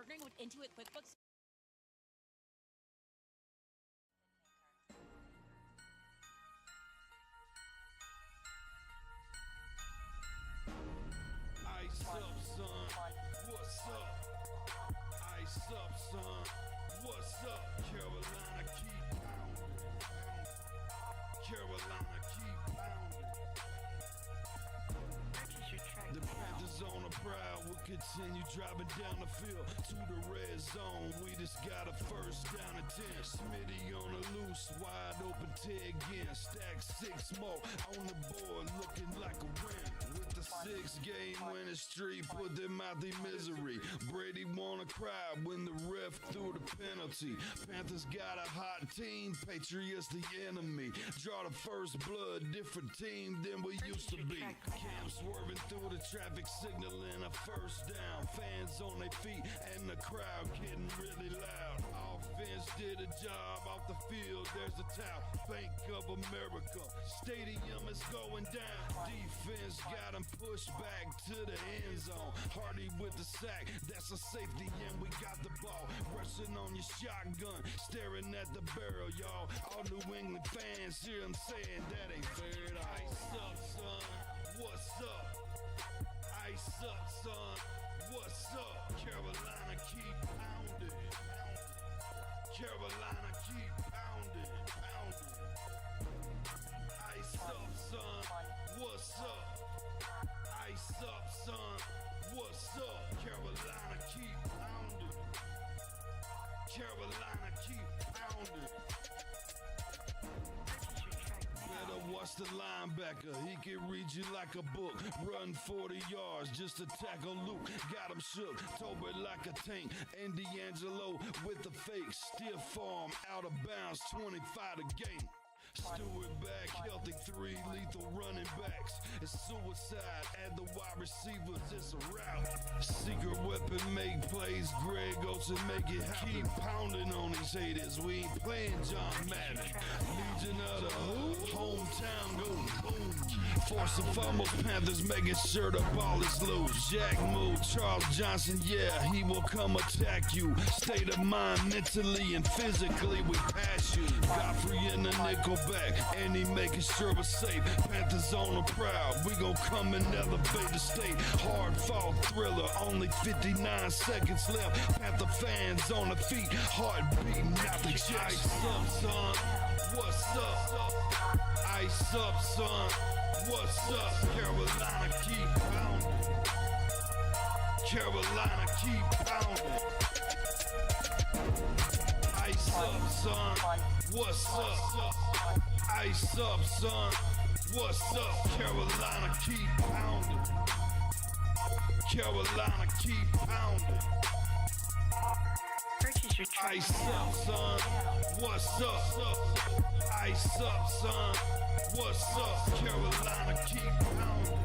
partnering with Intuit QuickBooks. Ice up, son. What's up? Ice up, son. What's up? Carolina keep pounding. Carolina keep pounding. The Panthers on the prowl will continue driving down the field to the red zone. We just got a first down and 10. Smitty on the loose, wide open Ted again. Stack 6 more on the board, looking like a win. With the 6-game winning streak, put them out their misery. Brady wanna cry when the ref threw the penalty. Panthers got a hot team, Patriots the enemy. Draw the first blood, different team than we used to be. Cam swerving through the traffic, signaling a first down. Fans on their feet and the crowd getting really loud. Offense did a job off the field, there's a towel. Bank of America, stadium is going down. Defense got him pushed back to the end zone. Hardy with the sack, that's a safety and we got the ball. Rushing on your shotgun, staring at the barrel, y'all. All New England fans hear him saying that ain't fair. Ice up, son, what's up? Ice up, son, what's up? Carolina keep pounding. Carolina keep pounding, pounding. Ice up, son, what's up? Ice up, son, what's up? Carolina keep pounding. Carolina keep pounding. Better watch the linebacker, he can read you like a book. Run 40 yards just to tackle Luke. Got him shook, Tobert like a tank. And D'Angelo with the fake. Stiff arm, out of bounds, 25 to game. Stewart back, healthy 3 lethal running backs. It's suicide at the wide receivers, it's a rout. Secret weapon make plays, Greg Olsen make it happen. Keep pounding on these haters, we ain't playing John Madden. Legion of the Hood, hometown goes boom. Force and fumbles, Panthers making sure the ball is loose. Jack move, Charles Johnson, yeah, he will come attack you. State of mind, mentally and physically, we pass you. Godfrey in the nickel back, and he making sure we're safe. Panthers on the prowl, we gon' come and elevate the state. Hard fought thriller, only 59 seconds left. Panther fans on the feet, heart beating out the chest. Ice up, son, what's up? Ice up, son, what's up? Carolina keep pounding. Carolina keep pounding. Ice up, son, what's up? Ice up, son, what's up? Carolina keep pounding. Carolina keep pounding. Ice up, son, what's up? Ice up, son, what's up? Carolina keep pounding.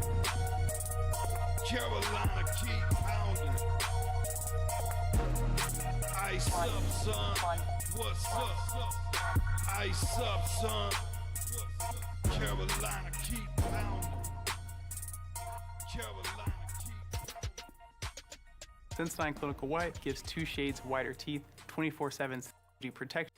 Carolina keep pounding. Ice up, son, what's up? Ice up, son. Carolina keep pounding. Carolina keep pounding. Sensodyne Clinical White gives 2 shades whiter teeth, 24/7 protection.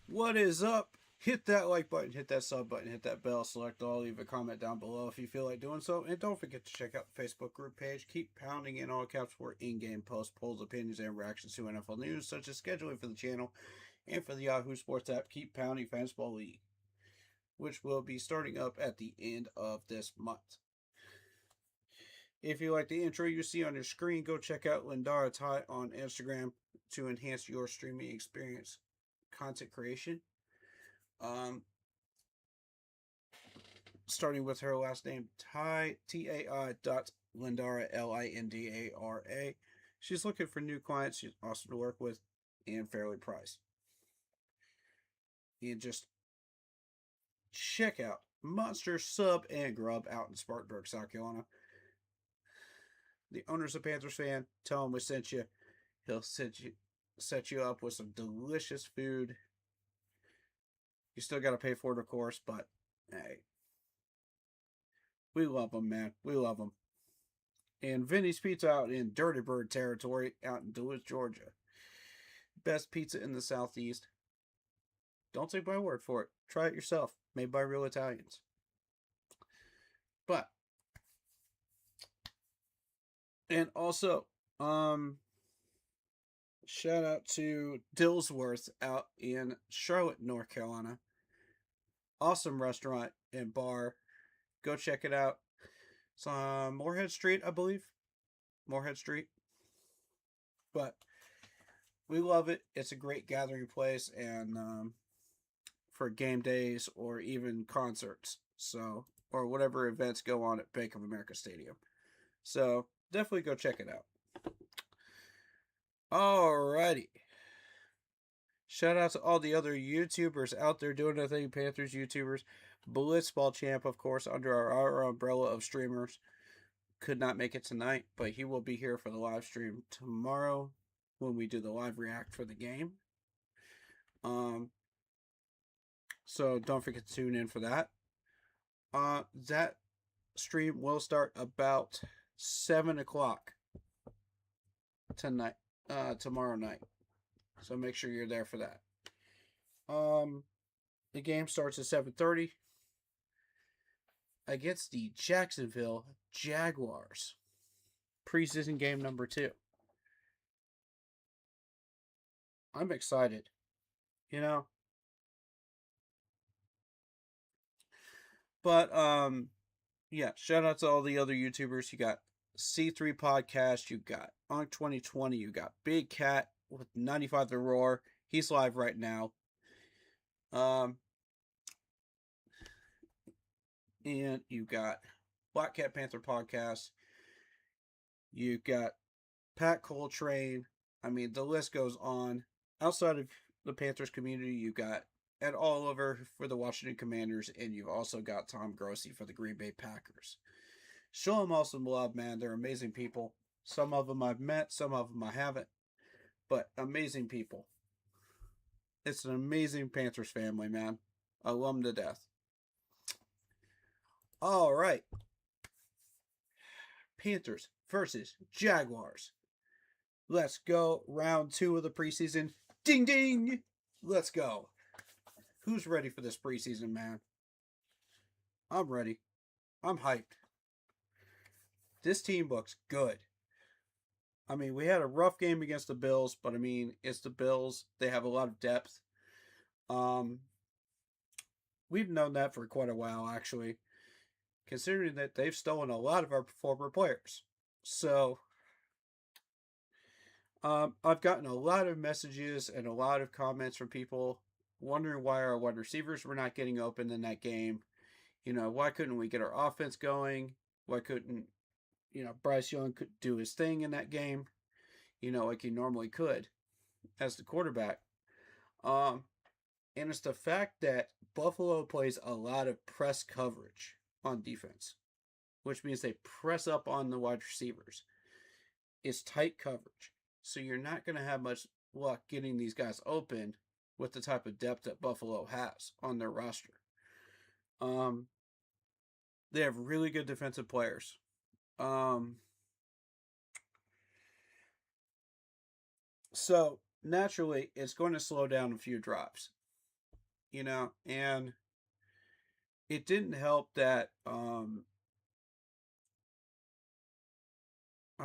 What is up? Hit that like button, hit that sub button, hit that bell, select all, leave a comment down below if you feel like doing so. And don't forget to check out the Facebook group page. Keep pounding in all caps for in-game posts, polls, opinions, and reactions to NFL news, such as scheduling for the channel and for the Yahoo Sports app, Keep Pounding Fantasy League, which will be starting up at the end of this month. If you like the intro you see on your screen, go check out Lindara Ty on Instagram to enhance your streaming experience, content creation. Starting with her last name, Ty, T-A-I Lindara, Lindara. She's looking for new clients. She's awesome to work with and fairly priced. And just check out Monster Sub and Grub out in Spartanburg, South Carolina. The owner's a Panthers fan. Tell him we sent you. He'll set you up with some delicious food. You still got to pay for it, of course, but hey, we love them, man. We love them. And Vinny's Pizza out in Dirty Bird territory out in Duluth, Georgia. Best pizza in the Southeast. Don't take my word for it. Try it yourself. Made by real Italians. But, and also, shout out to Dillsworth out in Charlotte, North Carolina. Awesome restaurant and bar. Go check it out. It's on Moorhead Street, I believe. Moorhead Street. But we love it. It's a great gathering place and for game days or even concerts. So, or whatever events go on at Bank of America Stadium. So, definitely go check it out. Alrighty. Shout out to all the other YouTubers out there doing their thing. Panthers YouTubers. Blitzball Champ, of course, under our umbrella of streamers. Could not make it tonight, but he will be here for the live stream tomorrow when we do the live react for the game. So don't forget to tune in for that. That stream will start about 7 o'clock tonight, tomorrow night. So make sure you're there for that. The game starts at 7:30 against the Jacksonville Jaguars. Preseason game number 2. I'm excited. You know. But yeah, shout out to all the other YouTubers. You got C3 Podcast, you got On 2020, you got Big Cat with 95 The Roar. He's live right now. And you got Black Cat Panther Podcast. You got Pat Coltrane. I mean, the list goes on. Outside of the Panthers community, you got Ed Oliver for the Washington Commanders, and you've also got Tom Grossi for the Green Bay Packers. Show them all some love, man. They're amazing people. Some of them I've met, some of them I haven't, but amazing people. It's an amazing Panthers family, man. I love them to death. All right. Panthers versus Jaguars. Let's go. Round 2 of the preseason. Ding, ding. Let's go. Who's ready for this preseason, man? I'm ready. I'm hyped. This team looks good. I mean, we had a rough game against the Bills, but I mean, it's the Bills. They have a lot of depth. We've known that for quite a while, actually, considering that they've stolen a lot of our former players. So, I've gotten a lot of messages and a lot of comments from people wondering why our wide receivers were not getting open in that game. You know, why couldn't we get our offense going? Why couldn't, Bryce Young could do his thing in that game, like he normally could as the quarterback. And it's the fact that Buffalo plays a lot of press coverage on defense, which means they press up on the wide receivers. It's tight coverage. So you're not going to have much luck getting these guys open with the type of depth that Buffalo has on their roster. They have really good defensive players. So naturally, it's going to slow down a few drives, and it didn't help that I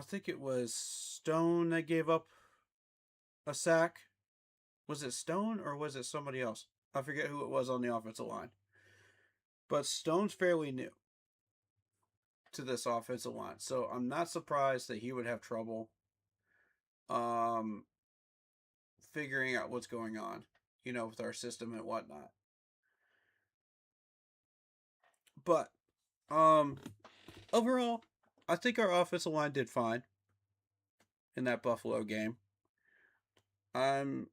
think it was Stone that gave up a sack Was it Stone or was it somebody else? I forget who it was on the offensive line. But Stone's fairly new to this offensive line, so I'm not surprised that he would have trouble um, figuring out what's going on, with our system and whatnot. But overall, I think our offensive line did fine in that Buffalo game. I'm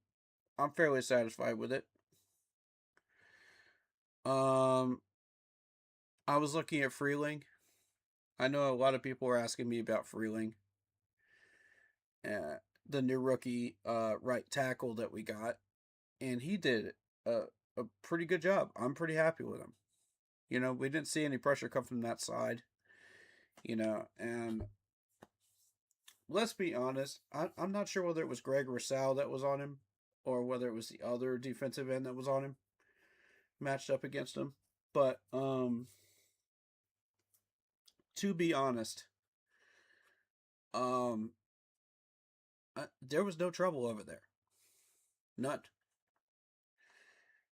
fairly satisfied with it. I was looking at Freeling. I know a lot of people were asking me about Freeling, the new rookie right tackle that we got, and he did a, a pretty good job. I'm pretty happy with him. We didn't see any pressure come from that side, and let's be honest, I'm not sure whether it was Greg Rousseau that was on him or whether it was the other defensive end that was on him, matched up against him. But to be honest, there was no trouble over there. None.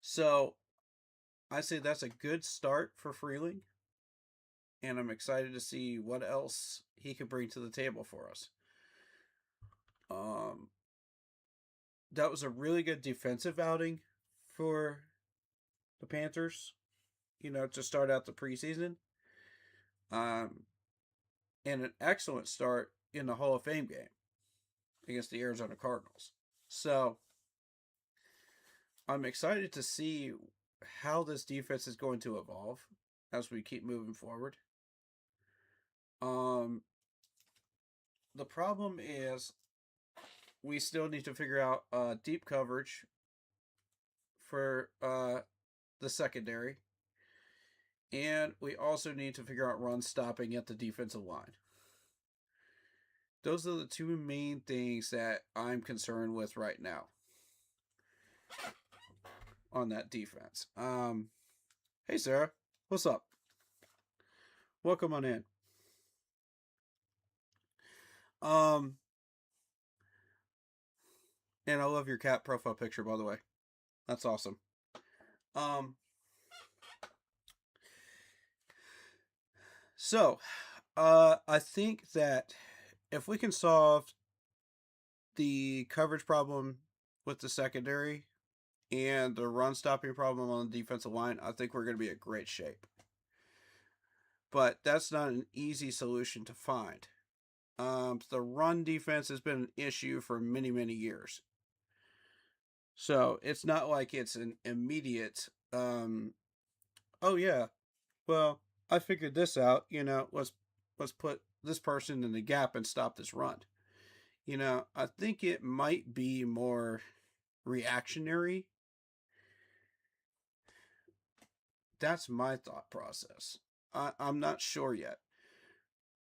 So I say that's a good start for Freeling, and I'm excited to see what else he can bring to the table for us. That was a really good defensive outing for the Panthers, to start out the preseason. And an excellent start in the Hall of Fame game against the Arizona Cardinals. So I'm excited to see how this defense is going to evolve as we keep moving forward. The problem is we still need to figure out deep coverage for the secondary. And we also need to figure out run stopping at the defensive line. Those are the two main things that I'm concerned with right now on that defense. Hey, Sarah. What's up? Welcome on in. And I love your cat profile picture, by the way. That's awesome. So, I think that if we can solve the coverage problem with the secondary and the run stopping problem on the defensive line, I think we're going to be in great shape. But that's not an easy solution to find. The run defense has been an issue for many, many years. So it's not like it's an immediate, oh yeah, well, I figured this out, let's put this person in the gap and stop this run. I think it might be more reactionary. That's my thought process. I'm not sure yet.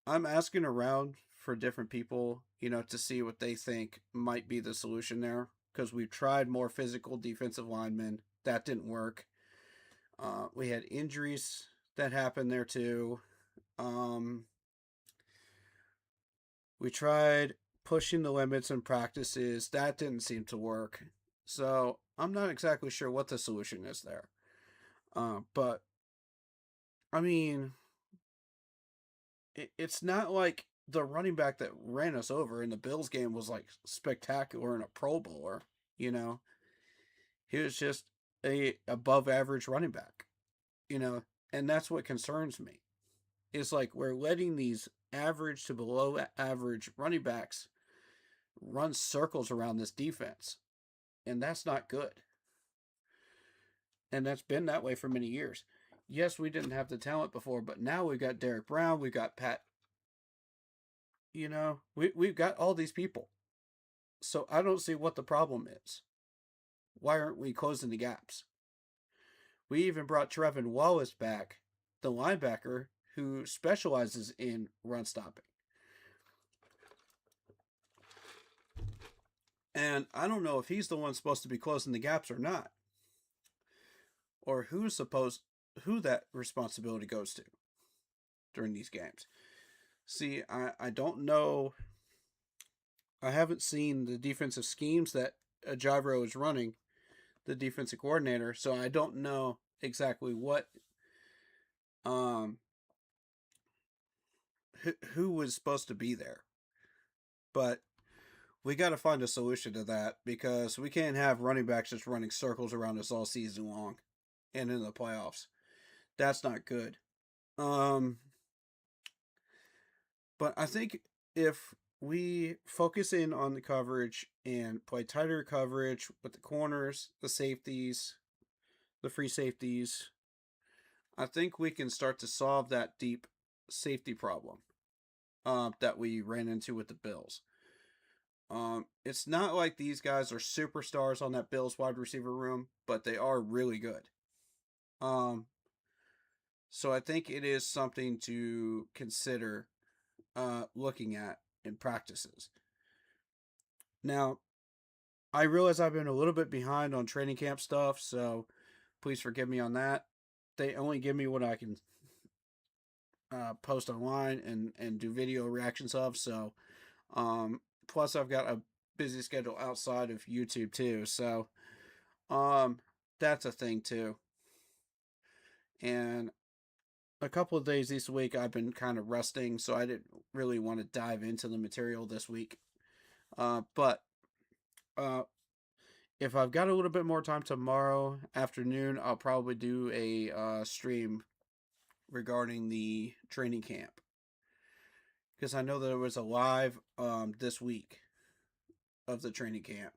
I'm asking around for different people, to see what they think might be the solution there. Because we've tried more physical defensive linemen. That didn't work. We had injuries that happened there too. We tried pushing the limits in practices. That didn't seem to work. So I'm not exactly sure what the solution is there. But, I mean, it's not like the running back that ran us over in the Bills game was like spectacular and a Pro Bowler, He was just a above average running back, and that's what concerns me. It's like we're letting these average to below average running backs run circles around this defense, and that's not good. And that's been that way for many years. Yes, we didn't have the talent before, but now we've got Derek Brown, we've got Pat. We've got all these people. So I don't see what the problem is. Why aren't we closing the gaps? We even brought Trevin Wallace back, the linebacker who specializes in run stopping. And I don't know if he's the one supposed to be closing the gaps or not. Or who that responsibility goes to during these games. See, I don't know. I haven't seen the defensive schemes that Javro is running, the defensive coordinator. So I don't know exactly what um who was supposed to be there, but we got to find a solution to that because we can't have running backs just running circles around us all season long and in the playoffs. That's not good. Um, but I think if we focus in on the coverage and play tighter coverage with the corners, the safeties, the free safeties, I think we can start to solve that deep safety problem that we ran into with the Bills. It's not like these guys are superstars on that Bills wide receiver room, but they are really good. Um, so I think it is something to consider looking at in practices. Now, I realize I've been a little bit behind on training camp stuff, so please forgive me on that. They only give me what I can post online and do video reactions of. So, plus I've got a busy schedule outside of YouTube too. So, that's a thing too. And a couple of days this week I've been kind of resting, so I didn't really want to dive into the material this week. But if I've got a little bit more time tomorrow afternoon, I'll probably do a stream regarding the training camp. Because I know there was a live this week of the training camp.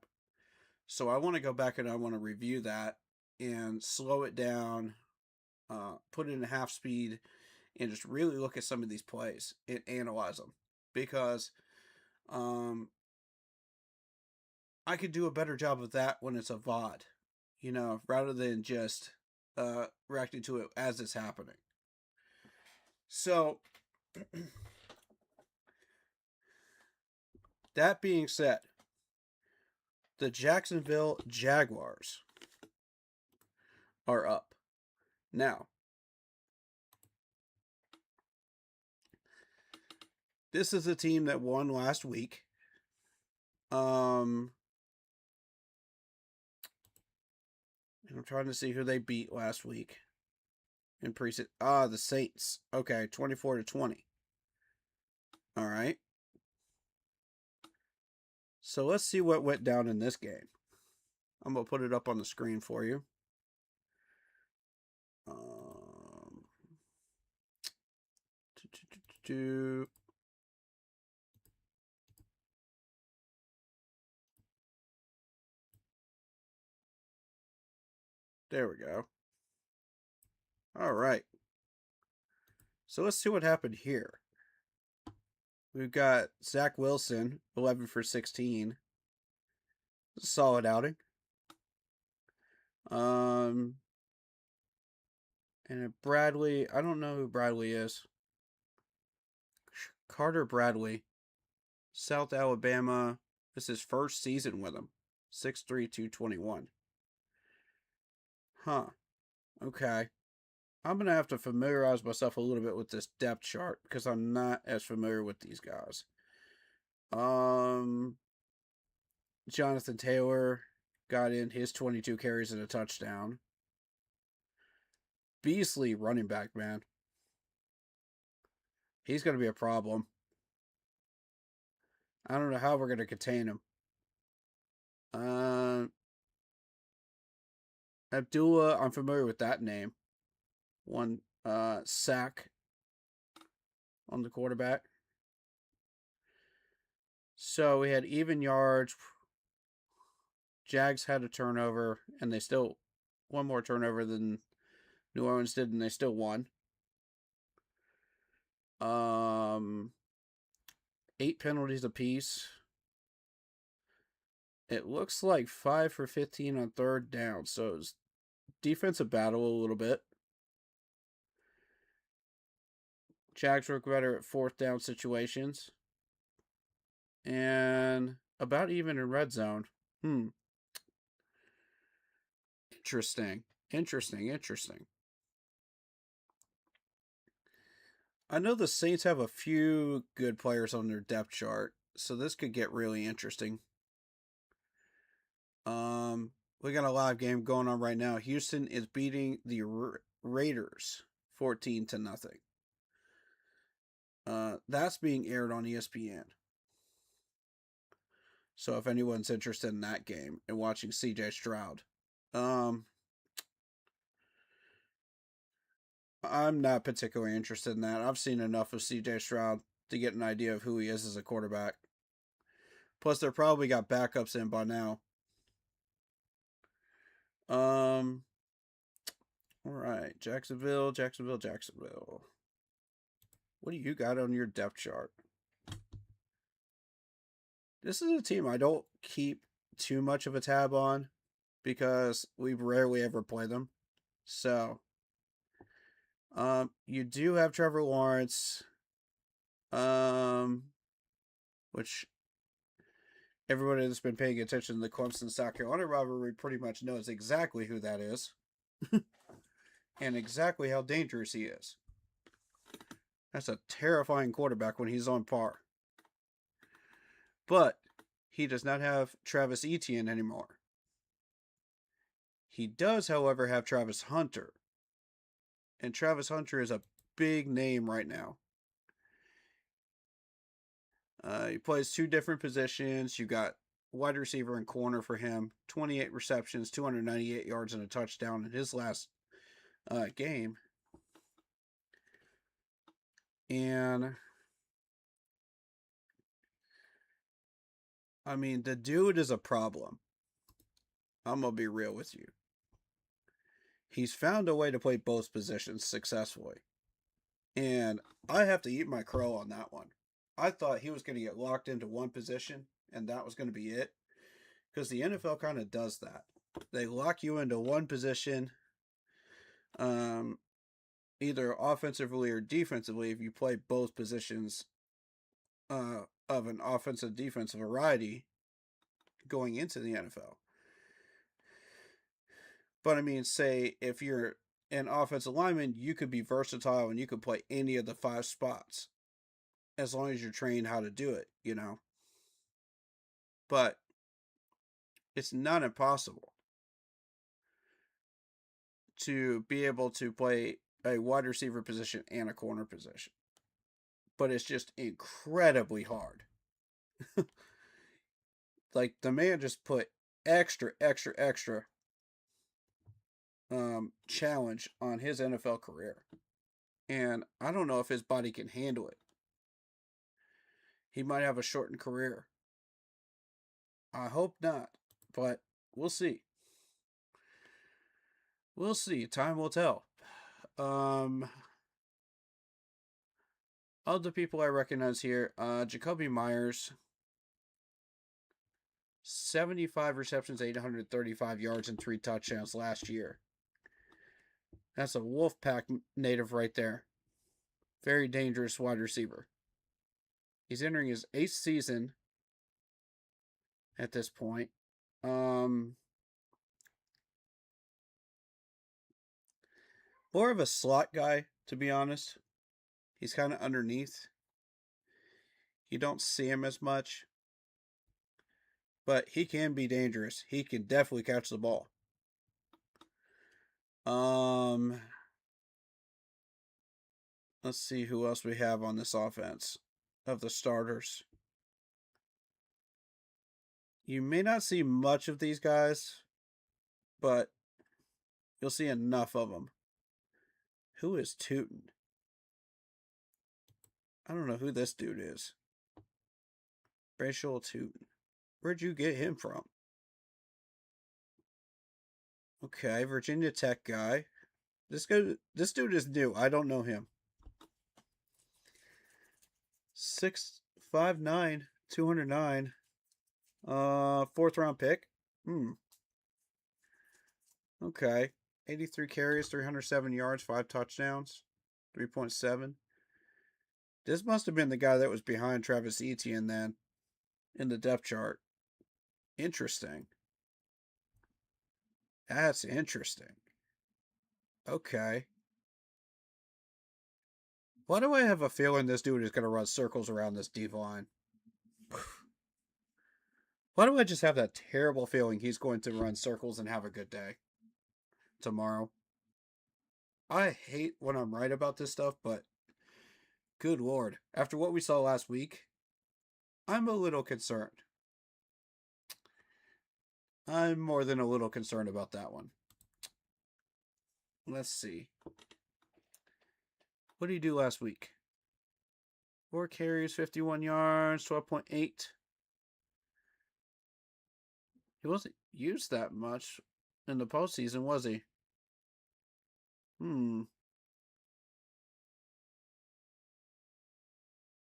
So I want to go back and I want to review that and slow it down, put it in half speed, and just really look at some of these plays and analyze them. Because I could do a better job of that when it's a VOD, rather than just reacting to it as it's happening. So, that being said, the Jacksonville Jaguars are up. Now, this is a team that won last week. And I'm trying to see who they beat last week in preseason. The Saints. Okay, 24-20. All right. So let's see what went down in this game. I'm going to put it up on the screen for you. There we go. All right. So let's see what happened here. We've got Zach Wilson, 11 for 16. Solid outing. And Bradley, I don't know who Bradley is. Carter Bradley, South Alabama. This is his first season with him. 6'3", 221. Huh. Okay. I'm going to have to familiarize myself a little bit with this depth chart because I'm not as familiar with these guys. Jonathan Taylor got in his 22 carries and a touchdown. Beasley, running back, man. He's going to be a problem. I don't know how we're going to contain him. Abdullah, I'm familiar with that name. One sack on the quarterback. So we had even yards. Jags had a turnover, and they still one more turnover than New Orleans did, and they still won. 8 penalties apiece. It looks like 5 for 15 on third down, so it was defensive battle a little bit. Jags work better at fourth down situations. And about even in red zone. Interesting. I know the Saints have a few good players on their depth chart, so this could get really interesting. We got a live game going on right now. Houston is beating the Raiders 14-0. That's being aired on ESPN. So if anyone's interested in that game and watching CJ Stroud, I'm not particularly interested in that. I've seen enough of CJ Stroud to get an idea of who he is as a quarterback. Plus, they're probably got backups in by now. All right, Jacksonville. What do you got on your depth chart? This is a team I don't keep too much of a tab on because we rarely ever play them. So, you do have Trevor Lawrence, which everybody that's been paying attention to the Clemson-South Carolina rivalry pretty much knows exactly who that is and exactly how dangerous he is. That's a terrifying quarterback when he's on par. But he does not have Travis Etienne anymore. He does, however, have Travis Hunter. And Travis Hunter is a big name right now. He plays two different positions. You got wide receiver and corner for him. 28 receptions, 298 yards, and a touchdown in his last game. And I mean, the dude is a problem. I'm going to be real with you. He's found a way to play both positions successfully. And I have to eat my crow on that one. I thought he was going to get locked into one position, and that was going to be it. Because the NFL kind of does that. They lock you into one position, either offensively or defensively, if you play both positions of an offensive-defensive variety going into the NFL. But I mean, say if you're an offensive lineman, you could be versatile and you could play any of the 5 spots as long as you're trained how to do it, you know. But it's not impossible to be able to play a wide receiver position and a corner position. But it's just incredibly hard. Like, the man just put extra challenge on his NFL career. And I don't know if his body can handle it. He might have a shortened career. I hope not, but we'll see. We'll see. Time will tell. Other people I recognize here, Jacoby Myers, 75 receptions, 835 yards, and 3 touchdowns last year. That's a Wolfpack native right there. Very dangerous wide receiver. He's entering his 8th season at this point. More of a slot guy, to be honest. He's kind of underneath. You don't see him as much. But he can be dangerous. He can definitely catch the ball. Let's see who else we have on this offense of the starters. You may not see much of these guys, but you'll see enough of them. Who is Tootin? I don't know who this dude is. Rachel Tootin. Where'd you get him from? Okay, Virginia Tech guy. This dude is new. I don't know him. 6'5", 209. 4th round pick. Okay. 83 carries, 307 yards, 5 touchdowns, 3.7. This must have been the guy that was behind Travis Etienne then in the depth chart. Interesting. That's interesting. Okay. Why do I have a feeling this dude is going to run circles around this D line? Why do I just have that terrible feeling he's going to run circles and have a good day tomorrow? I hate when I'm right about this stuff, but good lord. After what we saw last week, I'm a little concerned. I'm more than a little concerned about that one. Let's see. What did he do last week? 4 carries, 51 yards, 12.8. He wasn't used that much in the postseason, was he?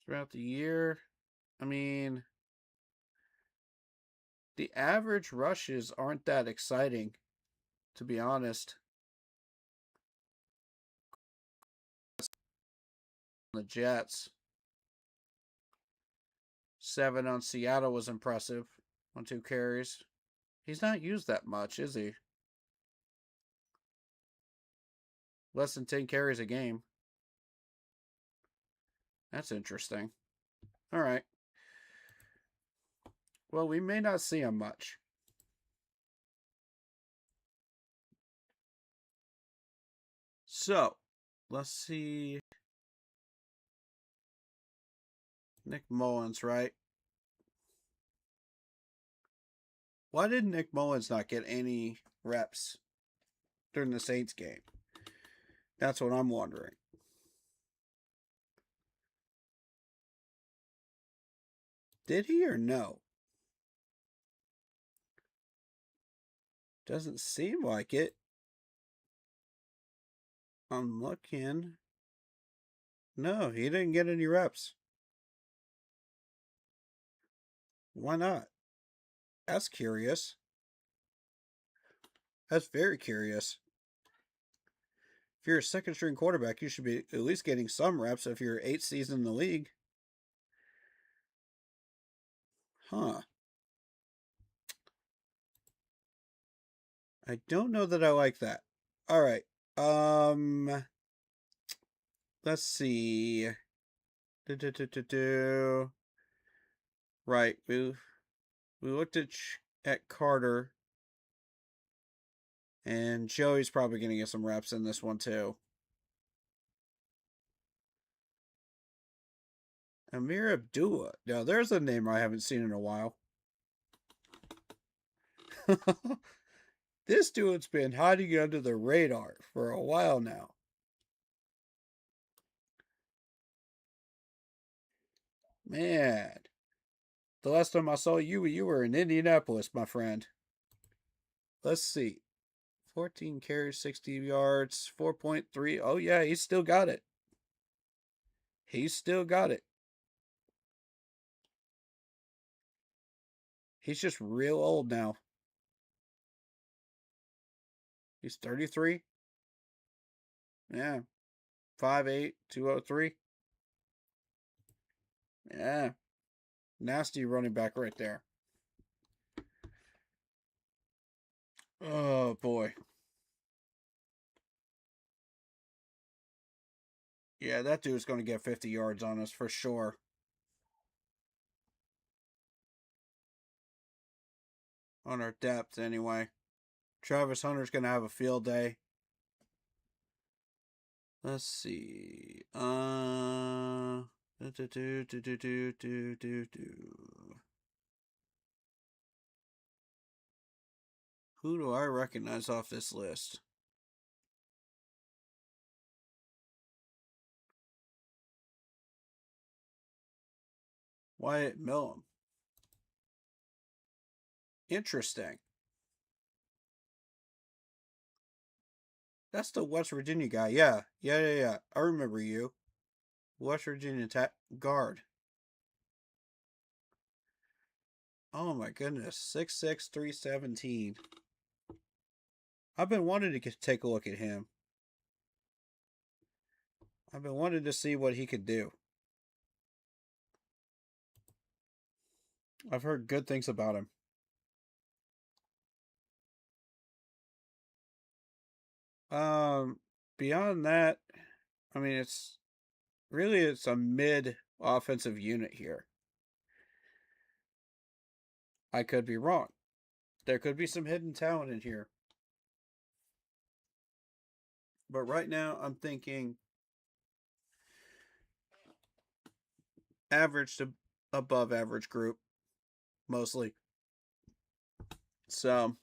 Throughout the year, I mean, the average rushes aren't that exciting, to be honest. The Jets. 7 on Seattle was impressive on 2 carries. He's not used that much, is he? Less than 10 carries a game. That's interesting. All right. Well, we may not see him much. So, let's see. Nick Mullins, right? Why did Nick Mullins not get any reps during the Saints game? That's what I'm wondering. Did he or no? Doesn't seem like it. I'm looking. No, he didn't get any reps. Why not? That's curious. That's very curious. If you're a second string quarterback, you should be at least getting some reps if you're 8th season in the league. Huh. I don't know that I like that. All right. Let's see. Right. We looked at Carter, and Joey's probably going to get some reps in this one too. Amir Abdullah. Now, there's a name I haven't seen in a while. This dude's been hiding under the radar for a while now. Man, the last time I saw you, you were in Indianapolis, my friend. Let's see. 14 carries, 60 yards, 4.3. Oh, yeah, he's still got it. He's still got it. He's just real old now. He's 33. Yeah. 5'8", 203. Yeah. Nasty running back right there. Oh, boy. Yeah, that dude's going to get 50 yards on us for sure. On our depth, anyway. Travis Hunter's going to have a field day. Let's see. Who do I recognize off this list? Wyatt Millham. Interesting. That's the West Virginia guy. Yeah. I remember you. West Virginia guard. Oh my goodness. 6'6", 317. I've been wanting to take a look at him. I've been wanting to see what he could do. I've heard good things about him. Beyond that, I mean, it's a mid offensive unit here. I could be wrong. There could be some hidden talent in here. But right now, I'm thinking average to above average group, mostly. So,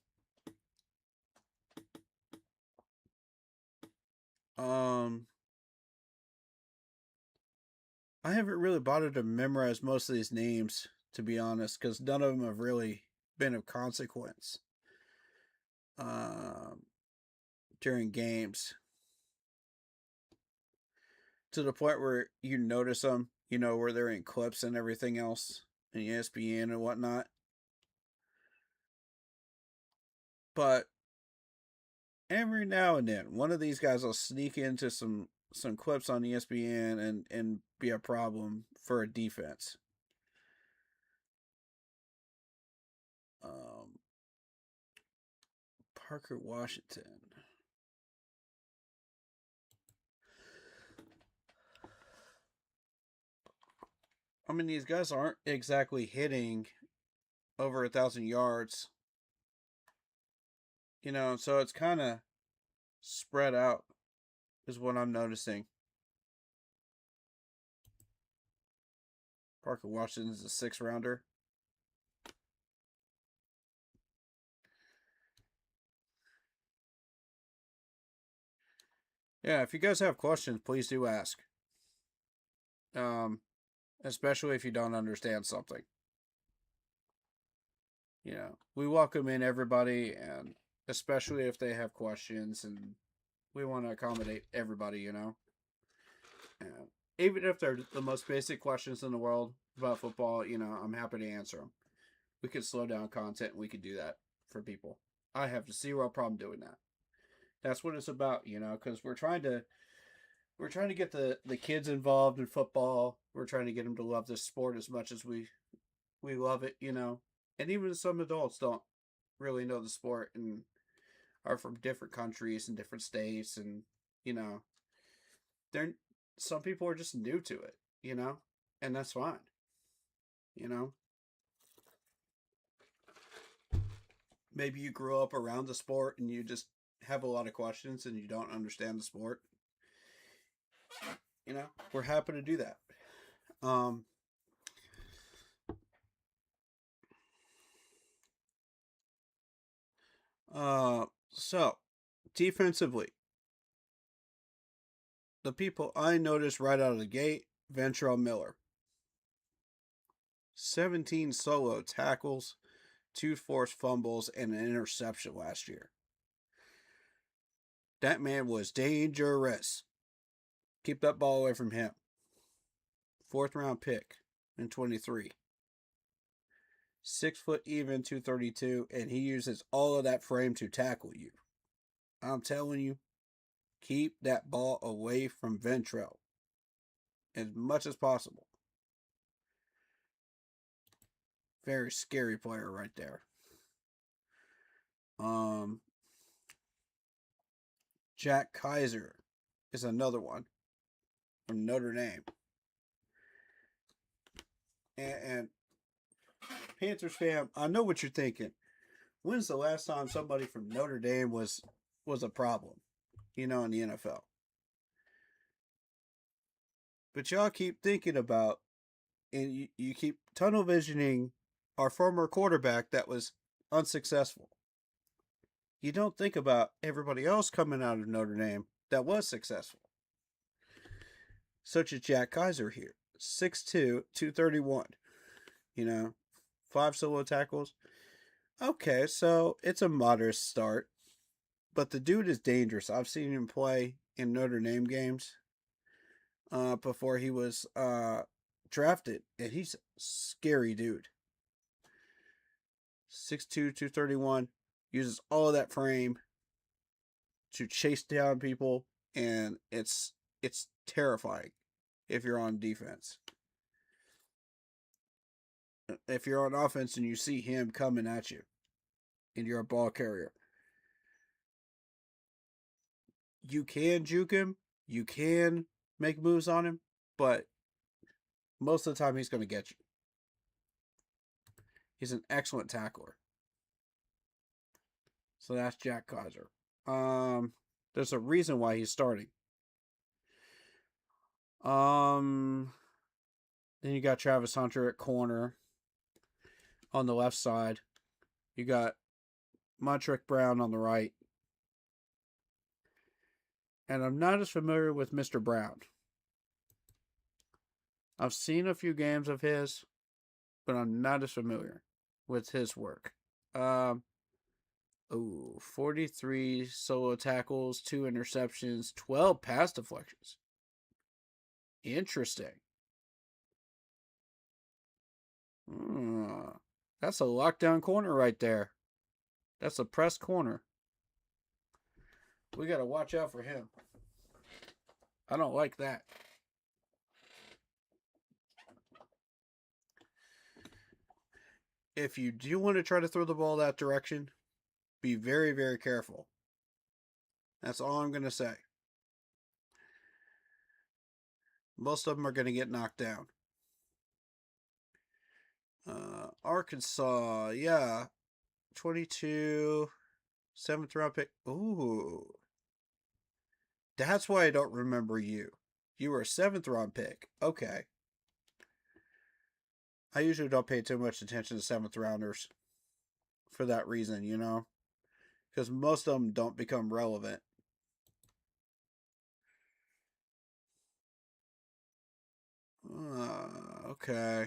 I haven't really bothered to memorize most of these names, to be honest, because none of them have really been of consequence um, during games. To the point where you notice them, where they're in clips and everything else, and ESPN and whatnot. But every now and then, one of these guys will sneak into some clips on ESPN and be a problem for a defense. Parker Washington. I mean, these guys aren't exactly hitting over 1,000 yards. So it's kind of spread out, is what I'm noticing. Parker Washington's a 6-rounder. Yeah, if you guys have questions, please do ask. Especially if you don't understand something. We welcome in everybody, and especially if they have questions, and we want to accommodate everybody, And even if they're the most basic questions in the world about football, I'm happy to answer them. We could slow down content, and we could do that for people. I have zero problem doing that. That's what it's about, because we're trying to get the kids involved in football. We're trying to get them to love this sport as much as we love it, And even some adults don't really know the sport and are from different countries and different states, and they're some people are just new to it, and that's fine, Maybe you grew up around the sport and you just have a lot of questions and you don't understand the sport. We're happy to do that. So defensively, the people I noticed right out of the gate, Ventrell Miller. 17 solo tackles, 2 forced fumbles, and an interception last year. That man was dangerous. Keep that ball away from him. 4th round pick in 23. 6 foot even, 232, and he uses all of that frame to tackle you. I'm telling you, keep that ball away from Ventrell as much as possible. Very scary player right there. Jack Kaiser is another one from Notre Dame. And Panthers fan, I know what you're thinking. When's the last time somebody from Notre Dame was a problem, in the NFL? But y'all keep thinking about, and you keep tunnel visioning our former quarterback that was unsuccessful. You don't think about everybody else coming out of Notre Dame that was successful. Such as Jack Kaiser here. 6'2", 231. 5 solo tackles. Okay, so it's a moderate start. But the dude is dangerous. I've seen him play in Notre Dame games before he was drafted. And he's a scary dude. 6'2", 231. Uses all of that frame to chase down people. And it's terrifying if you're on defense. If you're on offense and you see him coming at you and you're a ball carrier, you can juke him, you can make moves on him, but most of the time he's going to get you. He's an excellent tackler. So that's Jack Kaiser. There's a reason why he's starting. Then you got Travis Hunter at corner. On the left side, you got Montrick Brown on the right. And I'm not as familiar with Mr. Brown. I've seen a few games of his, but I'm not as familiar with his work. 43 solo tackles, 2 interceptions, 12 pass deflections. Interesting. That's a lockdown corner right there. That's a press corner. We got to watch out for him. I don't like that. If you do want to try to throw the ball that direction, be very, very careful. That's all I'm going to say. Most of them are going to get knocked down. Arkansas, yeah. 22, 7th round pick. Ooh. That's why I don't remember you. You were a 7th round pick. Okay. I usually don't pay too much attention to 7th rounders for that reason, you know? Because most of them don't become relevant. Okay.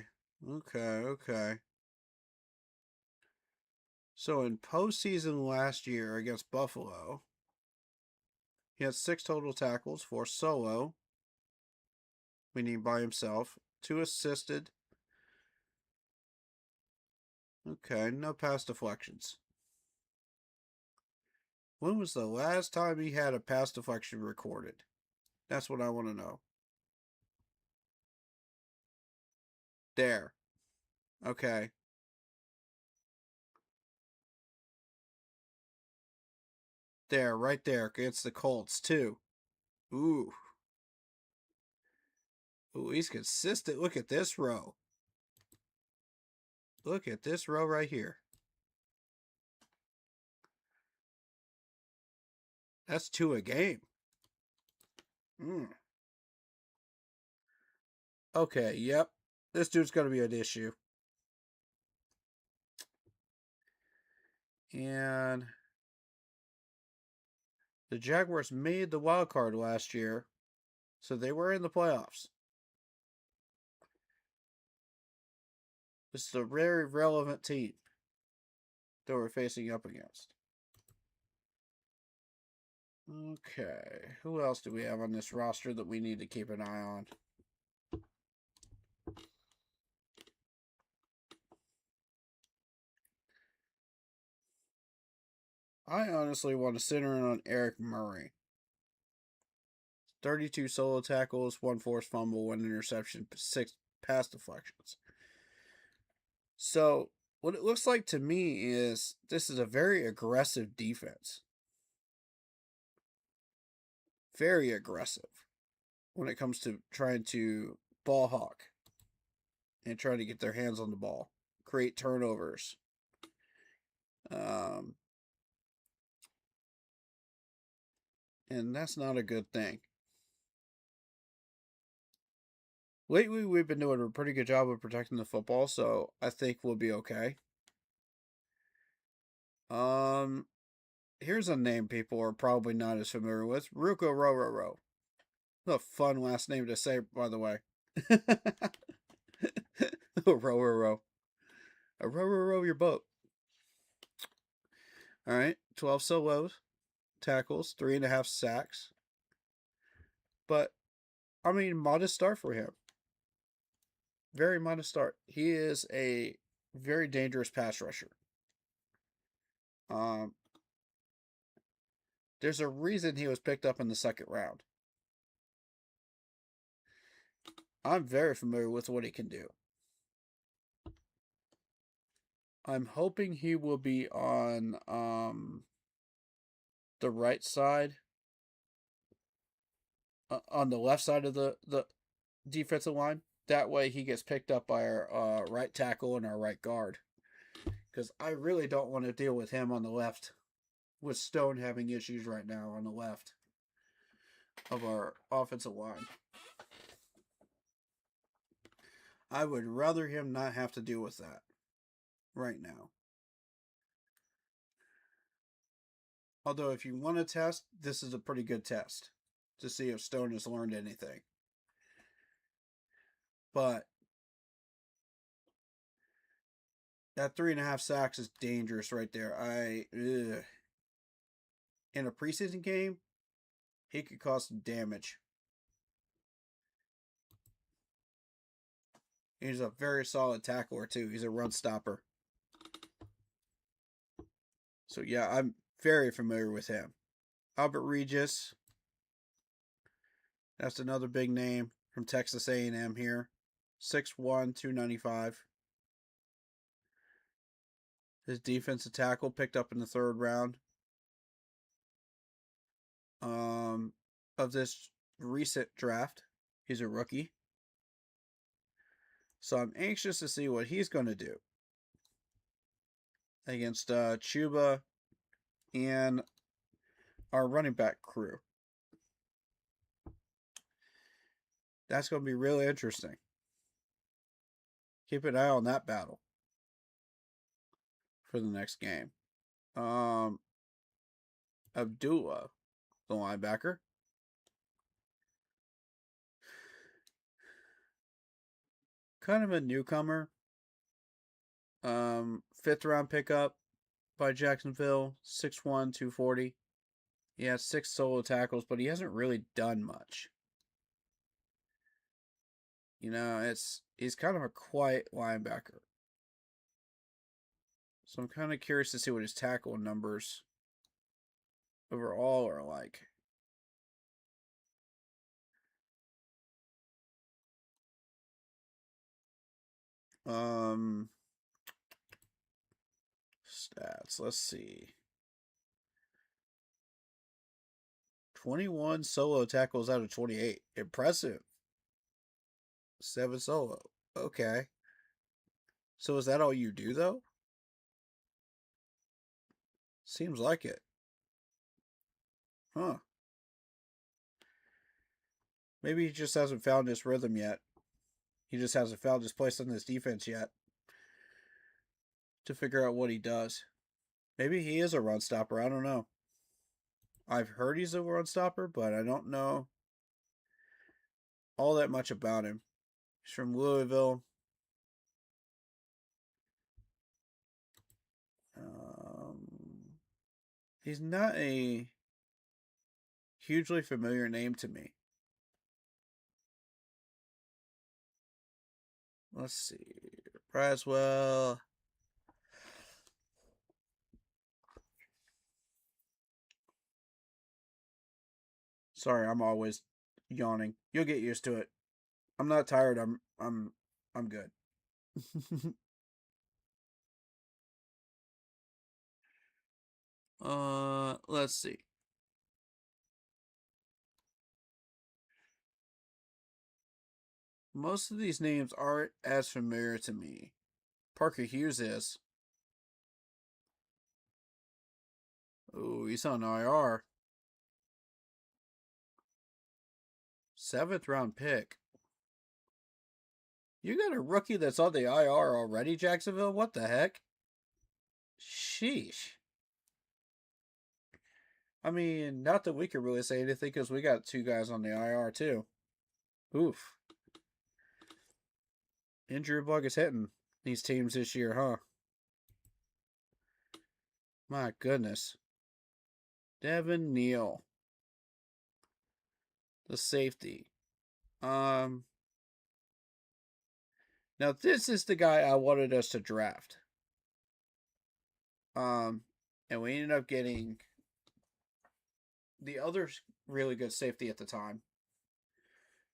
So in postseason last year against Buffalo, he had 6 total tackles, 4 solo, meaning by himself, 2 assisted. Okay, no pass deflections. When was the last time he had a pass deflection recorded? That's what I want to know. There. Okay. There, right there, against the Colts, too. Ooh, he's consistent. Look at this row. Look at this row right here. That's 2 a game. Okay, yep. This dude's going to be an issue. And the Jaguars made the wild card last year, so they were in the playoffs. This is a very relevant team that we're facing up against. Okay, who else do we have on this roster that we need to keep an eye on? I honestly want to center in on Eric Murray. 32 solo tackles, 1 forced fumble, 1 interception, 6 pass deflections. So, what it looks like to me is this is a very aggressive defense. Very aggressive when it comes to trying to ball hawk and trying to get their hands on the ball, create turnovers. And that's not a good thing. Lately, we've been doing a pretty good job of protecting the football, so I think we'll be okay. Here's a name people are probably not as familiar with. Ruko Rororo. What a fun last name to say, by the way. Row. Row your boat. All right, 12 solos, tackles, 3.5 sacks. But, I mean, modest start for him. Very modest start. He is a very dangerous pass rusher. There's a reason he was picked up in the 2nd round. I'm very familiar with what he can do. I'm hoping he will be on the right side. On the left side of the defensive line. That way he gets picked up by our right tackle and our right guard. Because I really don't want to deal with him on the left, with Stone having issues right now on the left of our offensive line. I would rather him not have to deal with that right now. Although, if you want to test, this is a pretty good test to see if Stone has learned anything. But that 3.5 sacks is dangerous right there. In a preseason game, he could cause some damage. He's a very solid tackler, too. He's a run stopper. So, yeah, I'm very familiar with him. Albert Regis. That's another big name from Texas A&M here. 6'1", 295. His defensive tackle picked up in the 3rd round. Of this recent draft. He's a rookie. So I'm anxious to see what he's going to do against Chuba and our running back crew. That's going to be really interesting. Keep an eye on that battle for the next game. Abdullah, the linebacker. Kind of a newcomer. 5th round pickup by Jacksonville. 6'1", 240. He has 6 solo tackles, but he hasn't really done much. You know, he's kind of a quiet linebacker. So I'm kind of curious to see what his tackle numbers overall are like. Stats, let's see. 21 solo tackles out of 28. Impressive. 7 solo. Okay. So is that all you do, though? Seems like it. Huh. Maybe he just hasn't found his rhythm yet. He just hasn't found his place on this defense yet to figure out what he does. Maybe he is a run stopper. I don't know. I've heard he's a run stopper, but I don't know all that much about him. He's from Louisville. He's not a hugely familiar name to me. Let's see. Braswell. Sorry, I'm always yawning. You'll get used to it. I'm not tired. I'm good. Let's see. Most of these names aren't as familiar to me. Parker Hughes is. Oh, he's on IR. 7th round pick. You got a rookie that's on the IR already, Jacksonville? What the heck? Sheesh. I mean, not that we could really say anything because we got 2 guys on the IR too. Oof. Injury bug is hitting these teams this year, huh? My goodness. Devin Neal. The safety. Now this is the guy I wanted us to draft. And we ended up getting the other really good safety at the time.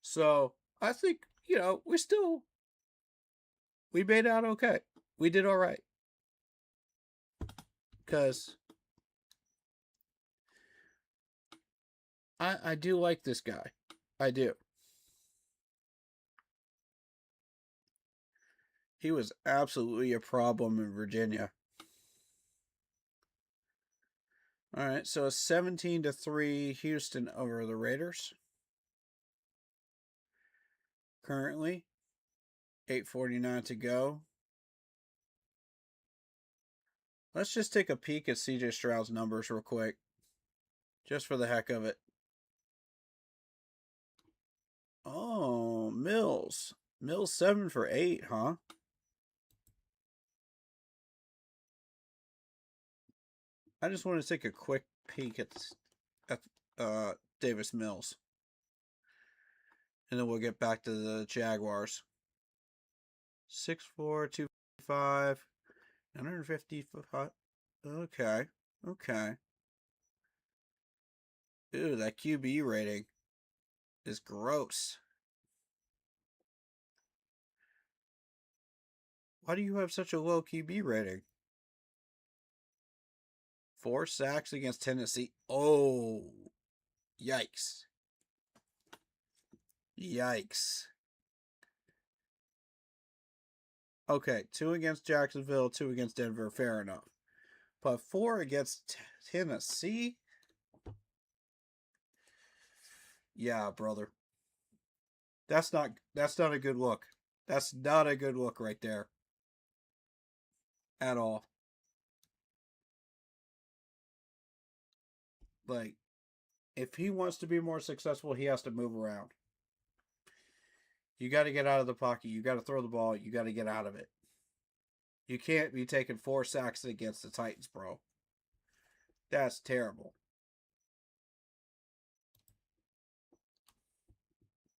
So I think, we made out okay. We did all right. Because I do like this guy. I do. He was absolutely a problem in Virginia. All right, so it's 17-3 Houston over the Raiders. Currently, 8:49 to go. Let's just take a peek at CJ Stroud's numbers real quick, just for the heck of it. Oh, Mills 7 for 8, huh? I just want to take a quick peek at Davis Mills, and then we'll get back to the Jaguars. 6'4", 255, 155. Okay. Ew, that QB rating is gross. Why do you have such a low QB rating? 4 sacks against Tennessee. Oh, yikes. Okay, 2 against Jacksonville, 2 against Denver, fair enough. But 4 against Tennessee? Yeah, brother. That's not a good look. That's not a good look right there. At all. Like, if he wants to be more successful, he has to move around. You got to get out of the pocket. You got to throw the ball. You got to get out of it. You can't be taking 4 sacks against the Titans, bro. That's terrible.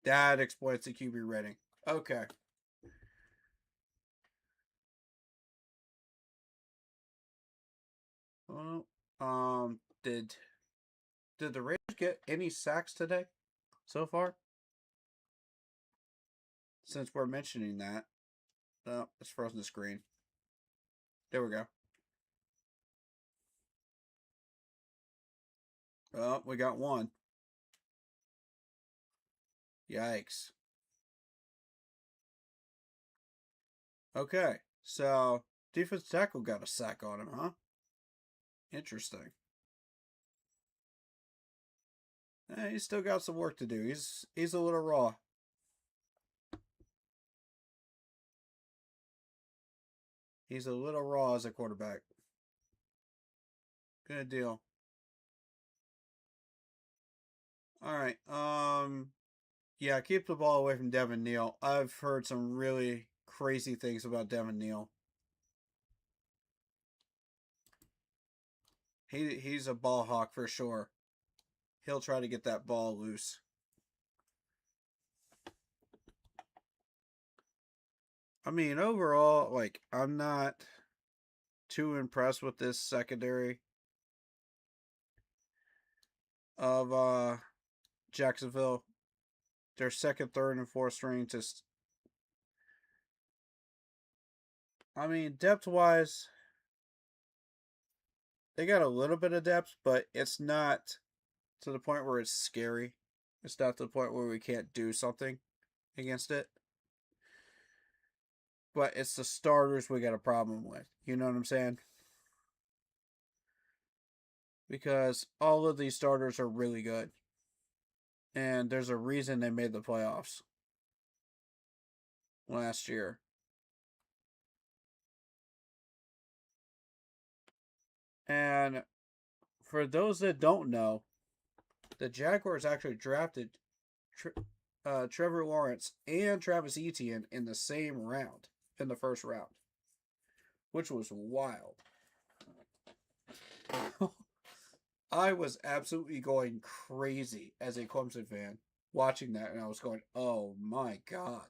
That exploits the QB rating. Okay. Well, did the Raiders get any sacks today so far? Since we're mentioning that. Oh, it's frozen the screen. There we go. Oh, we got 1. Yikes. Okay, so defense tackle got a sack on him, huh? Interesting. He's still got some work to do. He's a little raw. He's a little raw as a quarterback. Good deal. All right. Yeah, keep the ball away from Devin Neal. I've heard some really crazy things about Devin Neal. He's a ball hawk for sure. He'll try to get that ball loose. I mean, overall, like, I'm not too impressed with this secondary of Jacksonville. Their second, third, and fourth string just, I mean, depth-wise, they got a little bit of depth, but it's not to the point where it's scary. It's not to the point where we can't do something against it. But it's the starters we got a problem with. You know what I'm saying? Because all of these starters are really good. And there's a reason they made the playoffs last year. And for those that don't know, the Jaguars actually drafted Trevor Lawrence and Travis Etienne in the same round, in the first round, which was wild. I was absolutely going crazy as a Clemson fan watching that, and I was going, oh my God.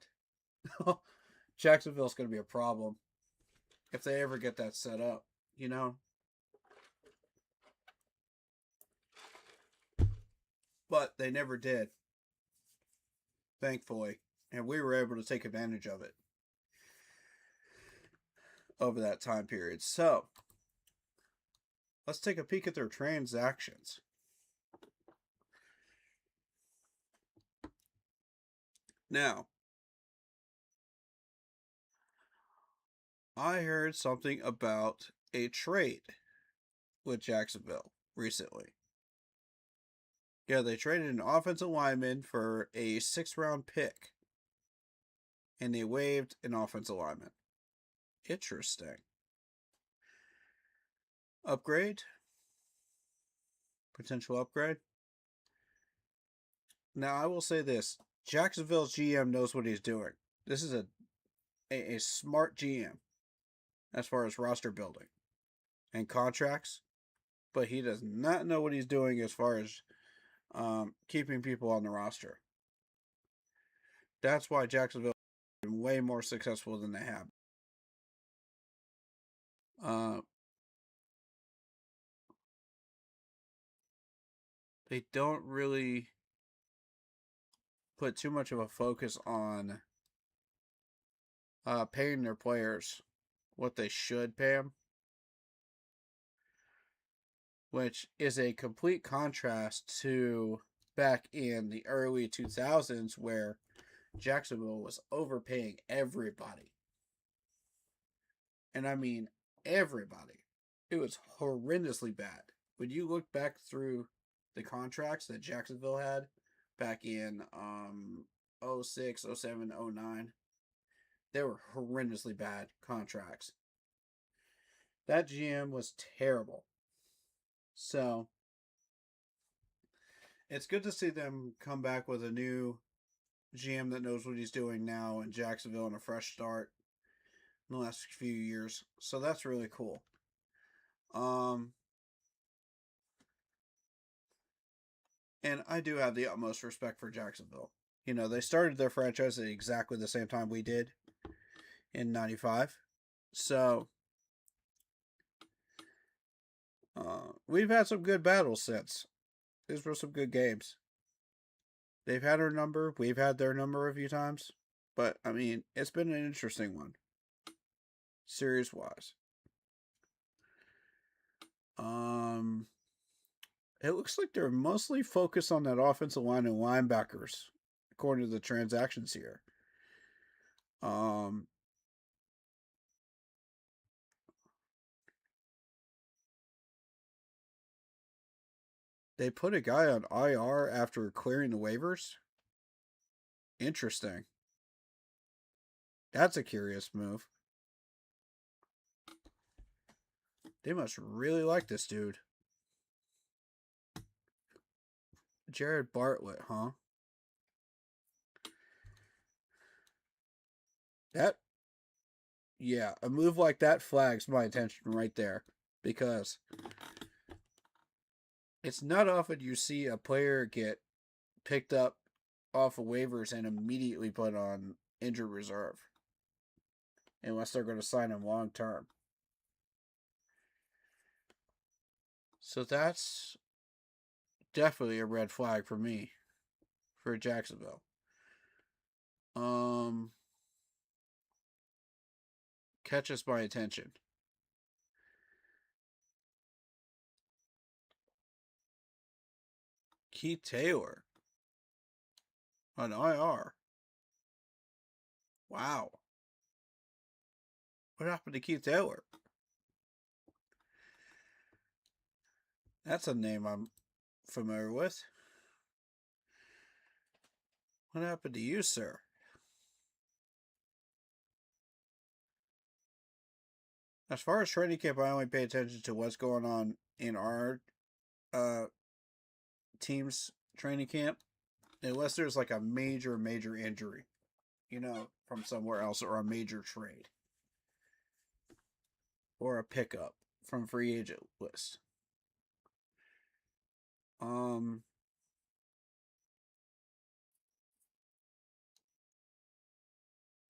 Jacksonville's going to be a problem if they ever get that set up, you know? But they never did, thankfully, and we were able to take advantage of it over that time period. So, let's take a peek at their transactions. Now, I heard something about a trade with Jacksonville recently. Yeah, they traded an offensive lineman for a 6th-round pick. And they waived an offensive lineman. Interesting. Upgrade? Potential upgrade? Now, I will say this. Jacksonville's GM knows what he's doing. This is a smart GM as far as roster building and contracts, but he does not know what he's doing as far as keeping people on the roster. That's why Jacksonville has been way more successful than they have. They don't really put too much of a focus on paying their players what they should pay them, which is a complete contrast to back in the early 2000s where Jacksonville was overpaying everybody. And I mean everybody. It was horrendously bad. When you look back through the contracts that Jacksonville had back in 06, 07, 09, they were horrendously bad contracts. That GM was terrible. So, it's good to see them come back with a new GM that knows what he's doing now in Jacksonville and a fresh start in the last few years. So that's really cool. And I do have the utmost respect for Jacksonville. You know, they started their franchise at exactly the same time we did in 95. So, we've had some good battles since. These were some good games. They've had our number. We've had their number a few times. But, I mean, it's been an interesting one. Series-wise. It looks like they're mostly focused on that offensive line and linebackers, according to the transactions here. They put a guy on IR after clearing the waivers? Interesting. That's a curious move. They must really like this dude. Jared Bartlett, huh? Yeah, a move like that flags my attention right there. Because it's not often you see a player get picked up off of waivers and immediately put on injured reserve. Unless they're going to sign him long term. So that's definitely a red flag for me. For Jacksonville. Catches my attention. Keith Taylor on IR. Wow. What happened to Keith Taylor? That's a name I'm familiar with. What happened to you, sir? As far as training camp, I only pay attention to what's going on in our team's training camp. Unless there's like a major injury, you know, from somewhere else, or a major trade. Or a pickup from free agent list.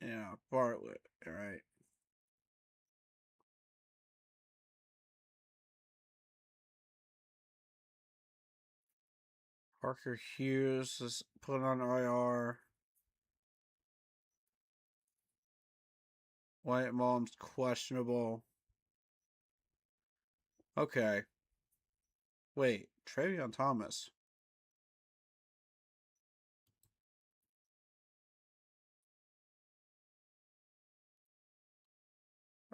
Yeah, Bartlett, all right. Parker Hughes is put on IR. Wyatt Mullins questionable. Okay. Wait, Travion Thomas.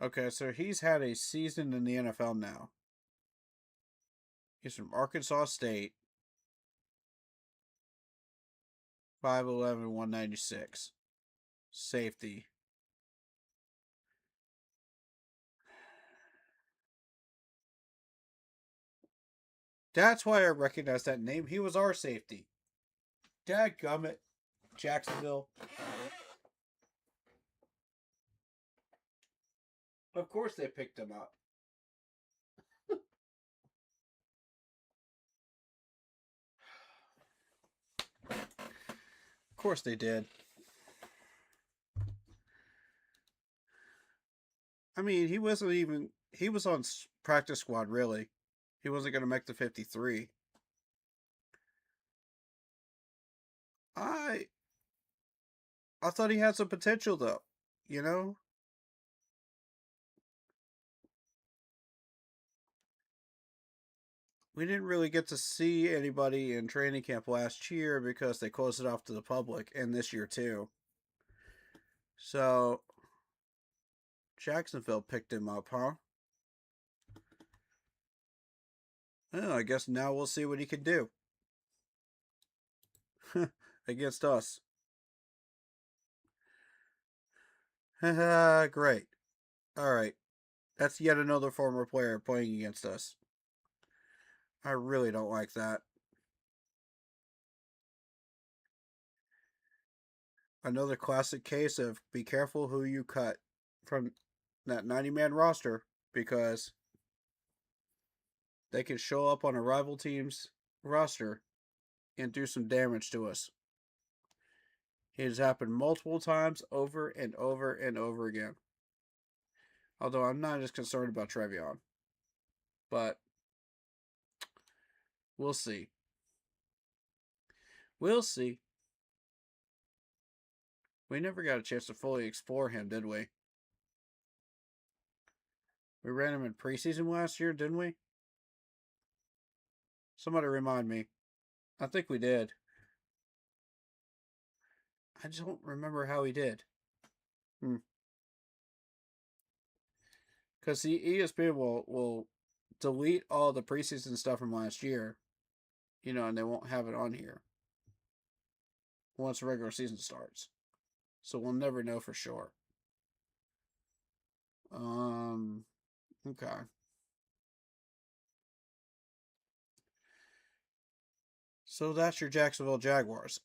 Okay, so he's had a season in the NFL now. He's from Arkansas State. 5'11", 196. Safety. That's why I recognize that name. He was our safety. Dadgummit. Jacksonville. Of course they picked him up. Of course they did. I mean, he wasn't even... He was on practice squad, really. He wasn't going to make the 53. I thought he had some potential, though. You know? We didn't really get to see anybody in training camp last year because they closed it off to the public, and this year, too. So, Jacksonville picked him up, huh? Well, I guess now we'll see what he can do. Against us. Great. Alright. That's yet another former player playing against us. I really don't like that. Another classic case of be careful who you cut from that 90-man roster, because they can show up on a rival team's roster and do some damage to us. It has happened multiple times over and over and over again. Although I'm not as concerned about Trevion. But we'll see. We'll see. We never got a chance to fully explore him, did we? We ran him in preseason last year, didn't we? Somebody remind me. I think we did. I just don't remember how he did. Because the ESPN will delete all the preseason stuff from last year, you know, and they won't have it on here once the regular season starts. So we'll never know for sure. Okay. So that's your Jacksonville Jaguars.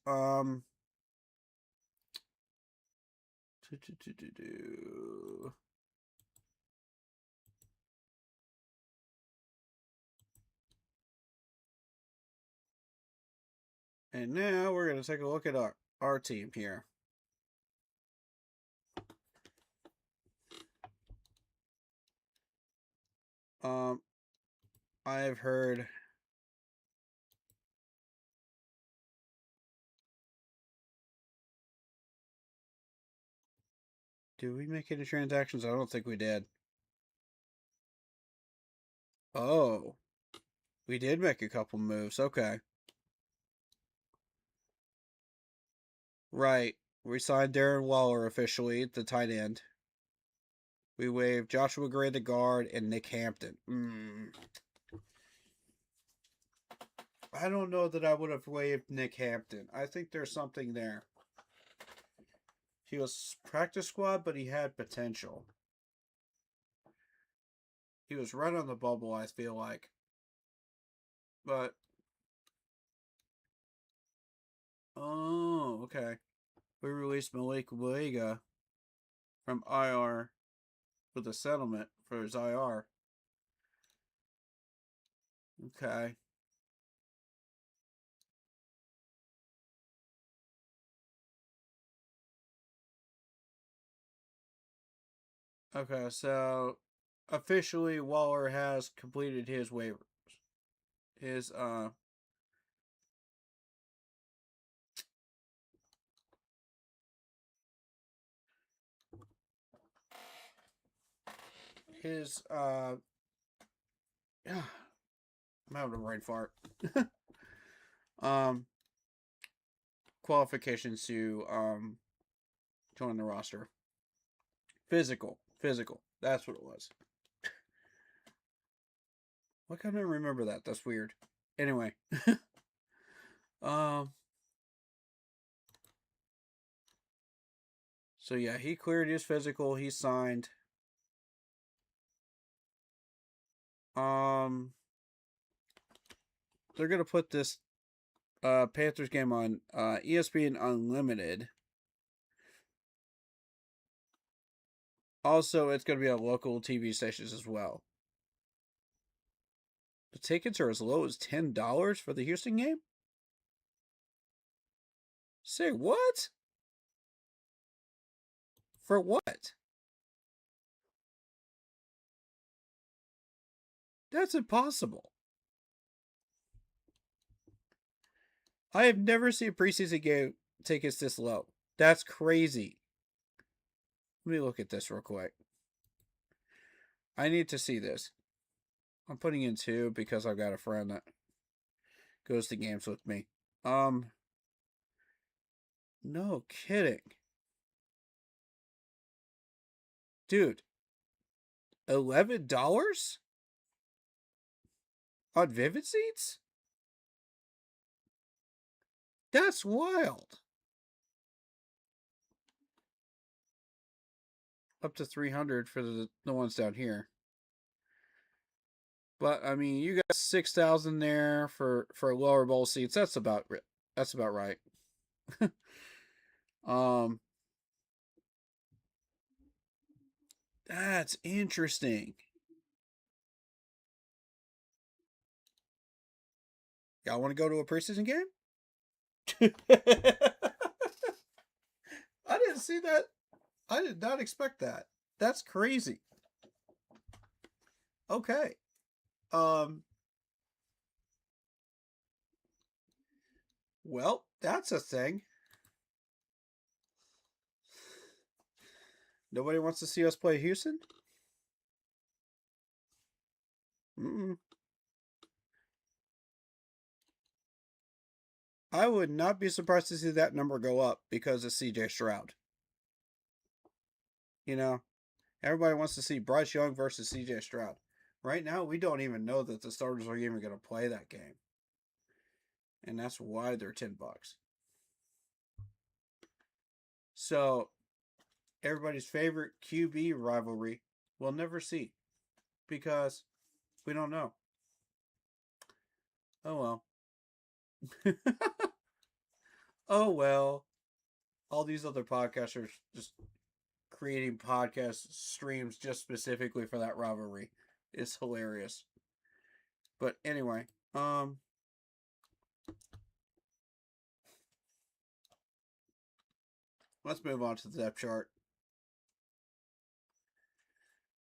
And now we're going to take a look at our team here. I have heard did we make any transactions? I don't think we did. Oh, we did make a couple moves. Okay. Right. We signed Darren Waller officially at the tight end. We waived Joshua Gray, the guard, and Nick Hampton. I don't know that I would have waived Nick Hampton. I think there's something there. He was practice squad, but he had potential. He was right on the bubble, I feel like. But... Oh, okay. We released Malik Waiga from IR with a settlement for his IR. Okay. Okay, so officially Waller has completed his waivers. His I'm having a brain fart. Qualifications to join the roster. Physical. That's what it was. Why can't I remember that? That's weird. Anyway. So yeah, he cleared his physical. He signed. They're gonna put this Panthers game on ESPN Unlimited. Also, it's gonna be on local TV stations as well. The tickets are as low as $10 for the Houston game. Say what? For what? That's impossible. I have never seen a preseason game tickets this low. That's crazy. Let me look at this real quick. I need to see this. I'm putting in 2 because I've got a friend that goes to games with me. No kidding. Dude, $11 on Vivid Seats? That's wild. Up to 300 for the ones down here. But I mean, you got 6,000 there for lower bowl seats. That's about right. That's interesting. Y'all want to go to a preseason game? I didn't see that. I did not expect that. That's crazy. Okay. Well, that's a thing. Nobody wants to see us play Houston? Mm-mm. I would not be surprised to see that number go up because of CJ Stroud. You know, everybody wants to see Bryce Young versus CJ Stroud. Right now, we don't even know that the starters are even going to play that game. And that's why they're $10. So, everybody's favorite QB rivalry we'll never see because we don't know. Oh well. Oh well. All these other podcasters just creating podcast streams just specifically for that rivalry. It's hilarious. But anyway, let's move on to the depth chart.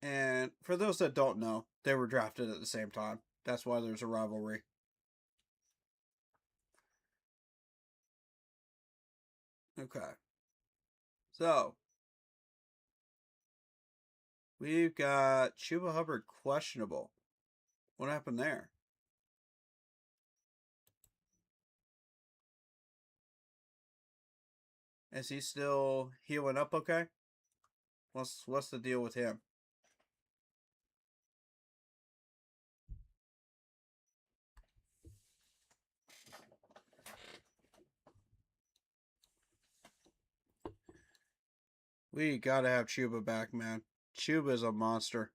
And for those that don't know, they were drafted at the same time. That's why there's a rivalry. Okay. So, we've got Chuba Hubbard questionable. What happened there? Is he still healing up okay? What's the deal with him? We gotta have Chuba back, man. Chuba is a monster.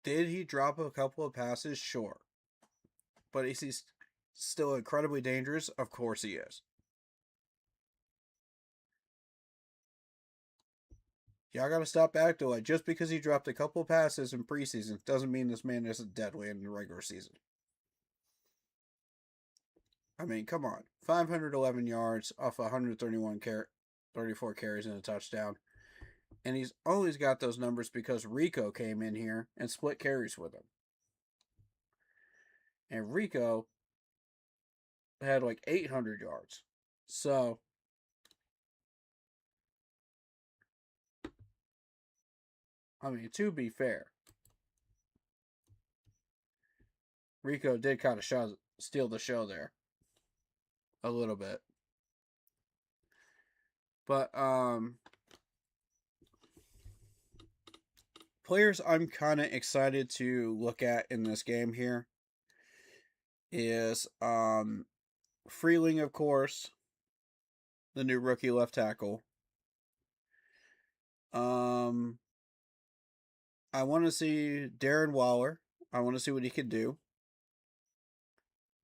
Did he drop a couple of passes? Sure. But is he still incredibly dangerous? Of course he is. Y'all gotta stop acting like just because he dropped a couple of passes in preseason doesn't mean this man isn't deadly in the regular season. I mean, come on. 511 yards off 34 carries and a touchdown. And he's always got those numbers because Rico came in here and split carries with him. And Rico had like 800 yards. So, I mean, to be fair, Rico did kind of steal the show there. A little bit. But, players I'm kind of excited to look at in this game here is Freeling, of course, the new rookie left tackle. I want to see Darren Waller. I want to see what he can do.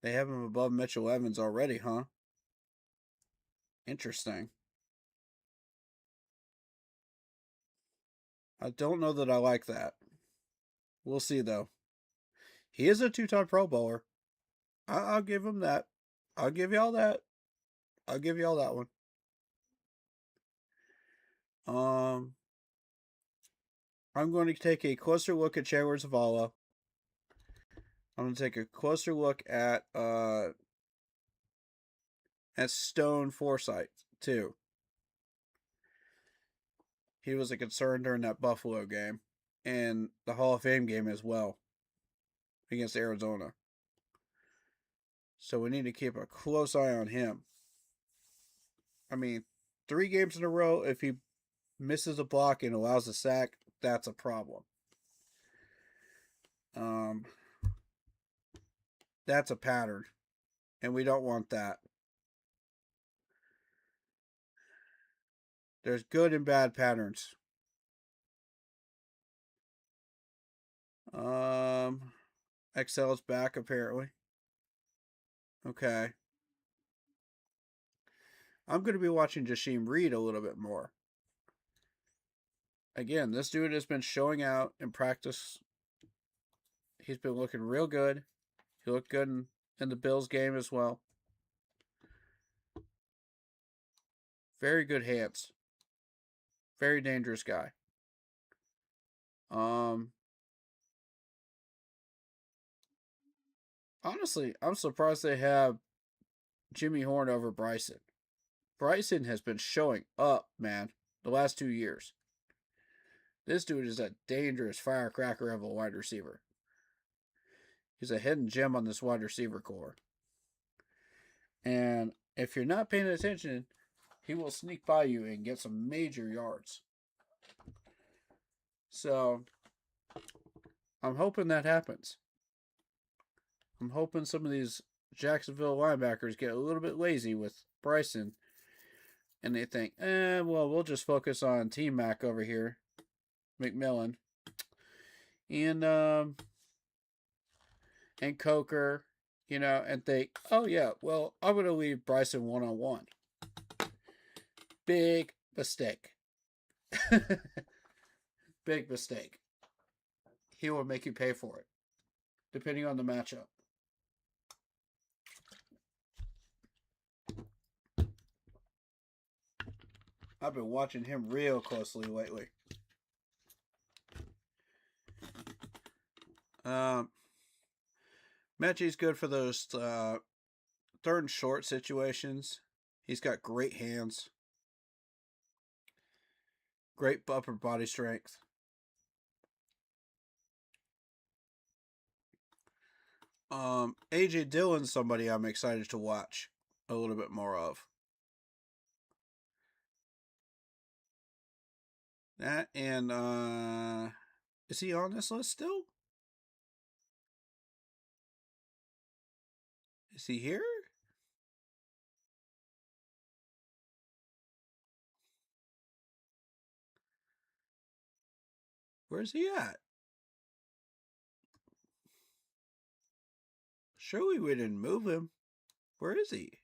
They have him above Mitchell Evans already, huh? Interesting. I don't know that I like that. We'll see, though. He is a two-time Pro Bowler. I'll give him that. I'll give y'all that. I'll give y'all that one. I'm going to take a closer look at Jaguars Zavala. I'm going to take a closer look at Stone Forsythe too. He was a concern during that Buffalo game and the Hall of Fame game as well against Arizona. So we need to keep a close eye on him. I mean, 3 games in a row, if he misses a block and allows a sack, that's a problem. That's a pattern, and we don't want that. There's good and bad patterns. Excel's back apparently. Okay. I'm going to be watching Jasheem Reed a little bit more. Again, this dude has been showing out in practice. He's been looking real good. He looked good in the Bills game as well. Very good hands. Very dangerous guy. Honestly, I'm surprised they have Jimmy Horn over Bryson. Bryson has been showing up, man, the last 2 years. This dude is a dangerous firecracker of a wide receiver. He's a hidden gem on this wide receiver core. And if you're not paying attention, he will sneak by you and get some major yards. So, I'm hoping that happens. I'm hoping some of these Jacksonville linebackers get a little bit lazy with Bryson. And they think, well, we'll just focus on Team Mac over here. McMillan. And Coker, and think, oh yeah, well, I'm going to leave Bryson one-on-one. Big mistake. Big mistake. He will make you pay for it, depending on the matchup. I've been watching him real closely lately. Mechie's good for those third and short situations. He's got great hands. Great upper body strength. AJ Dillon's somebody I'm excited to watch a little bit more of. That and is he on this list still? Is he here? Where's he at? Surely we didn't move him. Where is he?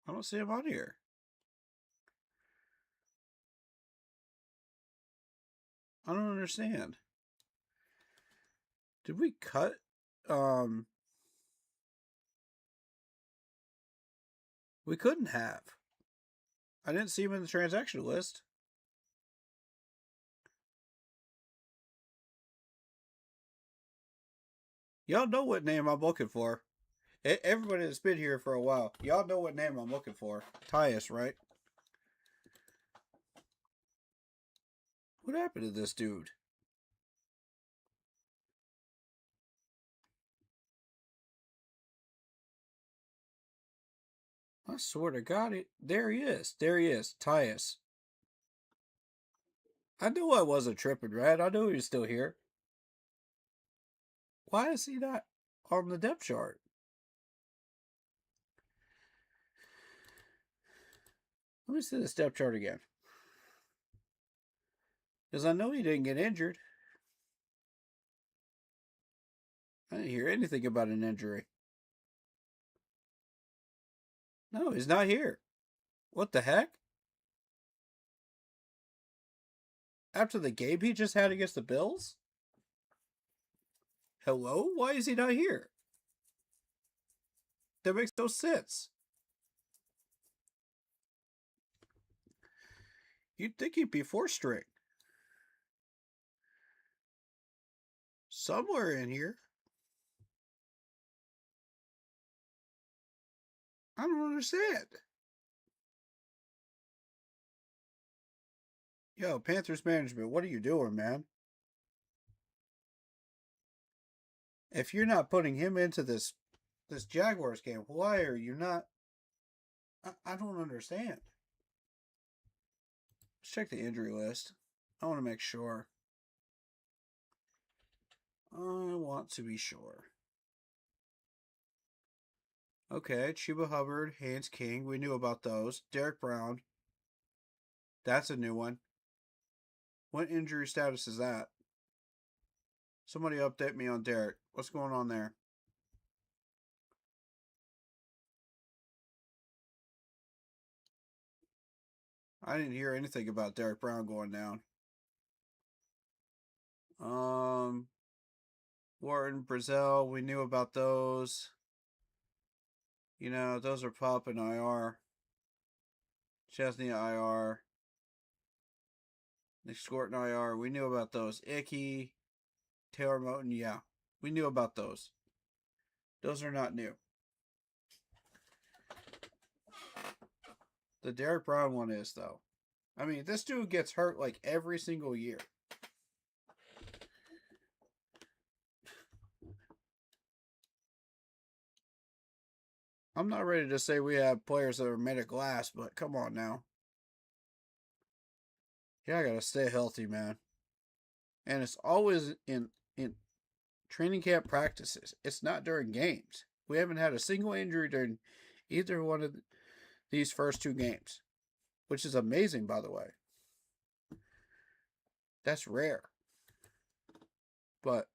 I don't see him on here. I don't understand. Did we cut? We couldn't have. I didn't see him in the transaction list. Y'all know what name I'm looking for. Everybody that's been here for a while, y'all know what name I'm looking for. Tyus, right? What happened to this dude? I swear to God, there he is. There he is. Tyus. I knew I wasn't tripping, Red. I knew he was still here. Why is he not on the depth chart? Let me see the depth chart again. Because I know he didn't get injured. I didn't hear anything about an injury. No, he's not here. What the heck? After the game he just had against the Bills? Hello? Why is he not here? That makes no sense. You'd think he'd be 4-string. Somewhere in here. I don't understand. Yo, Panthers management, what are you doing, man? If you're not putting him into this Jaguars game, why are you not? I don't understand. Let's check the injury list. I want to make sure. I want to be sure. Okay, Chuba Hubbard, Haynes King. We knew about those. Derek Brown. That's a new one. What injury status is that? Somebody update me on Derek. What's going on there? I didn't hear anything about Derek Brown going down. Wharton, Brazil, we knew about those. You know, those are Pop and IR. Chesney IR. Nick Scorton IR. We knew about those. Icky. Taylor Moton, yeah. We knew about those. Those are not new. The Derek Brown one is, though. I mean, this dude gets hurt like every single year. I'm not ready to say we have players that are made of glass, but come on now. Yeah, I gotta stay healthy, man. And it's always in training camp practices. It's not during games. We haven't had a single injury during either one of these first two games, which is amazing, by the way. That's rare. But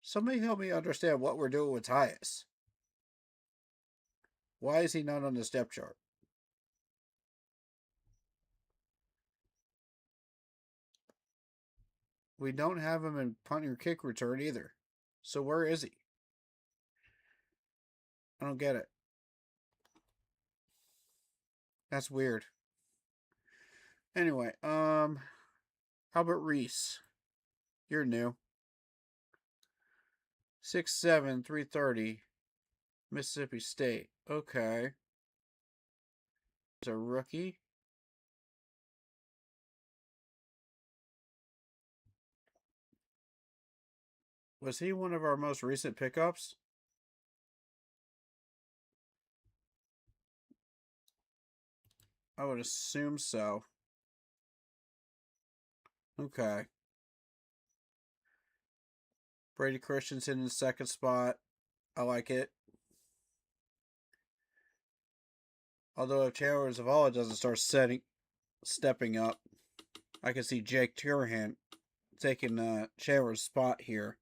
somebody help me understand what we're doing with Tyus. Why is he not on the step chart? We don't have him in punt or kick return either. So where is he? I don't get it. That's weird. Anyway, Albert Reese. You're new. 6'7", 330. Mississippi State. Okay. He's a rookie. Was he one of our most recent pickups? I would assume so. Okay. Brady Christensen in second spot. I like it. Although if Chandler Zavala doesn't start stepping up, I can see Jake Turahan taking Chandler's spot here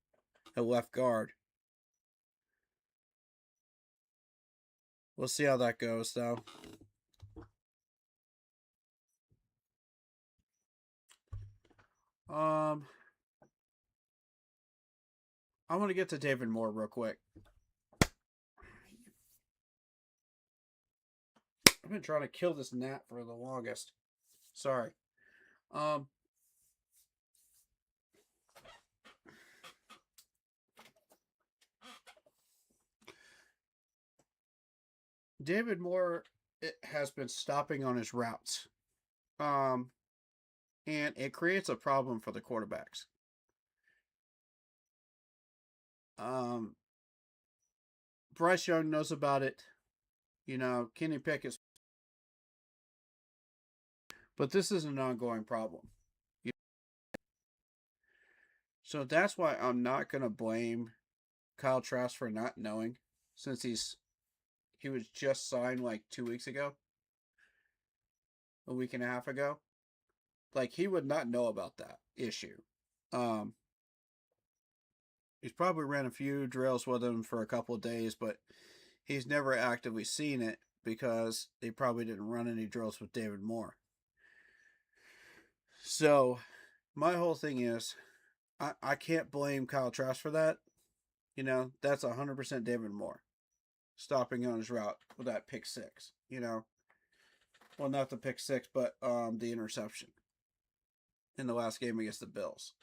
at left guard. We'll see how that goes, though. I want to get to David Moore real quick. I've been trying to kill this gnat for the longest. Sorry. David Moore has been stopping on his routes. And it creates a problem for the quarterbacks. Bryce Young knows about it. Kenny Pickett's. But this is an ongoing problem. So that's why I'm not going to blame Kyle Trask for not knowing, since he was just signed like 2 weeks ago, a week and a half ago. Like, he would not know about that issue. He's probably ran a few drills with him for a couple of days, but he's never actively seen it because they probably didn't run any drills with David Moore. So my whole thing is, I can't blame Kyle Trask for that. That's 100% David Moore stopping on his route with that pick six. Well, not the pick six, but the interception in the last game against the Bills.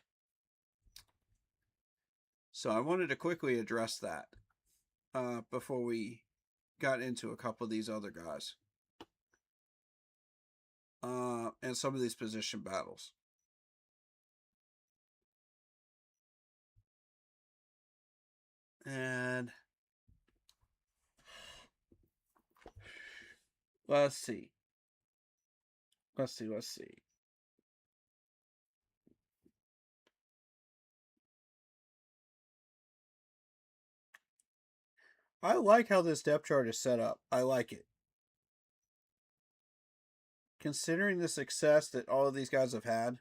So I wanted to quickly address that before we got into a couple of these other guys and some of these position battles. And let's see. I like how this depth chart is set up. I like it. Considering the success that all of these guys have had,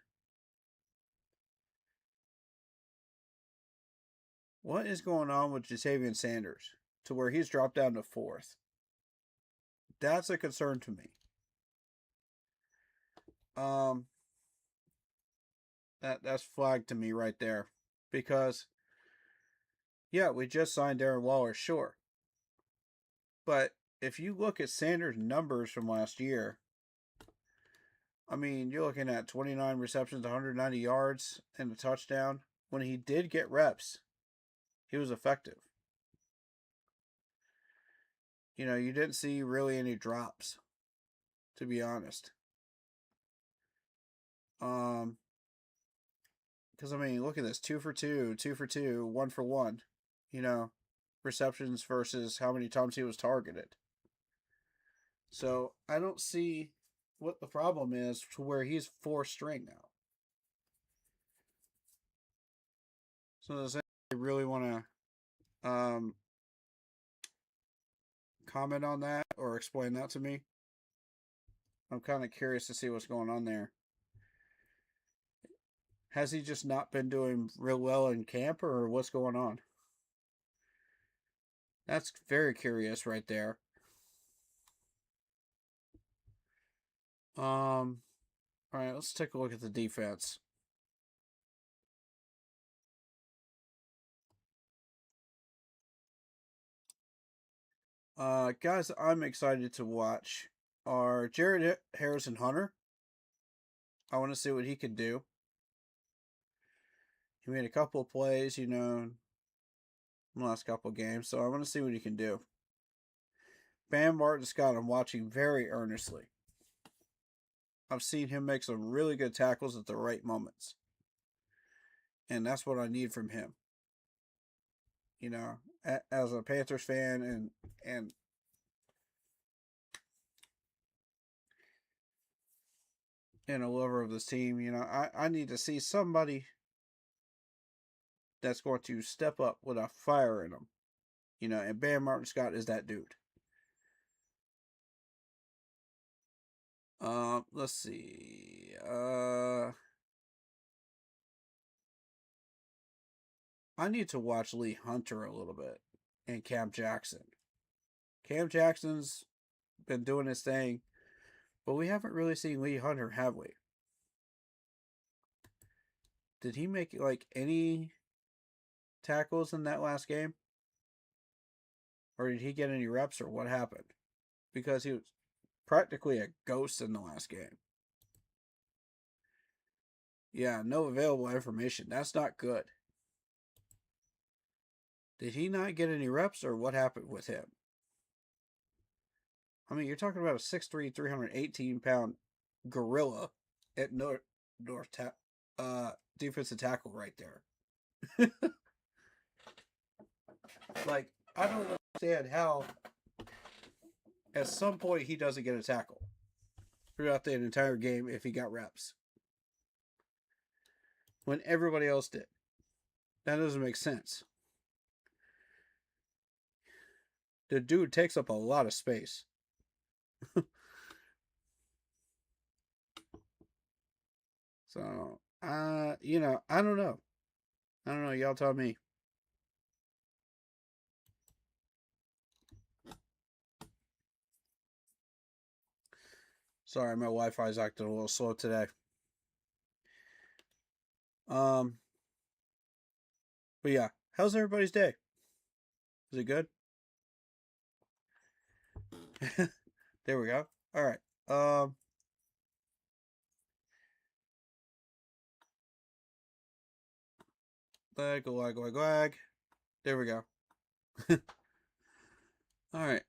what is going on with Ja'Tavion Sanders to where he's dropped down to 4th? That's a concern to me. That's flagged to me right there. Because, yeah, we just signed Darren Waller, sure. But if you look at Sanders' numbers from last year, I mean, you're looking at 29 receptions, 190 yards, and a touchdown. When he did get reps, he was effective. You didn't see really any drops, to be honest. Because, I mean, look at this. 2 for 2, 2 for 2, 1 for 1. Receptions versus how many times he was targeted. So, I don't see what the problem is to where he's 4th string now. So, does anybody really want to comment on that or explain that to me? I'm kind of curious to see what's going on there. Has he just not been doing real well in camp, or what's going on? That's very curious right there. All right, let's take a look at the defense. Guys I'm excited to watch are Jared Harrison Hunter. I want to see what he can do. He made a couple of plays, in the last couple of games, so I want to see what he can do. Bam Martin-Scott, I'm watching very earnestly. I've seen him make some really good tackles at the right moments. And that's what I need from him. As a Panthers fan and a lover of this team, I need to see somebody that's going to step up with a fire in them. And Bam Martin-Scott is that dude. Let's see. I need to watch Lee Hunter a little bit and Cam Jackson. Cam Jackson's been doing his thing, but we haven't really seen Lee Hunter, have we? Did he make any tackles in that last game? Or did he get any reps, or what happened? Because he was practically a ghost in the last game. Yeah, no available information. That's not good. Did he not get any reps, or what happened with him? I mean, you're talking about a 6'3", 318-pound gorilla at defensive tackle right there. I don't understand how at some point he doesn't get a tackle throughout the entire game if he got reps. When everybody else did. That doesn't make sense. The dude takes up a lot of space. So, I don't know. I don't know. Y'all tell me. Sorry, my Wi-Fi's acting a little slow today. But yeah, how's everybody's day? Is it good? There we go. All right. Lag. There we go. All right.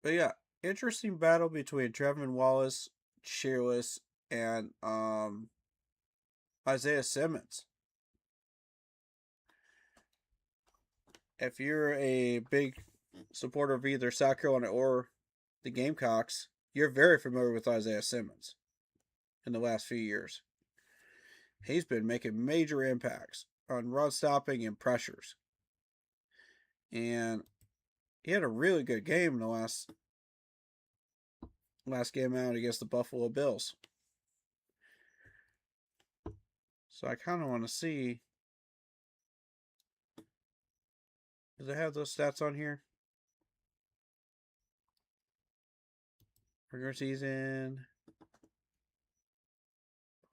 But yeah, interesting battle between Trevin Wallace, Shearless, and Isaiah Simmons. If you're a big supporter of either South Carolina or the Gamecocks, you're very familiar with Isaiah Simmons in the last few years. He's been making major impacts on run stopping and pressures. And he had a really good game in the last game out against the Buffalo Bills. So I kind of want to see. Does it have those stats on here? Regular season.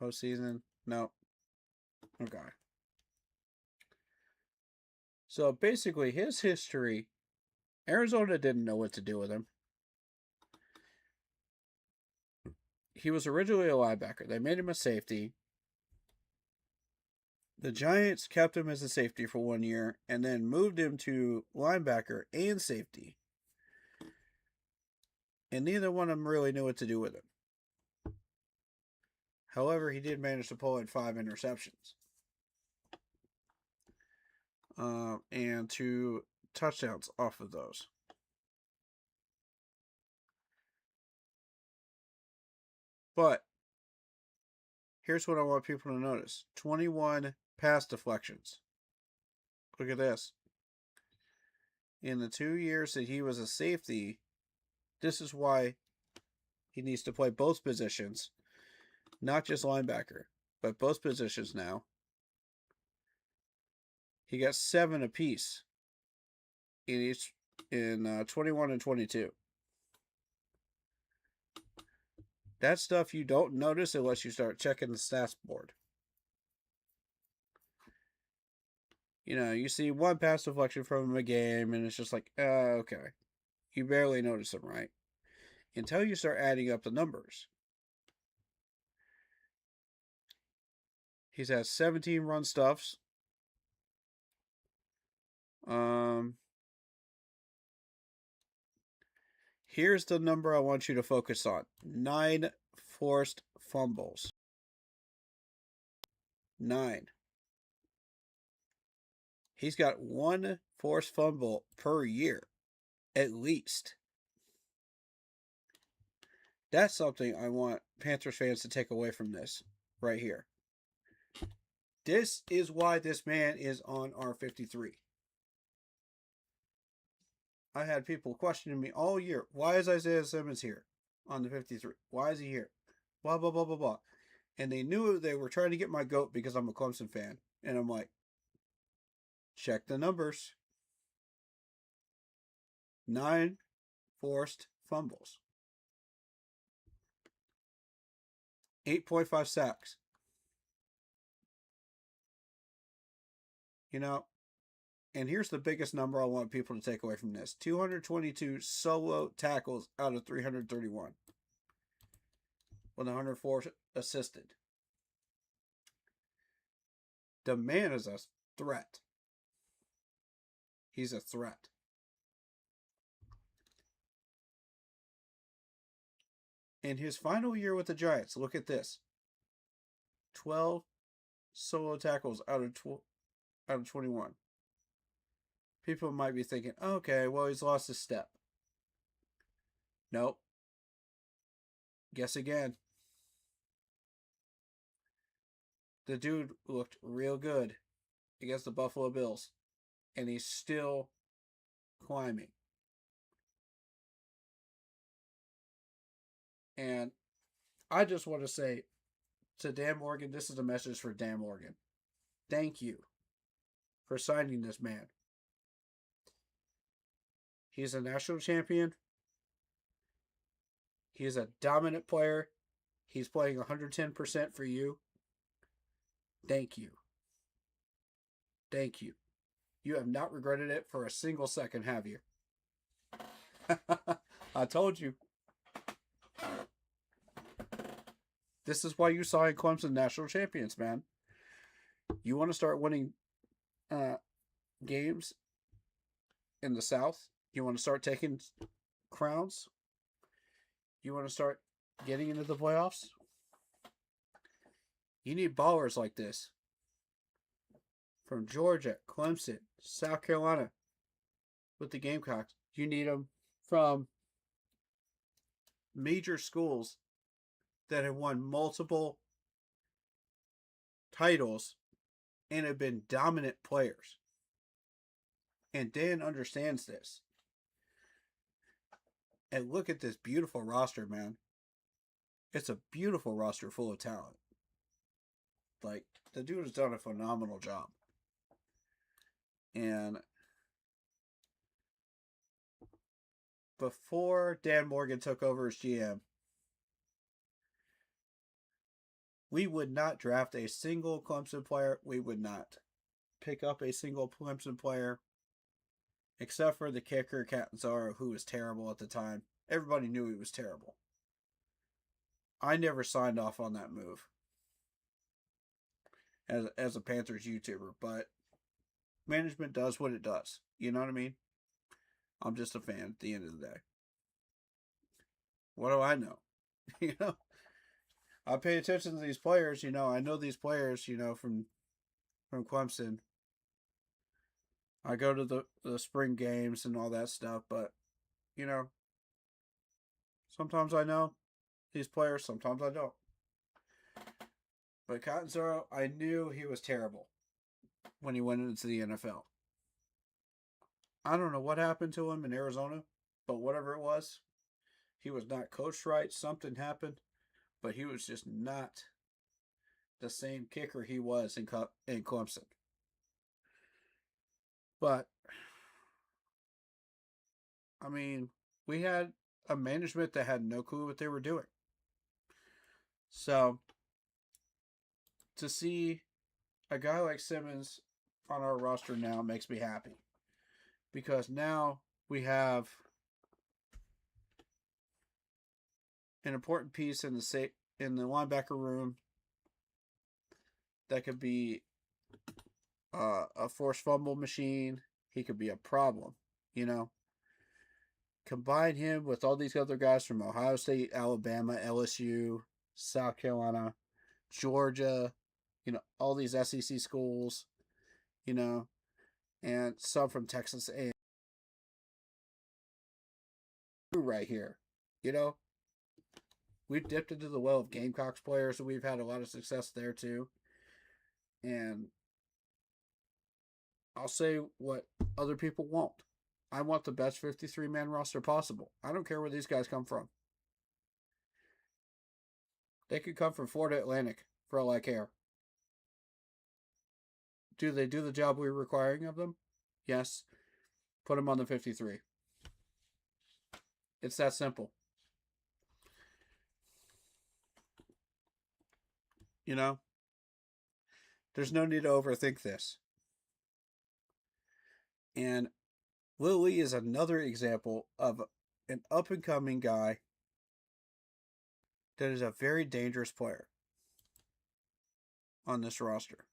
Postseason. No. Okay. So basically, his history, Arizona didn't know what to do with him. He was originally a linebacker. They made him a safety. The Giants kept him as a safety for 1 year and then moved him to linebacker and safety. And neither one of them really knew what to do with him. However, he did manage to pull in 5 interceptions. And 2 touchdowns off of those. But here's what I want people to notice. 21 pass deflections. Look at this. In the 2 years that he was a safety, this is why he needs to play both positions. Not just linebacker, but both positions now. He got 7 apiece in 21 and 22. That's stuff you don't notice unless you start checking the stats board. You see 1 pass deflection from him a game, and it's just like, okay. You barely notice them, right? Until you start adding up the numbers. He's had 17 run stuffs. Here's the number I want you to focus on. 9 forced fumbles. 9. He's got 1 forced fumble per year, at least. That's something I want Panthers fans to take away from this right here. This is why this man is on our 53. I had people questioning me all year. Why is Isaiah Simmons here on the 53? Why is he here? Blah, blah, blah, blah, blah. And they knew they were trying to get my goat because I'm a Clemson fan. And I'm like, check the numbers. 9 forced fumbles. 8.5 sacks. And here's the biggest number I want people to take away from this. 222 solo tackles out of 331. With 104 assisted. The man is a threat. He's a threat. In his final year with the Giants, look at this. 12 solo tackles out of 21. People might be thinking, okay, well, he's lost his step. Nope. Guess again. The dude looked real good against the Buffalo Bills, and he's still climbing. And I just want to say to Dan Morgan, this is a message for Dan Morgan. Thank you for signing this man. He's a national champion. He's a dominant player. He's playing 110% for you. Thank you. Thank you. You have not regretted it for a single second, have you? I told you. This is why you saw Clemson national champions, man. You want to start winning games in the South? You want to start taking crowns? You want to start getting into the playoffs? You need ballers like this. From Georgia, Clemson, South Carolina, with the Gamecocks. You need them from major schools that have won multiple titles and have been dominant players. And Dan understands this. And look at this beautiful roster, man. It's a beautiful roster full of talent. Like, the dude has done a phenomenal job. And before Dan Morgan took over as GM, we would not draft a single Clemson player. We would not pick up a single Clemson player, except for the kicker, Catanzaro, who was terrible at the time. Everybody knew he was terrible. I never signed off on that move as a Panthers YouTuber, but management does what it does. You know what I mean? I'm just a fan at the end of the day. What do I know? You know? I pay attention to these players, you know. I know these players, you know, from Clemson. I go to the spring games and all that stuff, but, you know, sometimes I know these players, sometimes I don't. But Catanzaro, I knew he was terrible when he went into the NFL. I don't know what happened to him in Arizona, but whatever it was, he was not coached right. Something happened, but he was just not the same kicker he was in Clemson. But, I mean, we had a management that had no clue what they were doing. So, to see a guy like Simmons on our roster now makes me happy. Because now we have an important piece in the linebacker room that could be a forced fumble machine. He could be a problem, you know. Combine him with all these other guys from Ohio State, Alabama, LSU, South Carolina, Georgia, you know, all these SEC schools, you know, and some from Texas A&M right here, you know. We've dipped into the well of Gamecocks players, and we've had a lot of success there too. And I'll say what other people won't. I want the best 53-man roster possible. I don't care where these guys come from. They could come from Florida Atlantic, for all I care. Do they do the job we're requiring of them? Yes. Put them on the 53. It's that simple. You know? There's no need to overthink this. And Lily is another example of an up-and-coming guy that is a very dangerous player on this roster.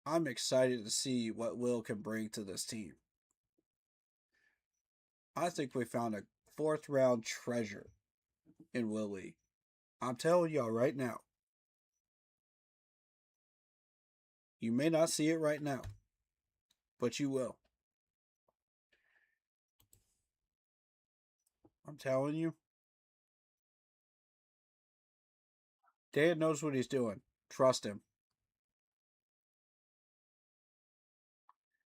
I'm excited to see what Will can bring to this team. I think we found a fourth-round treasure in Willie. I'm telling y'all right now. You may not see it right now, but you will. I'm telling you, Dan knows what he's doing. Trust him.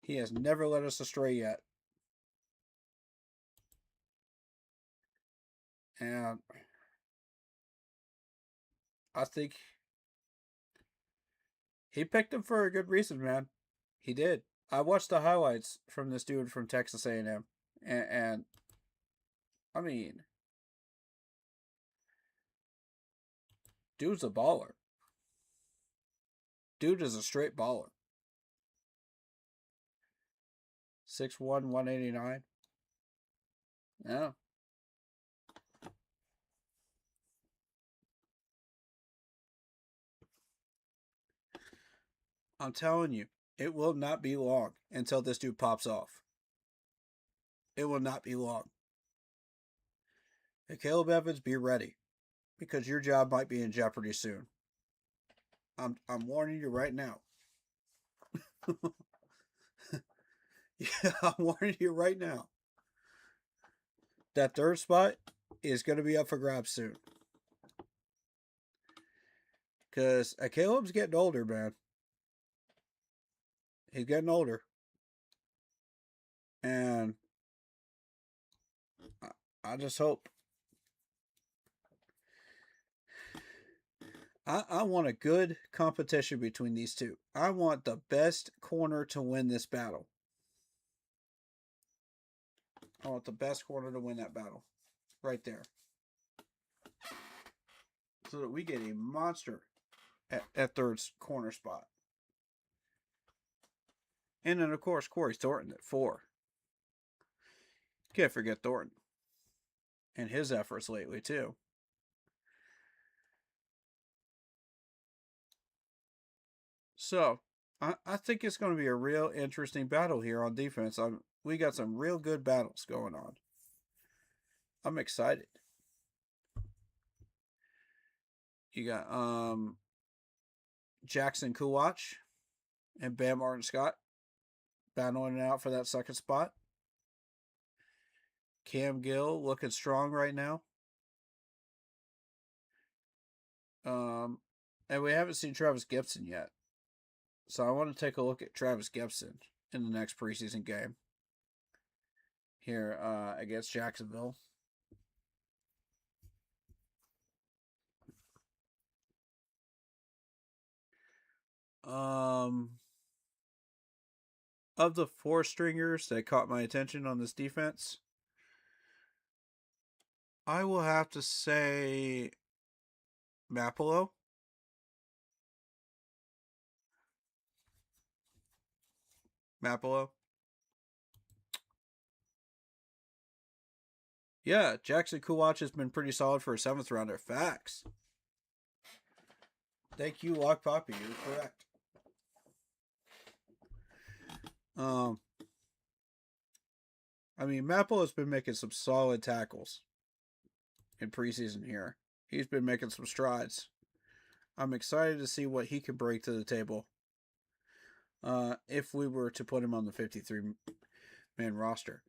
He has never led us astray yet. And I think he picked him for a good reason, man. He did. I watched the highlights from this dude from Texas A&M, and I mean, dude's a baller. Dude is a straight baller. 6'1", 189. Yeah. I'm telling you, it will not be long until this dude pops off. It will not be long. And Caleb Evans, be ready, because your job might be in jeopardy soon. I'm warning you right now. Yeah, I'm warning you right now. That third spot is going to be up for grabs soon. Because Caleb's getting older, man. He's getting older. And I just hope. I want a good competition between these two. I want the best corner to win this battle. I want the best corner to win that battle. Right there. So that we get a monster at third corner spot. And then, of course, Corey Thornton at 4. Can't forget Thornton. And his efforts lately, too. So, I think it's going to be a real interesting battle here on defense. We got some real good battles going on. I'm excited. You got Jackson Kuwatch and Bam Martin Scott battling it out for that second spot. Cam Gill looking strong right now. And we haven't seen Travis Gibson yet. So I want to take a look at Travis Gibson in the next preseason game here against Jacksonville. Of the 4 stringers that caught my attention on this defense, I will have to say Mapolo. Yeah, Jackson Kuwatch has been pretty solid for a 7th rounder. Facts. Thank you, Lock Poppy. You're correct. I mean, Mapple has been making some solid tackles in preseason here. He's been making some strides. I'm excited to see what he can bring to the table. If we were to put him on the 53-man roster.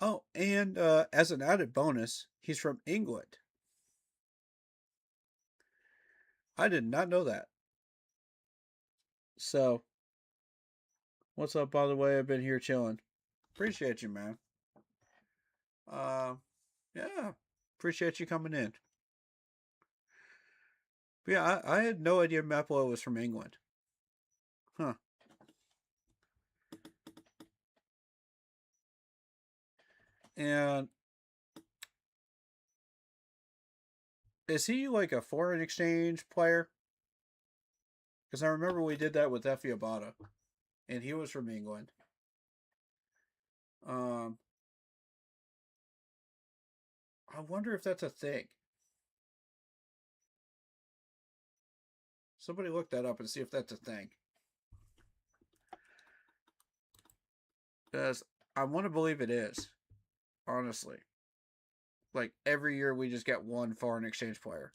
Oh, and as an added bonus, he's from England. I did not know that. So, what's up, by the way? I've been here chilling. Appreciate you, man. Yeah, appreciate you coming in. But yeah, I had no idea Mapolo was from England. Huh. And is he like a foreign exchange player? Because I remember we did that with Effie Abada, and he was from England. I wonder if that's a thing. Somebody look that up and see if that's a thing. Because I want to believe it is. Honestly. Like, every year we just get one foreign exchange player.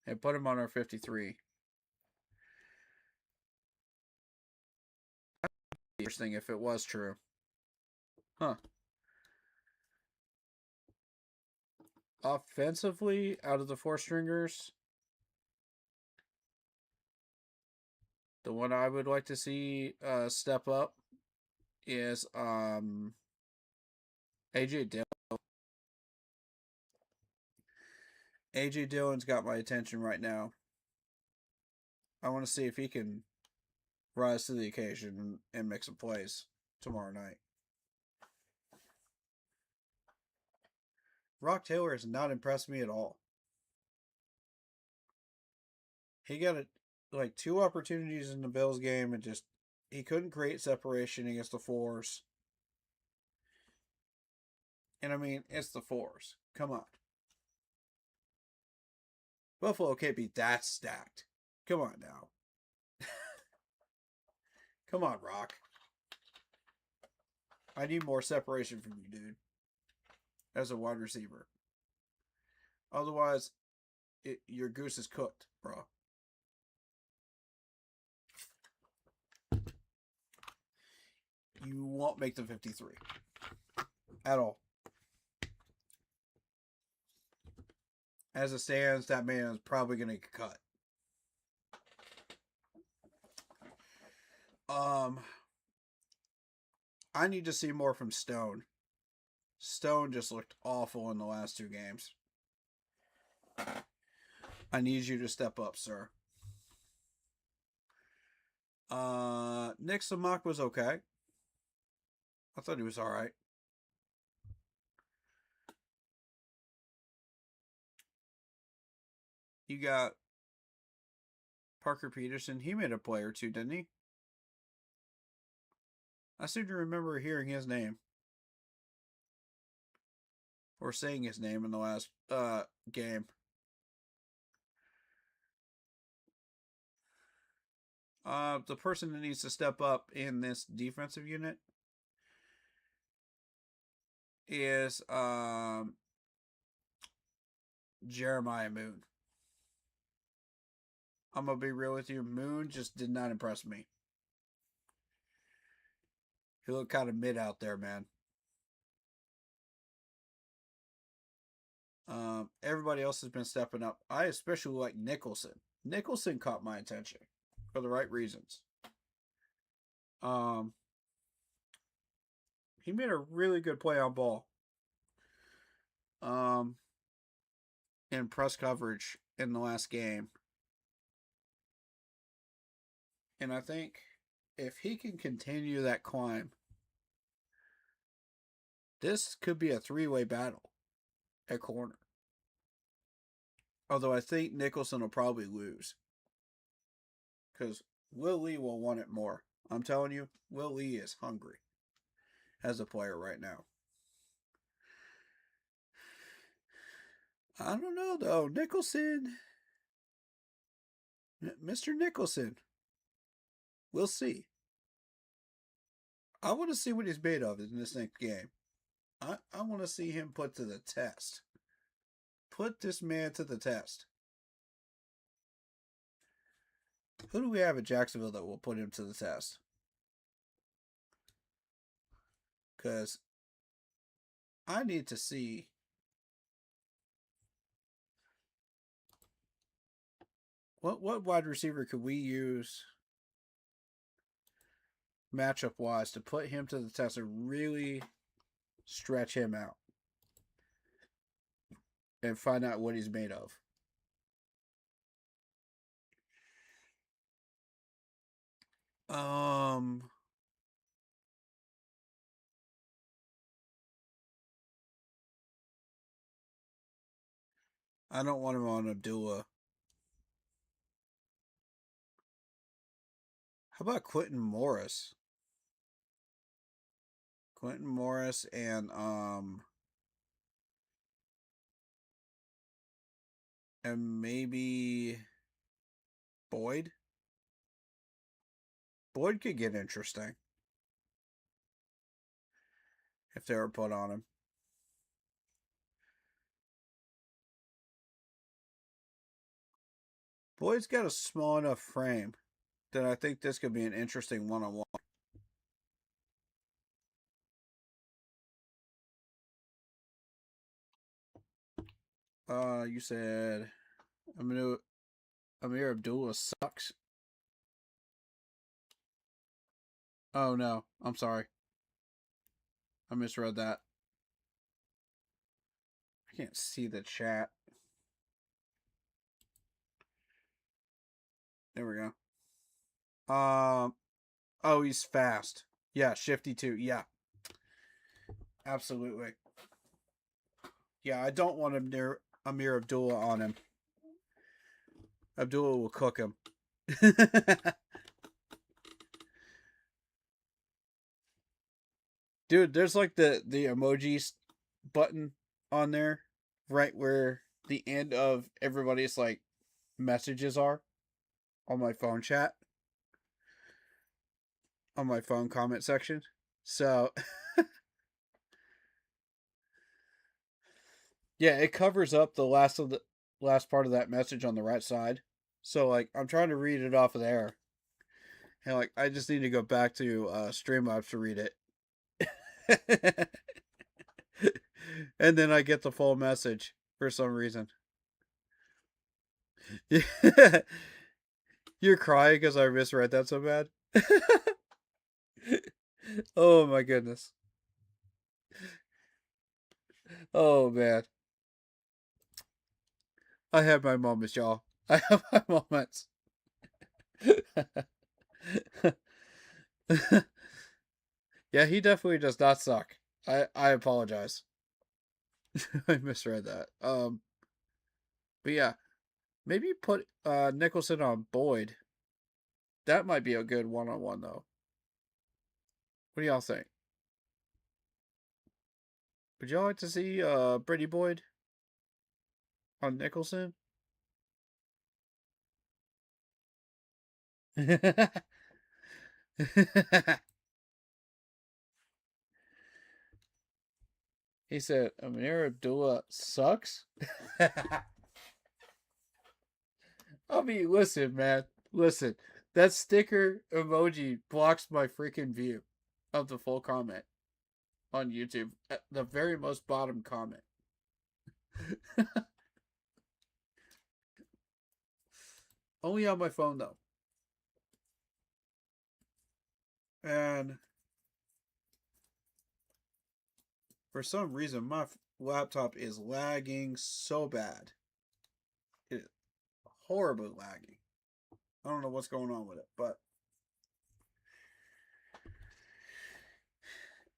And put him on our 53. Interesting if it was true. Huh. offensively, out of the four stringers, the one I would like to see step up is AJ Dillon. AJ Dillon's got my attention right now. I want to see if he can rise to the occasion and make some plays tomorrow night. Rock Taylor has not impressed me at all. He got like 2 opportunities in the Bills game and just he couldn't create separation against the fours. And I mean, it's the fours. Come on. Buffalo can't be that stacked. Come on now. Come on, Rock. I need more separation from you, dude. As a wide receiver. Otherwise, your goose is cooked, bro. You won't make the 53. At all. As it stands, that man is probably going to get cut. I need to see more from Stone. Stone just looked awful in the last 2 games. I need you to step up, sir. Nick Samak was okay. I thought he was alright. You got Parker Peterson. He made a play or 2, didn't he? I seem to remember hearing his name. Or saying his name in the last game. The person that needs to step up in this defensive unit is Jeremiah Moon. I'm going to be real with you. Moon just did not impress me. He looked kind of mid out there, man. Everybody else has been stepping up. I especially like Nicholson. Nicholson caught my attention for the right reasons. He made a really good play on ball. In press coverage in the last game. And I think if he can continue that climb, this could be a 3-way battle at corner. Although I think Nicholson will probably lose. Because Will Lee will want it more. I'm telling you, Will Lee is hungry as a player right now. I don't know, though. Nicholson. Mr. Nicholson. We'll see. I want to see what he's made of in this next game. I want to see him put to the test. Put this man to the test. Who do we have at Jacksonville that will put him to the test? Because I need to see what wide receiver could we use matchup-wise to put him to the test and really stretch him out and find out what he's made of. I don't want him on Abdullah. How about Quentin Morris? Quentin Morris and maybe Boyd? Boyd could get interesting if they were put on him. Boyd's got a small enough frame that I think this could be an interesting one-on-one. You said Amir Abdullah sucks. Oh no, I'm sorry. I misread that. I can't see the chat. There we go. Oh, he's fast. Yeah, shifty too. Yeah, absolutely. Yeah, I don't want Amir Abdullah on him. Abdullah will cook him. Dude, there's like the emojis button on there, right where the end of everybody's like messages are on my phone chat, on my phone comment section. So yeah, it covers up the last part of that message on the right side. So like I'm trying to read it off of there. And like I just need to go back to Streamlabs to read it. And then I get the full message for some reason. You're crying because I misread that so bad. Oh my goodness. Oh man. I have my moments, y'all. I have my moments. Yeah, he definitely does not suck. I apologize. I misread that. But yeah, maybe put Nicholson on Boyd. That might be a good one-on-one though. What do y'all think? Would y'all like to see Brady Boyd on Nicholson? He said Amir Abdullah sucks. I mean, listen, man. Listen. That sticker emoji blocks my freaking view of the full comment on YouTube. At the very most bottom comment. Only on my phone, though. And for some reason, my laptop is lagging so bad. It is horribly lagging. I don't know what's going on with it, but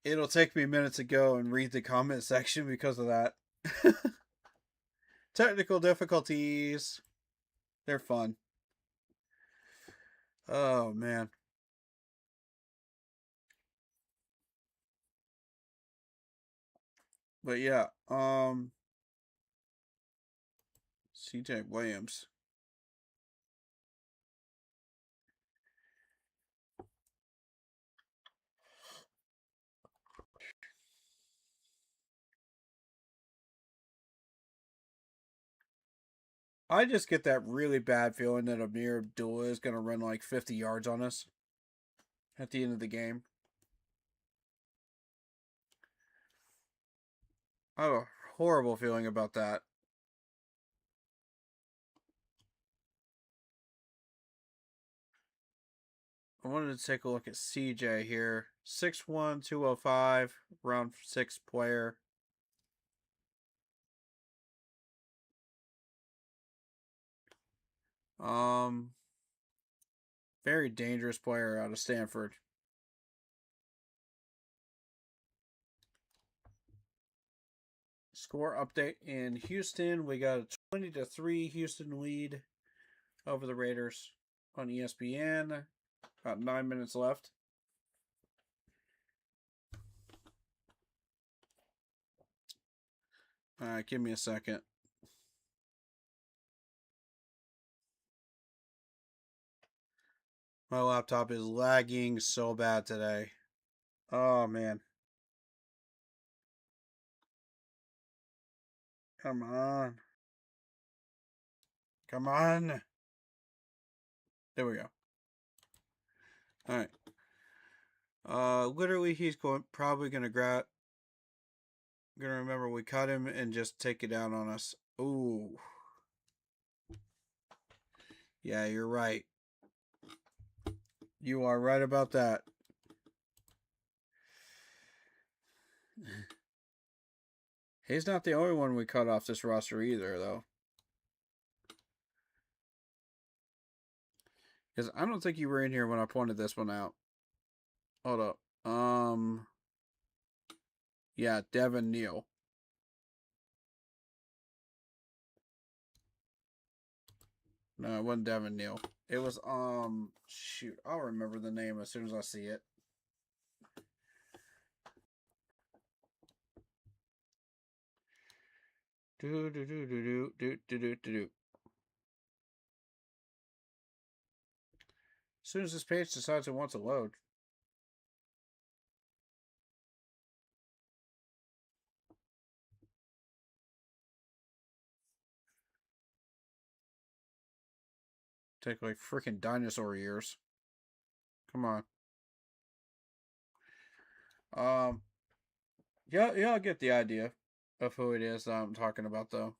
it'll take me a minute to go and read the comment section because of that. Technical difficulties. They're fun. Oh man. But yeah, CJ Williams. I just get that really bad feeling that Amir Abdullah is going to run like 50 yards on us at the end of the game. I have a horrible feeling about that. I wanted to take a look at CJ here. 6'1", 205, round 6 player. Very dangerous player out of Stanford. Score update in Houston. We got a 20-3 Houston lead over the Raiders on ESPN. About 9 minutes left. All right, give me a second. My laptop is lagging so bad today. Oh, man. Come on. Come on. There we go. All right. Literally, he's probably going to grab gonna remember we cut him and just take it out on us. Ooh. Yeah, you're right. You are right about that. He's not the only one we cut off this roster either, though. Because I don't think you were in here when I pointed this one out. Hold up. Yeah, Devin Neal. No, it wasn't Devin Neal. It was, shoot, I'll remember the name as soon as I see it. Do do do do do do do do do. As soon as this page decides it wants to load. Take like freaking dinosaur years. Come on. Yeah, I'll get the idea of who it is that I'm talking about, though.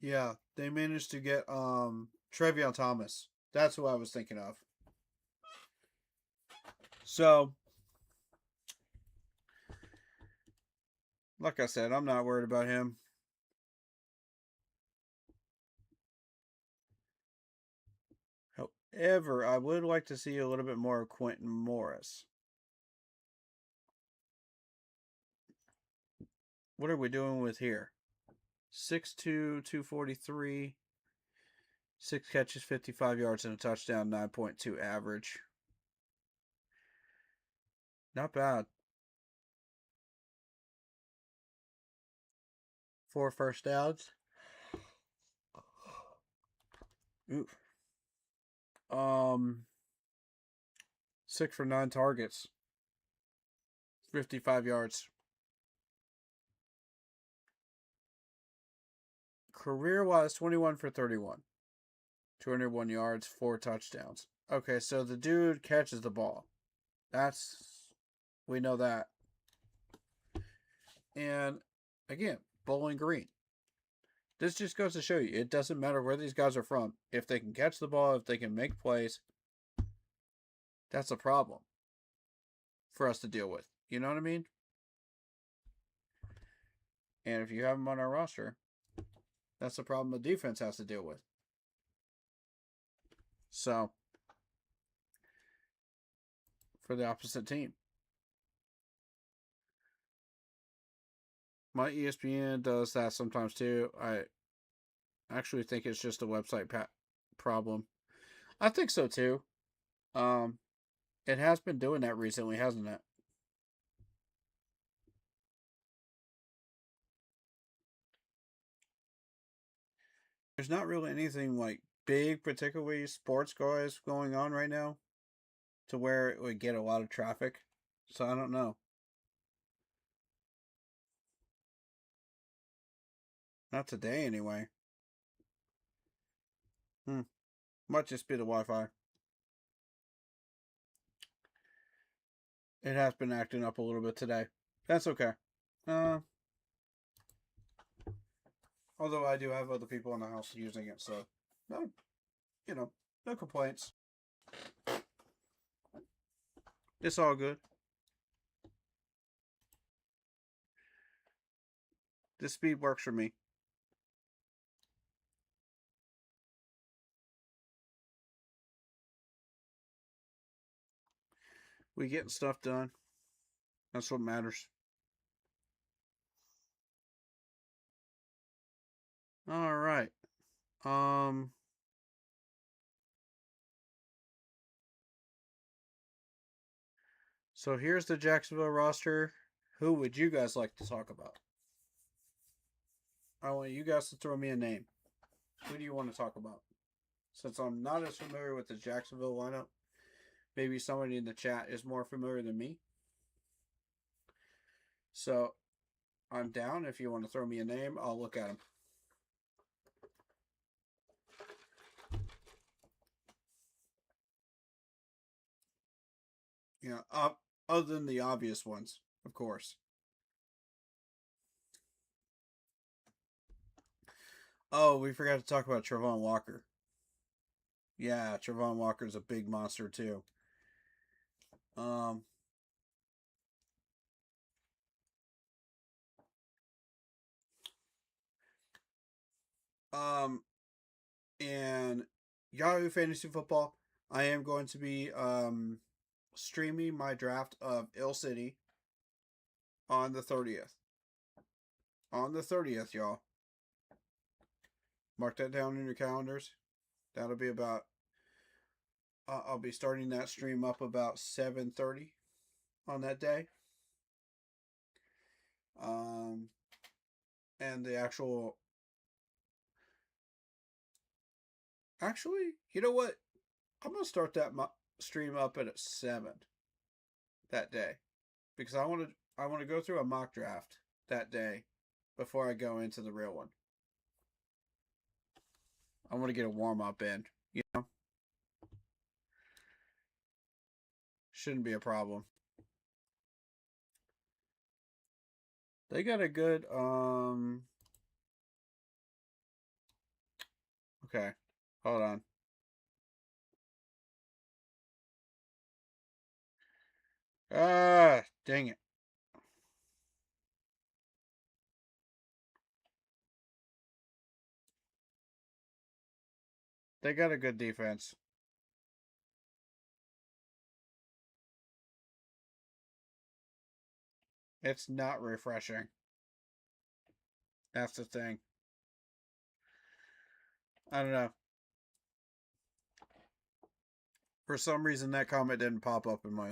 Yeah, they managed to get Trevion Thomas. That's who I was thinking of. So, like I said, I'm not worried about him. However, I would like to see a little bit more of Quentin Morris. What are we doing with here? 6'2", 243, 6 catches, 55 yards, and a touchdown, 9.2 average. Not bad. 4 first downs. Oof. 6 for 9 targets. 55 yards. Career-wise, 21 for 31. 201 yards, 4 touchdowns. Okay, so the dude catches the ball. We know that. And, again, Bowling Green. This just goes to show you, it doesn't matter where these guys are from. If they can catch the ball, if they can make plays, that's a problem for us to deal with. You know what I mean? And if you have them on our roster, that's the problem the defense has to deal with. So, for the opposite team. My ESPN does that sometimes too. I actually think it's just a website problem. I think so too. It has been doing that recently, hasn't it? There's not really anything like big, particularly sports guys going on right now to where it would get a lot of traffic. So I don't know. Not today, anyway. Might just be the Wi-Fi. It has been acting up a little bit today. That's okay. Although I do have other people in the house using it, so no, no complaints. It's all good. This speed works for me. We getting stuff done. That's what matters. All right. So here's the Jacksonville roster. Who would you guys like to talk about? I want you guys to throw me a name. Who do you want to talk about? Since I'm not as familiar with the Jacksonville lineup, maybe somebody in the chat is more familiar than me. So I'm down. If you want to throw me a name, I'll look at him. You know, other than the obvious ones, of course. Oh, we forgot to talk about Trevon Walker. Yeah, Trevon Walker's a big monster too. Um, um, and Yahoo Fantasy Football, I am going to be streaming my draft of Ill City on the 30th. On the 30th, y'all. Mark that down in your calendars. That'll be about. I'll be starting that stream up about 7:30 on that day. Um, and the actual. Actually, you know what? I'm gonna start that stream up at 7 that day because I want to go through a mock draft that day before I go into the real one. I want to get a warm up in, you know. Shouldn't be a problem. They got a good okay. Hold on. Ah, dang it. They got a good defense. It's not refreshing. That's the thing. I don't know. For some reason, that comment didn't pop up in my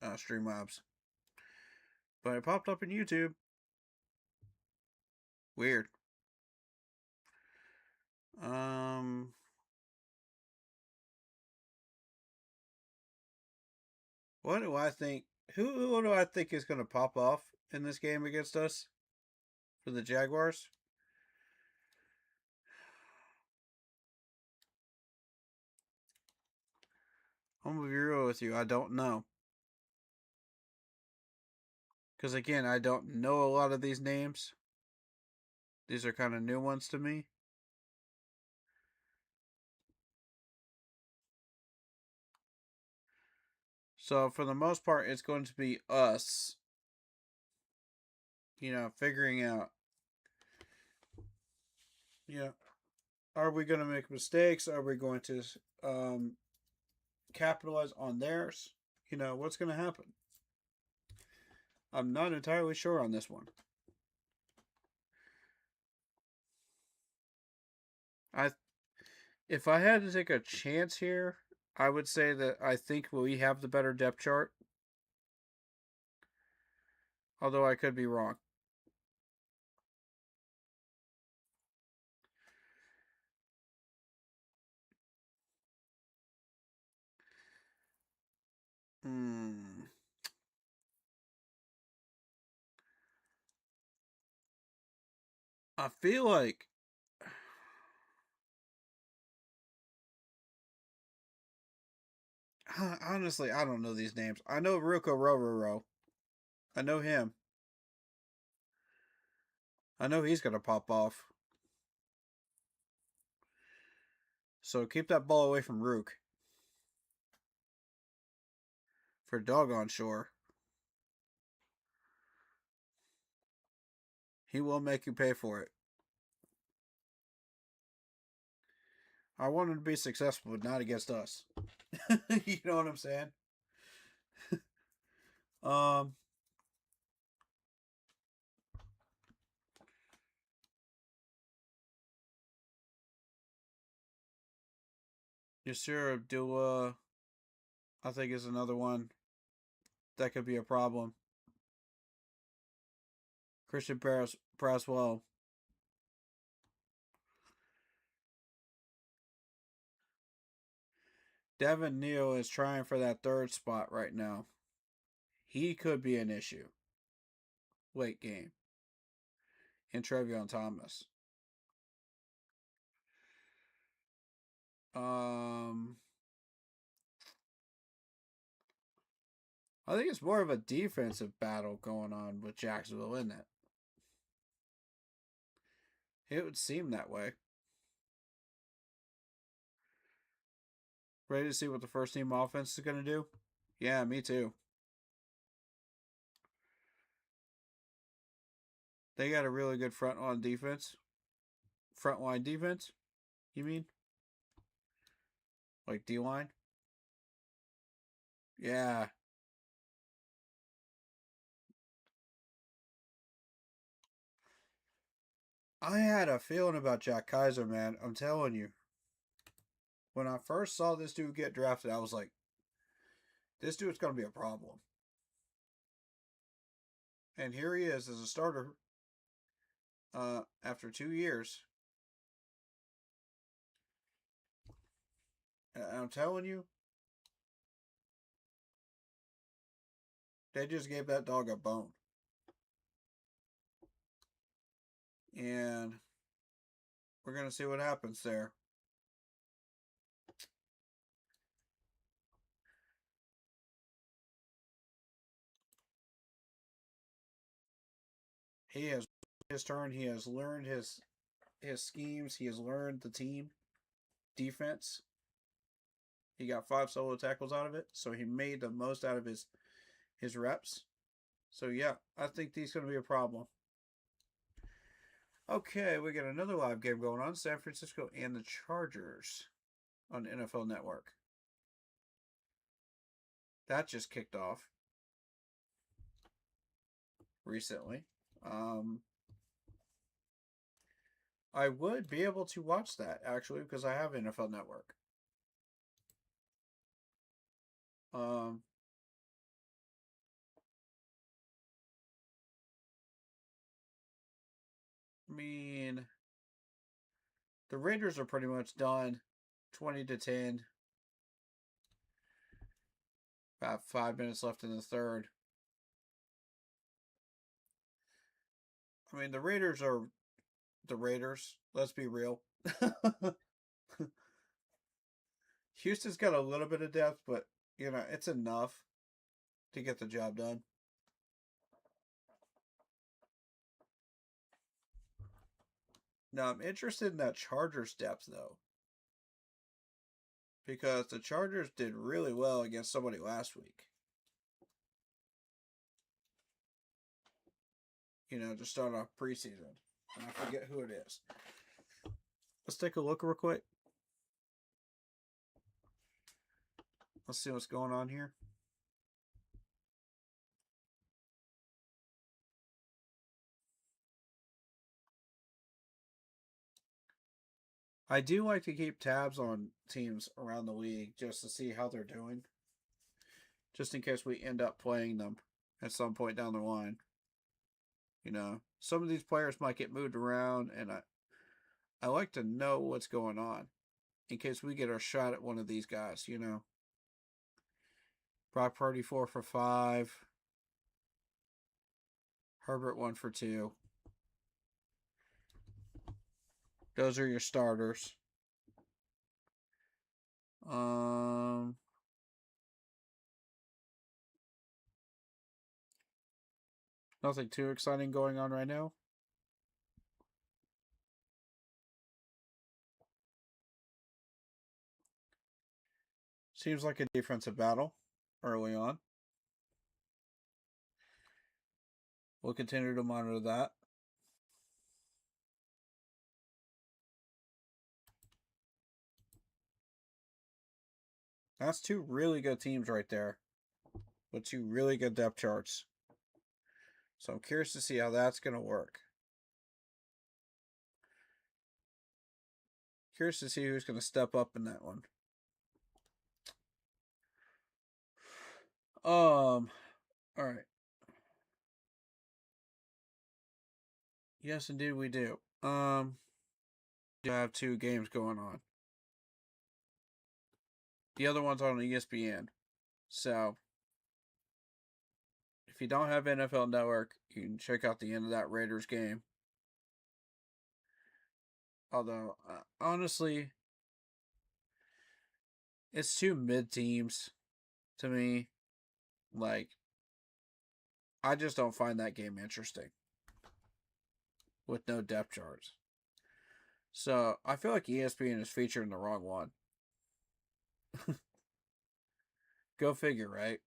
Streamlabs, but it popped up in YouTube. Weird. What do I think? Who do I think is going to pop off in this game against us for the Jaguars? I'm gonna be real with you. I don't know. Because again, I don't know a lot of these names. These are kind of new ones to me. So for the most part, it's going to be us, you know, figuring out, you know, are we going to make mistakes? Are we going to capitalize on theirs? You know, what's going to happen? I'm not entirely sure on this one. If I had to take a chance here, I would say that I think we have the better depth chart. Although I could be wrong. I feel like honestly, I don't know these names. I know Ruko Rororo. I know him. I know he's gonna pop off. So keep that ball away from Rook. For doggone sure. He will make you pay for it. I want him to be successful, but not against us. You know what I'm saying? um Yasir Abdullah, I think, is another one that could be a problem. Christian Braswell. Devin Neal is trying for that third spot right now. He could be an issue late game. And Trevion Thomas. Um, I think it's more of a defensive battle going on with Jacksonville, isn't it? It would seem that way. Ready to see what the first team offense is going to do? Yeah, me too. They got a really good front line defense. Front line defense, you mean? Like D line? Yeah. I had a feeling about Jack Kaiser, man. I'm telling you. When I first saw this dude get drafted, I was like, this dude's going to be a problem. And here he is as a starter after 2 years. And I'm telling you, they just gave that dog a bone. And we're going to see what happens there. He has his turn. He has learned his schemes. He has learned the team defense. He got 5 solo tackles out of it, so he made the most out of his reps. So yeah, I think he's going to be a problem. Okay, we got another live game going on. San Francisco and the Chargers on NFL Network. That just kicked off recently. I would be able to watch that, actually, because I have NFL Network. I mean, the Raiders are pretty much done. 20-10. About 5 minutes left in the third. I mean, the Raiders are the Raiders. Let's be real. Houston's got a little bit of depth, but, you know, it's enough to get the job done. Now, I'm interested in that Chargers depth, though. Because the Chargers did really well against somebody last week. You know, to start off preseason. And I forget who it is. Let's take a look real quick. Let's see what's going on here. I do like to keep tabs on teams around the league just to see how they're doing. Just in case we end up playing them at some point down the line. You know, some of these players might get moved around, and I like to know what's going on in case we get our shot at one of these guys, you know. Brock Purdy 4 for 5. Herbert 1 for 2. Those are your starters. Nothing too exciting going on right now. Seems like a defensive battle early on. We'll continue to monitor that. That's 2 really good teams right there with 2 really good depth charts. So I'm curious to see how that's going to work. Curious to see who's going to step up in that one. All right. Yes, indeed we do. We have 2 games going on. The other one's on ESPN. So if you don't have NFL Network, you can check out the end of that Raiders game. Although, honestly, it's 2 mid teams to me. Like, I just don't find that game interesting with no depth charts. So I feel like ESPN is featuring the wrong one. Go figure, right?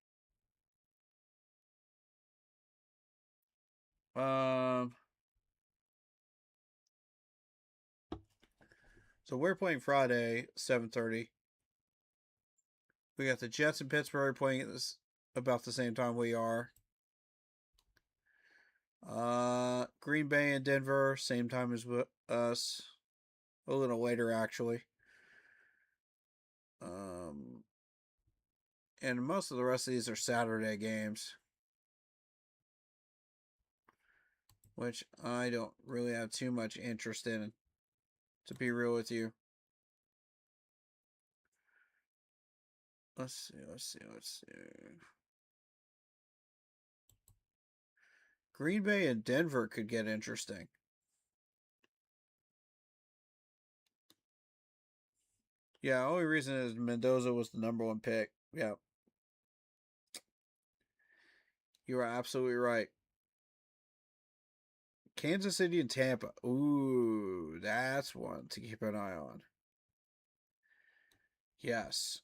So we're playing Friday, 7:30. We got the Jets and Pittsburgh playing at this about the same time we are. Green Bay and Denver, same time as us. A little later, actually. And most of the rest of these are Saturday games, which I don't really have too much interest in, to be real with you. Let's see. Green Bay and Denver could get interesting. Yeah, only reason is Mendoza was the number 1 pick. Yeah. You are absolutely right. Kansas City and Tampa. Ooh, that's one to keep an eye on. Yes.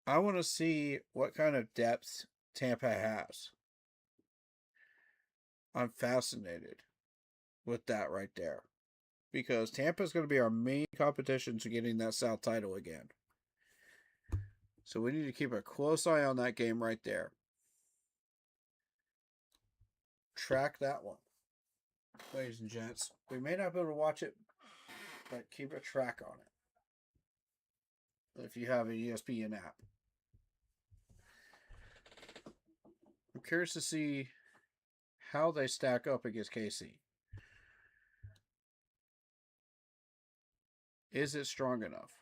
I want to see what kind of depth Tampa has. I'm fascinated with that right there. Because Tampa is going to be our main competition to getting that South title again. So we need to keep a close eye on that game right there. Track that one, ladies and gents. We may not be able to watch it, but keep a track on it if you have an ESPN app. I'm curious to see how they stack up against KC. Is it strong enough?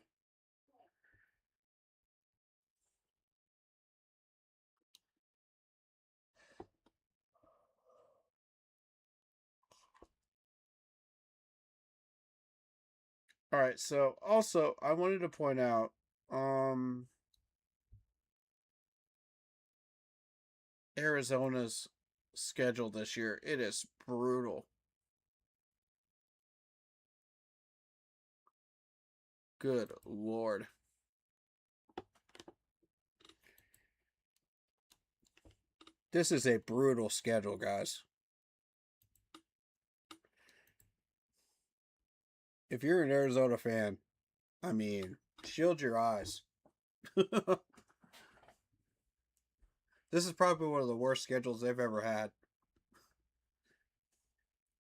All right, so also I wanted to point out Arizona's schedule this year. It is brutal. Good Lord. This is a brutal schedule, guys. If you're an Arizona fan, I mean, shield your eyes. This is probably one of the worst schedules they've ever had.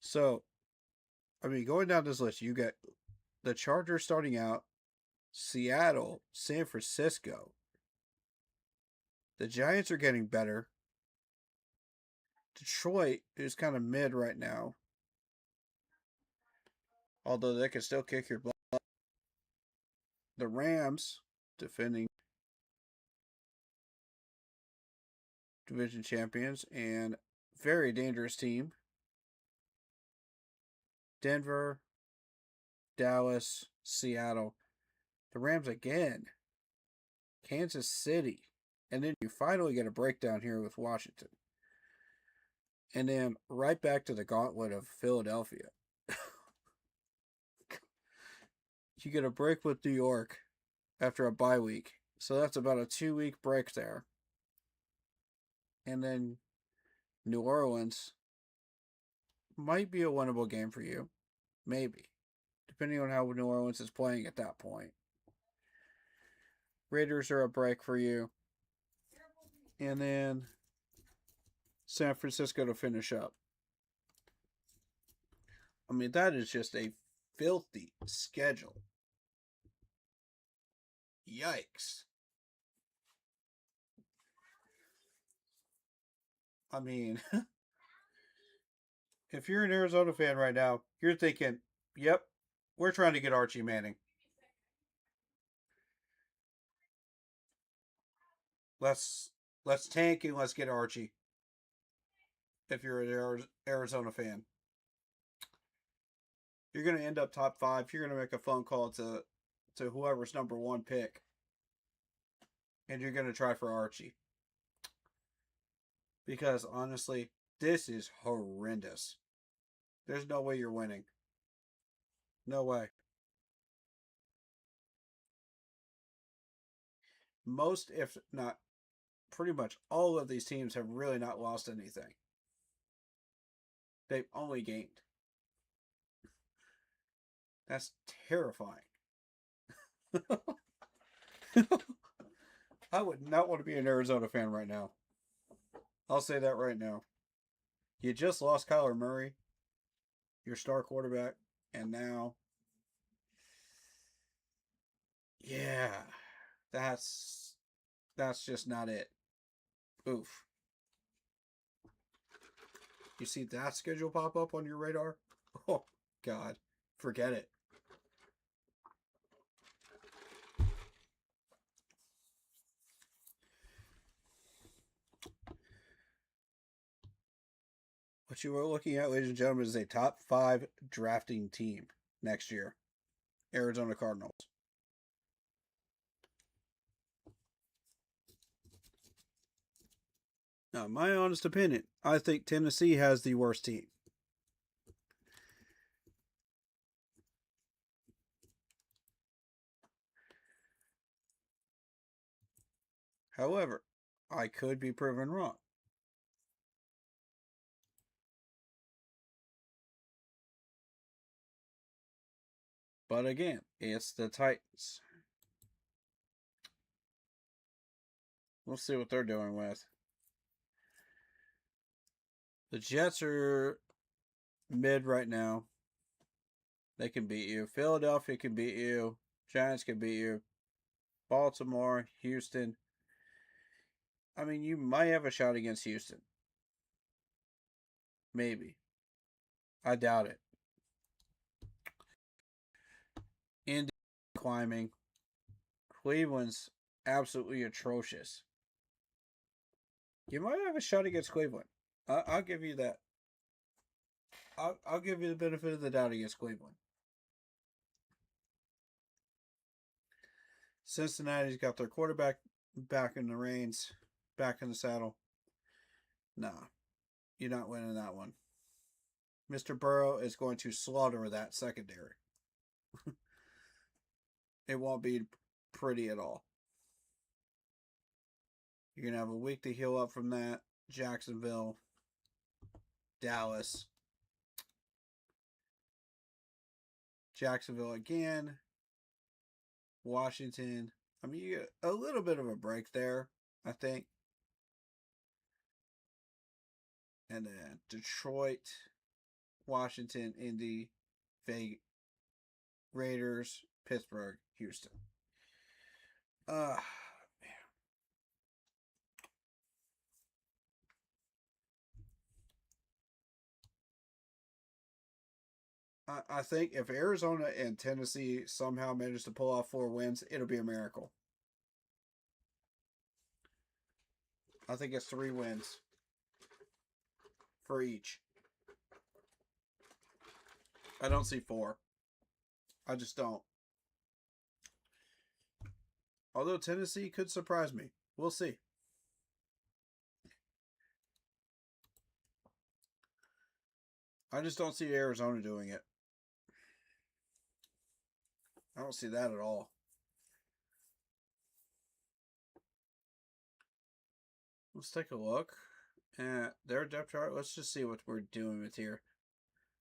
So, I mean, going down this list, you get the Chargers starting out, Seattle, San Francisco. The Giants are getting better. Detroit is kind of mid right now, although they can still kick your butt. The Rams, defending division champions and very dangerous team. Denver, Dallas, Seattle. The Rams again. Kansas City. And then you finally get a breakdown here with Washington. And then right back to the gauntlet of Philadelphia. You get a break with New York after a bye week. So that's about a 2-week break there. And then New Orleans might be a winnable game for you. Maybe. Depending on how New Orleans is playing at that point. Raiders are a break for you. And then San Francisco to finish up. I mean, that is just a filthy schedule. Yikes. I mean, if you're an Arizona fan right now, you're thinking, yep, we're trying to get Archie Manning. Let's tank and let's get Archie. If you're an Arizona fan, you're going to end up top 5. You're going to make a phone call to whoever's number 1 pick, and you're going to try for Archie. Because honestly, this is horrendous. There's no way you're winning. No way. Most, if not pretty much all of these teams have really not lost anything. They've only gained. That's terrifying. I would not want to be an Arizona fan right now. I'll say that right now. You just lost Kyler Murray, your star quarterback, and now, yeah, that's just not it. Oof. You see that schedule pop up on your radar? Oh, God. Forget it. What you are looking at, ladies and gentlemen, is a top 5 drafting team next year. Arizona Cardinals. Now, my honest opinion, I think Tennessee has the worst team. However, I could be proven wrong. But again, it's the Titans. We'll see what they're doing with. The Jets are mid right now. They can beat you. Philadelphia can beat you. Giants can beat you. Baltimore, Houston. I mean, you might have a shot against Houston. Maybe. I doubt it. Indy climbing. Cleveland's absolutely atrocious. You might have a shot against Cleveland. I'll give you that. I'll give you the benefit of the doubt against Cleveland. Cincinnati's got their quarterback back in the reins, back in the saddle. Nah, you're not winning that one. Mr. Burrow is going to slaughter that secondary. It won't be pretty at all. You're going to have a week to heal up from that. Jacksonville, Dallas, Jacksonville again, Washington. I mean, you get a little bit of a break there, I think. And then Detroit, Washington, Indy, Vegas, Raiders, Pittsburgh, Houston. Man. I think if Arizona and Tennessee somehow manage to pull off 4 wins, it'll be a miracle. I think it's 3 wins for each. I don't see 4. I just don't. Although Tennessee could surprise me. We'll see. I just don't see Arizona doing it. I don't see that at all. Let's take a look at their depth chart. Let's just see what we're doing with here.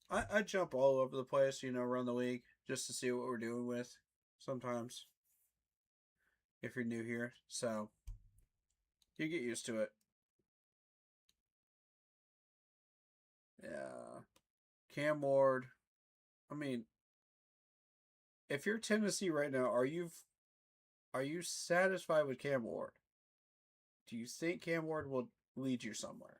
I jump all over the place, around the league, just to see what we're doing with sometimes. If you're new here. So, you get used to it. Yeah. Cam Ward. I mean, if you're Tennessee right now, are you satisfied with Cam Ward? Do you think Cam Ward will lead you somewhere?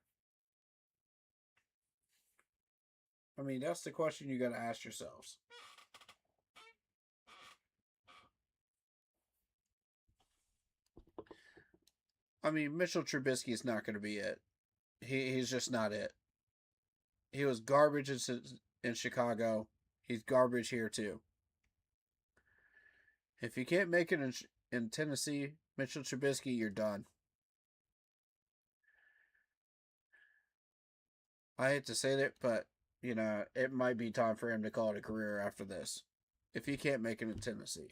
I mean, that's the question you got to ask yourselves. I mean, Mitchell Trubisky is not going to be it. He's just not it. He was garbage in Chicago. He's garbage here too. If you can't make it in Tennessee, Mitchell Trubisky, you're done. I hate to say that, but it might be time for him to call it a career after this, if he can't make it in Tennessee.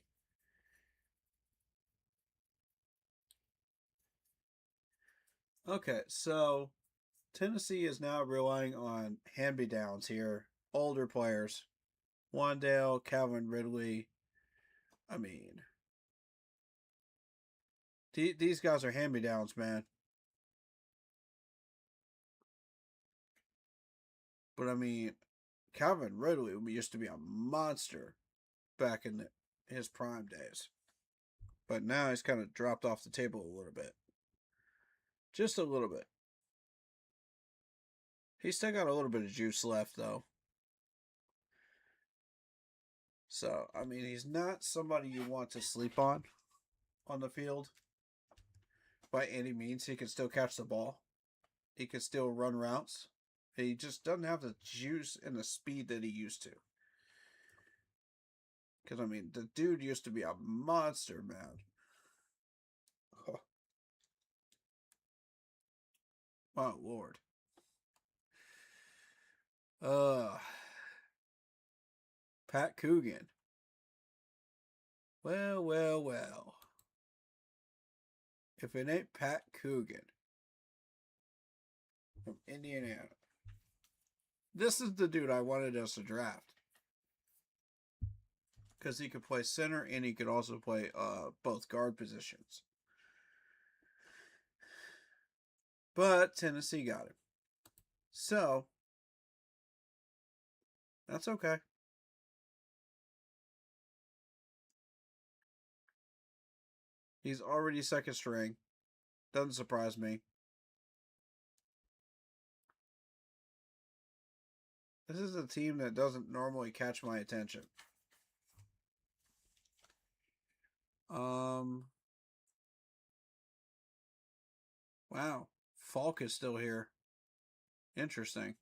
Okay, so Tennessee is now relying on hand-me-downs here, older players, Wandale, Calvin Ridley. I mean, these guys are hand-me-downs, man. But I mean, Calvin Ridley used to be a monster back in his prime days. But now he's kind of dropped off the table a little bit. Just a little bit. He's still got a little bit of juice left, though. So, I mean, he's not somebody you want to sleep on the field by any means. He can still catch the ball. He can still run routes. He just doesn't have the juice and the speed that he used to. Because, I mean, the dude used to be a monster, man. Oh, my Lord. Pat Coogan. Well, well, well. If it ain't Pat Coogan from Indiana. This is the dude I wanted us to draft. Because he could play center and he could also play both guard positions. But Tennessee got him. So, that's okay. He's already second string. Doesn't surprise me. This is a team that doesn't normally catch my attention. Wow. Falk is still here. Interesting.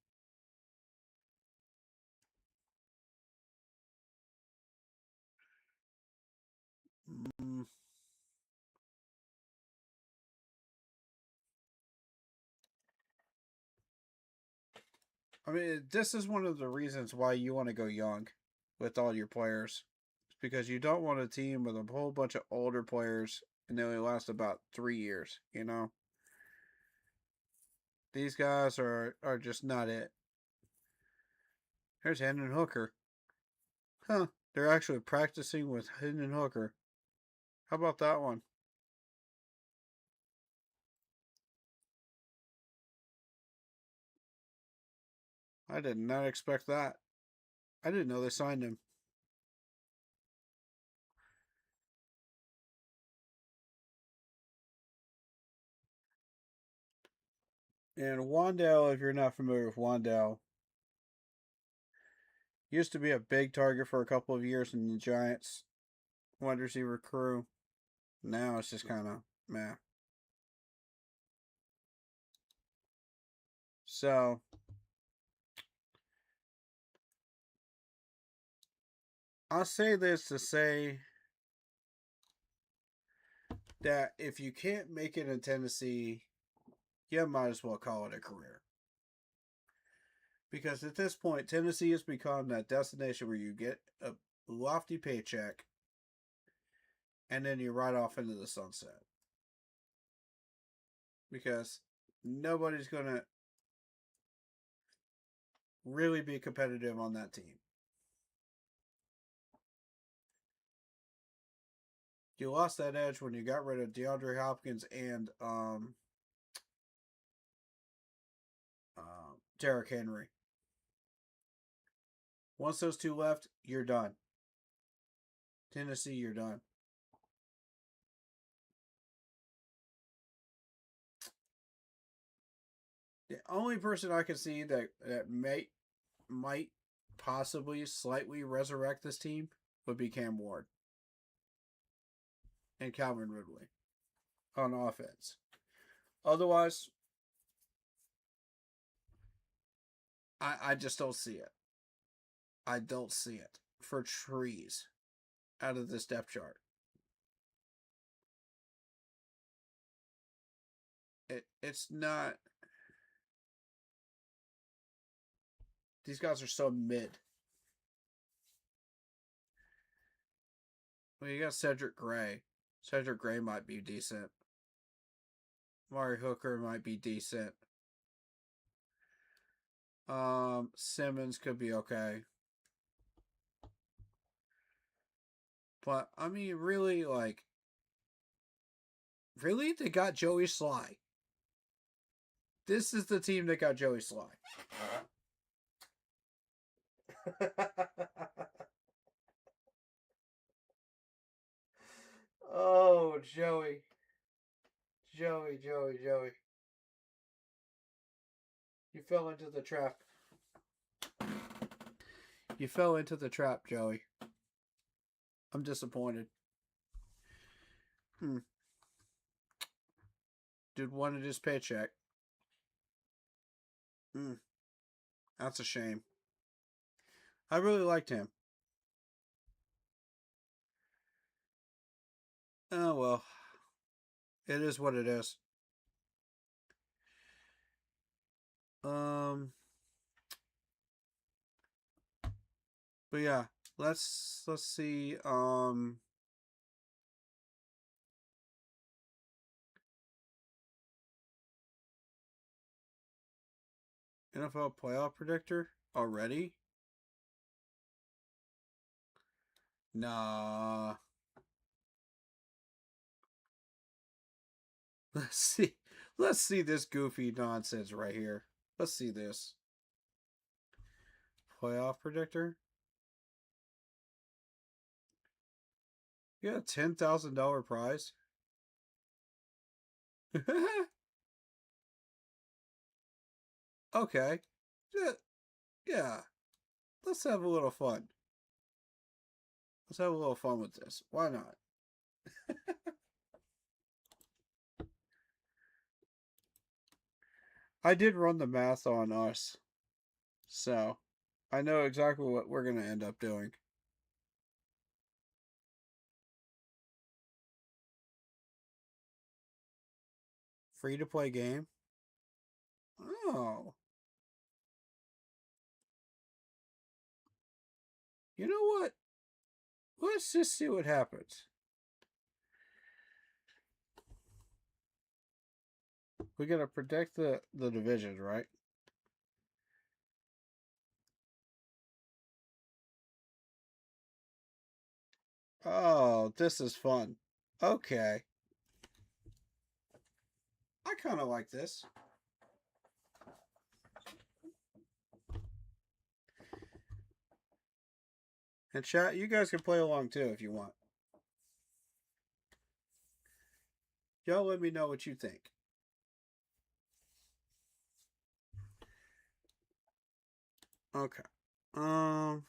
I mean, this is one of the reasons why you want to go young with all your players. It's because you don't want a team with a whole bunch of older players and they only last about 3 years, These guys are just not it. Here's Hendon Hooker. Huh. They're actually practicing with Hendon Hooker. How about that one? I did not expect that. I didn't know they signed him. And Wandale, if you're not familiar with Wandale, used to be a big target for a couple of years in the Giants wide receiver crew. Now it's just kind of meh. So, I'll say this to say that if you can't make it in Tennessee, you might as well call it a career. Because at this point, Tennessee has become that destination where you get a lofty paycheck and then you ride off into the sunset. Because nobody's going to really be competitive on that team. You lost that edge when you got rid of DeAndre Hopkins and Derrick Henry. Once those two left, you're done. Tennessee, you're done. The only person I can see that might possibly slightly resurrect this team would be Cam Ward and Calvin Ridley on offense. Otherwise, I just don't see it. I don't see it for trees out of this depth chart. It's not. These guys are so mid. Well, you got Cedric Gray. Cedric Gray might be decent. Mari Hooker might be decent. Simmons could be okay. But, I mean, really, like... Really? They got Joey Sly. This is the team that got Joey Sly. Oh, Joey. Joey. You fell into the trap. You fell into the trap, Joey. I'm disappointed. Dude wanted his paycheck. That's a shame. I really liked him. Oh, well. It is what it is. But yeah, let's see. NFL playoff predictor already? Nah. Let's see. Let's see this goofy nonsense right here. Let's see this. Playoff predictor? You got a $10,000 prize? Okay. Yeah. Let's have a little fun. Let's have a little fun with this. Why not? I did run the math on us. So, I know exactly what we're going to end up doing. Free to play game? Oh. You know what? Let's just see what happens. We got to predict the divisions, right? Oh, this is fun. Okay. I kind of like this. And chat, you guys can play along too if you want. Y'all let me know what you think. Okay. I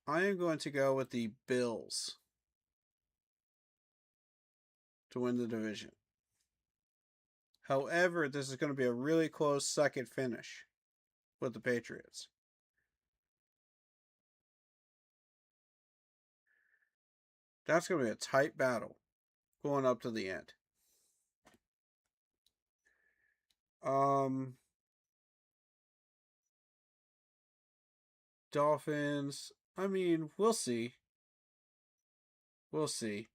am going to go with the Bills to win the division. However, this is going to be a really close second finish with the Patriots. That's going to be a tight battle going up to the end. Dolphins, I mean, we'll see. We'll see.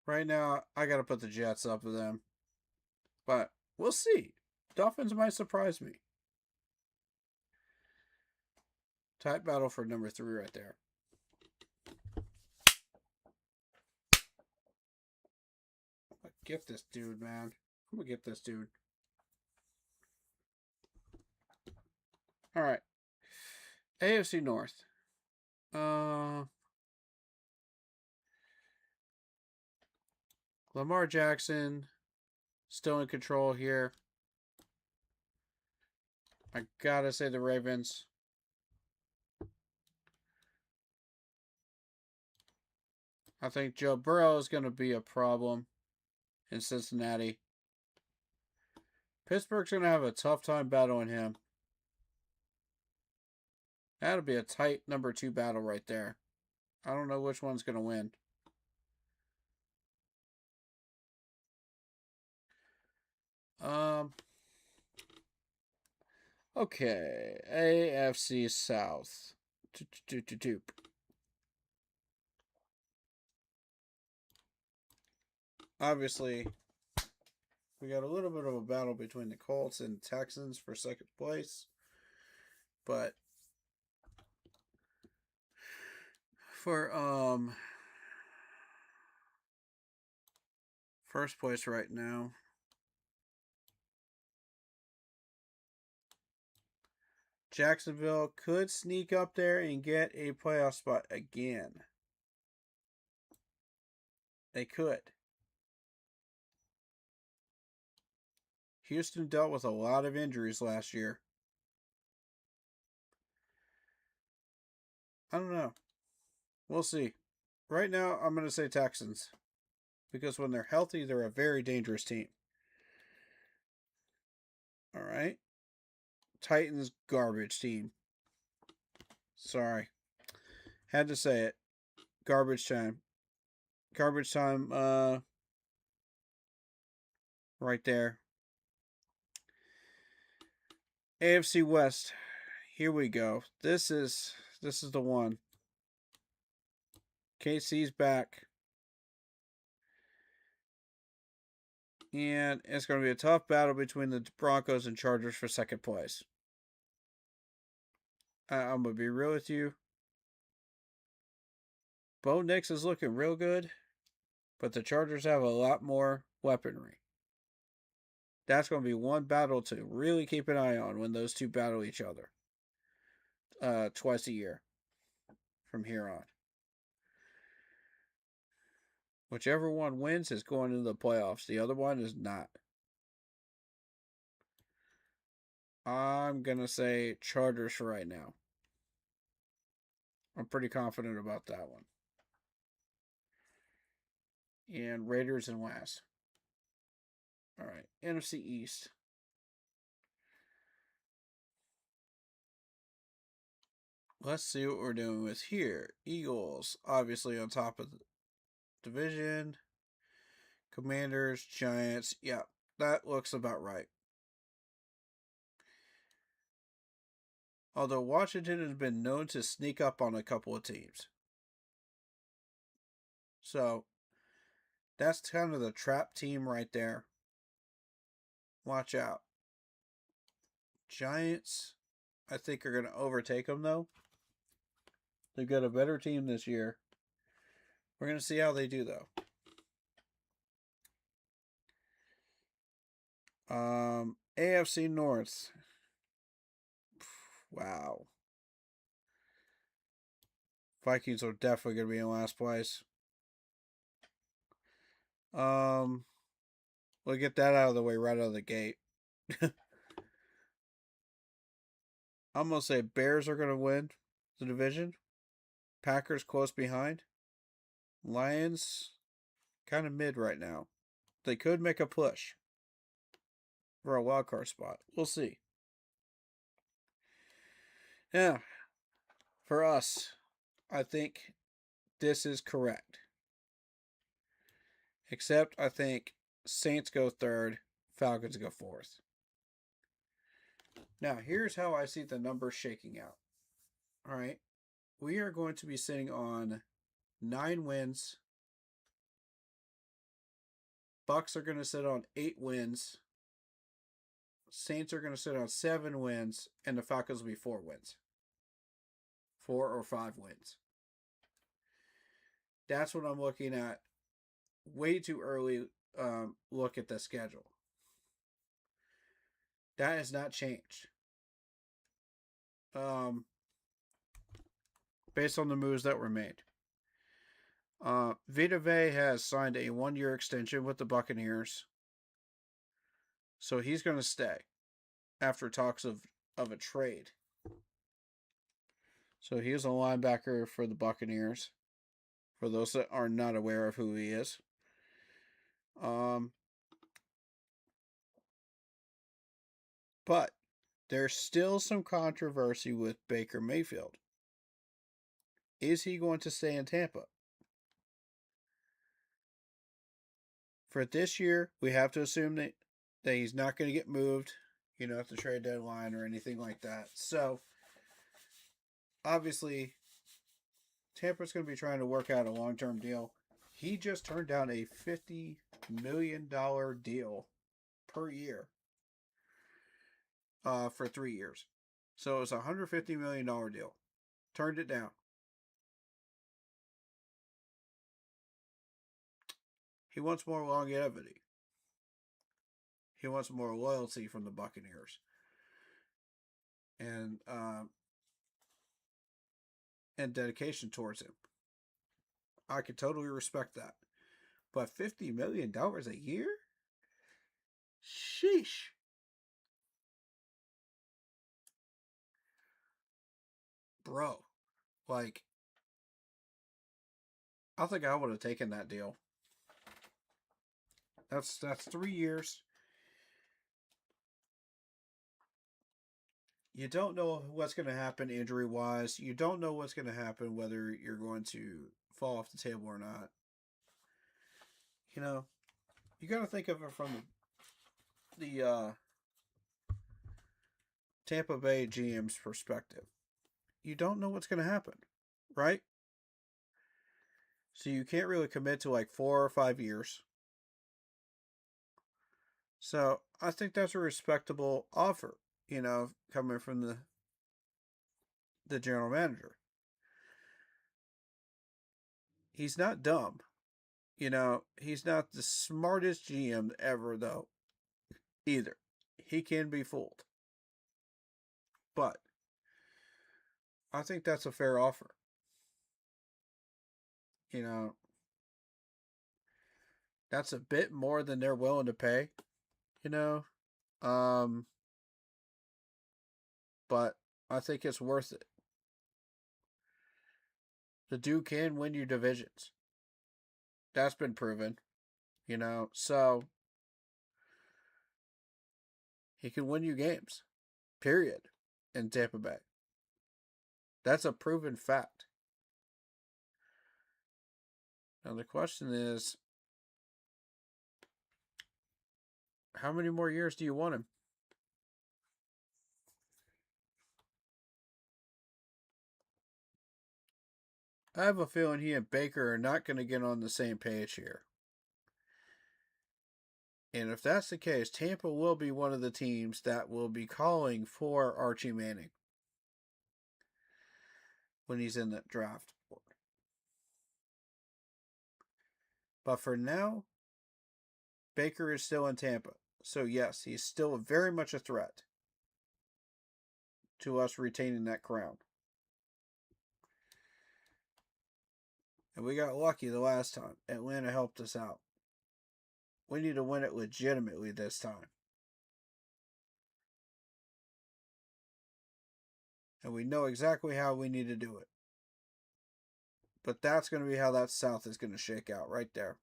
Right now, I got to put the Jets up with them. But we'll see. Dolphins might surprise me. Tight battle for number 3 right there. Get this dude, man. I'm going to get this dude. All right. AFC North. Lamar Jackson still in control here. I gotta say the Ravens. I think Joe Burrow is going to be a problem in Cincinnati. Pittsburgh's going to have a tough time battling him. That'll be a tight number 2 battle right there. I don't know which one's going to win. Okay, AFC South. Obviously, we got a little bit of a battle between the Colts and Texans for second place. But for first place right now, Jacksonville could sneak up there and get a playoff spot again. They could. Houston dealt with a lot of injuries last year. I don't know. We'll see. Right now, I'm going to say Texans. Because when they're healthy, they're a very dangerous team. All right. Titans, garbage team. Sorry. Had to say it. Garbage time. Garbage time, right there. AFC West. Here we go. This is the one. KC's back. And it's going to be a tough battle between the Broncos and Chargers for second place. I'm going to be real with you. Bo Nix is looking real good, but the Chargers have a lot more weaponry. That's going to be one battle to really keep an eye on when those two battle each other. Twice a year from here on. Whichever one wins is going into the playoffs. The other one is not. I'm going to say Chargers for right now. I'm pretty confident about that one. And Raiders in last. All right. NFC East. Let's see what we're doing with here. Eagles, obviously on top of the division. Commanders, Giants. Yeah, that looks about right. Although Washington has been known to sneak up on a couple of teams. So, that's kind of the trap team right there. Watch out. Giants, I think, are going to overtake them, though. They've got a better team this year. We're going to see how they do, though. AFC North. Wow. Vikings are definitely going to be in last place. We'll get that out of the way right out of the gate. I'm going to say Bears are going to win the division. Packers close behind. Lions, kind of mid right now. They could make a push for a wild card spot. We'll see. Yeah, for us, I think this is correct. Except I think Saints go third, Falcons go fourth. Now, here's how I see the numbers shaking out. All right. We are going to be sitting on 9 wins. Bucks are going to sit on 8 wins. Saints are going to sit on 7 wins. And the Falcons will be 4 wins. 4 or 5 wins. That's what I'm looking at. Way too early look at the schedule. That has not changed. Based on the moves that were made. Vita Vea has signed a 1-year extension with the Buccaneers. So he's going to stay after talks of a trade. So he is a linebacker for the Buccaneers. For those that are not aware of who he is. But there's still some controversy with Baker Mayfield. Is he going to stay in Tampa? For this year, we have to assume that he's not going to get moved. at the trade deadline or anything like that. So, obviously, Tampa's going to be trying to work out a long-term deal. He just turned down a $50 million deal per year for 3 years. So, it was a $150 million deal. Turned it down. He wants more longevity. He wants more loyalty from the Buccaneers. And dedication towards him. I could totally respect that. But $50 million a year? Sheesh. Bro, like, I think I would have taken that deal. That's 3 years. You don't know what's going to happen injury-wise. You don't know what's going to happen whether you're going to fall off the table or not. You got to think of it from the Tampa Bay GM's perspective. You don't know what's going to happen, right? So you can't really commit to like 4 or 5 years. So I think that's a respectable offer, coming from the general manager. He's not dumb. He's not the smartest GM ever, though, either. He can be fooled. But I think that's a fair offer. That's a bit more than they're willing to pay, but I think it's worth it. The dude can win you divisions. That's been proven, so he can win you games, period, in Tampa Bay. That's a proven fact. Now the question is, how many more years do you want him? I have a feeling he and Baker are not going to get on the same page here. And if that's the case, Tampa will be one of the teams that will be calling for Archie Manning when he's in that draft board. But for now, Baker is still in Tampa. So yes, he's still very much a threat to us retaining that crown. And we got lucky the last time. Atlanta helped us out. We need to win it legitimately this time. And we know exactly how we need to do it. But that's going to be how that South is going to shake out right there.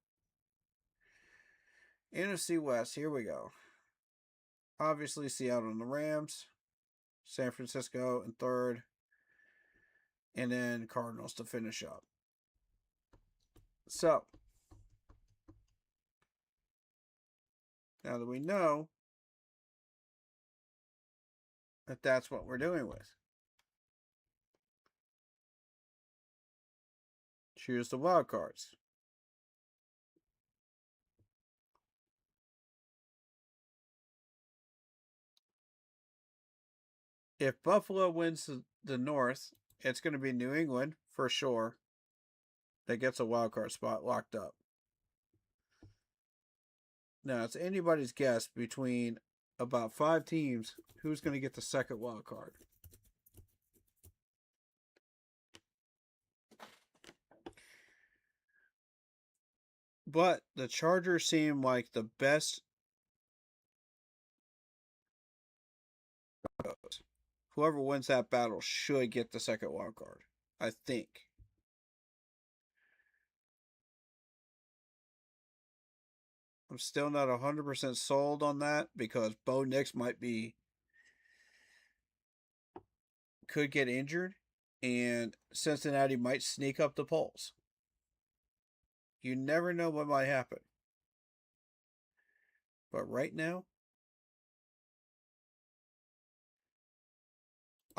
NFC West, here we go. Obviously, Seattle and the Rams. San Francisco in third. And then Cardinals to finish up. So, now that we know that that's what we're doing with, choose the wild cards. If Buffalo wins the North, it's going to be New England for sure that gets a wild card spot locked up. Now, it's anybody's guess between about 5 teams who's going to get the second wild card. But the Chargers seem like the best. Whoever wins that battle should get the second wild card, I think. I'm still not 100% sold on that because Bo Nix could get injured, and Cincinnati might sneak up the polls. You never know what might happen. But right now,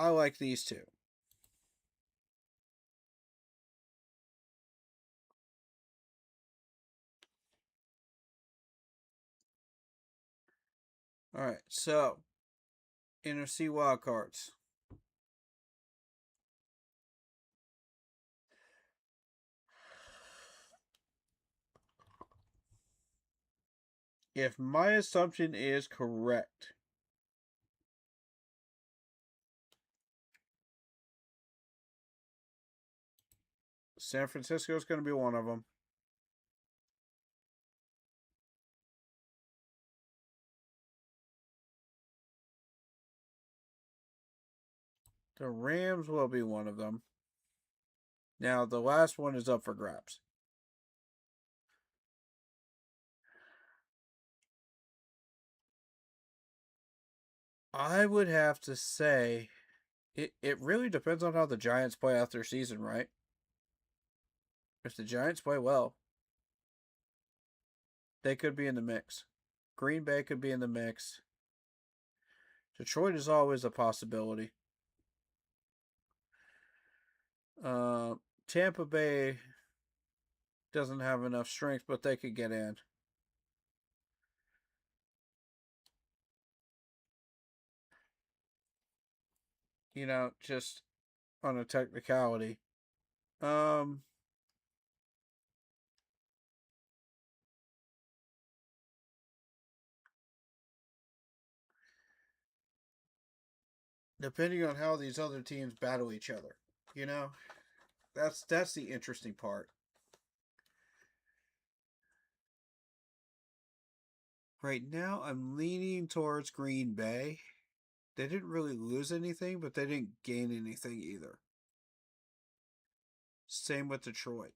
I like these two. All right, so NFC wildcards. If my assumption is correct, San Francisco is going to be one of them. The Rams will be one of them. Now, the last one is up for grabs. I would have to say it really depends on how the Giants play out their season, right? If the Giants play well, they could be in the mix. Green Bay could be in the mix. Detroit is always a possibility. Tampa Bay doesn't have enough strength, but they could get in. You know, just on a technicality. Depending on how these other teams battle each other, you know, that's the interesting part. Right now, I'm leaning towards Green Bay. They didn't really lose anything, but they didn't gain anything either. Same with Detroit.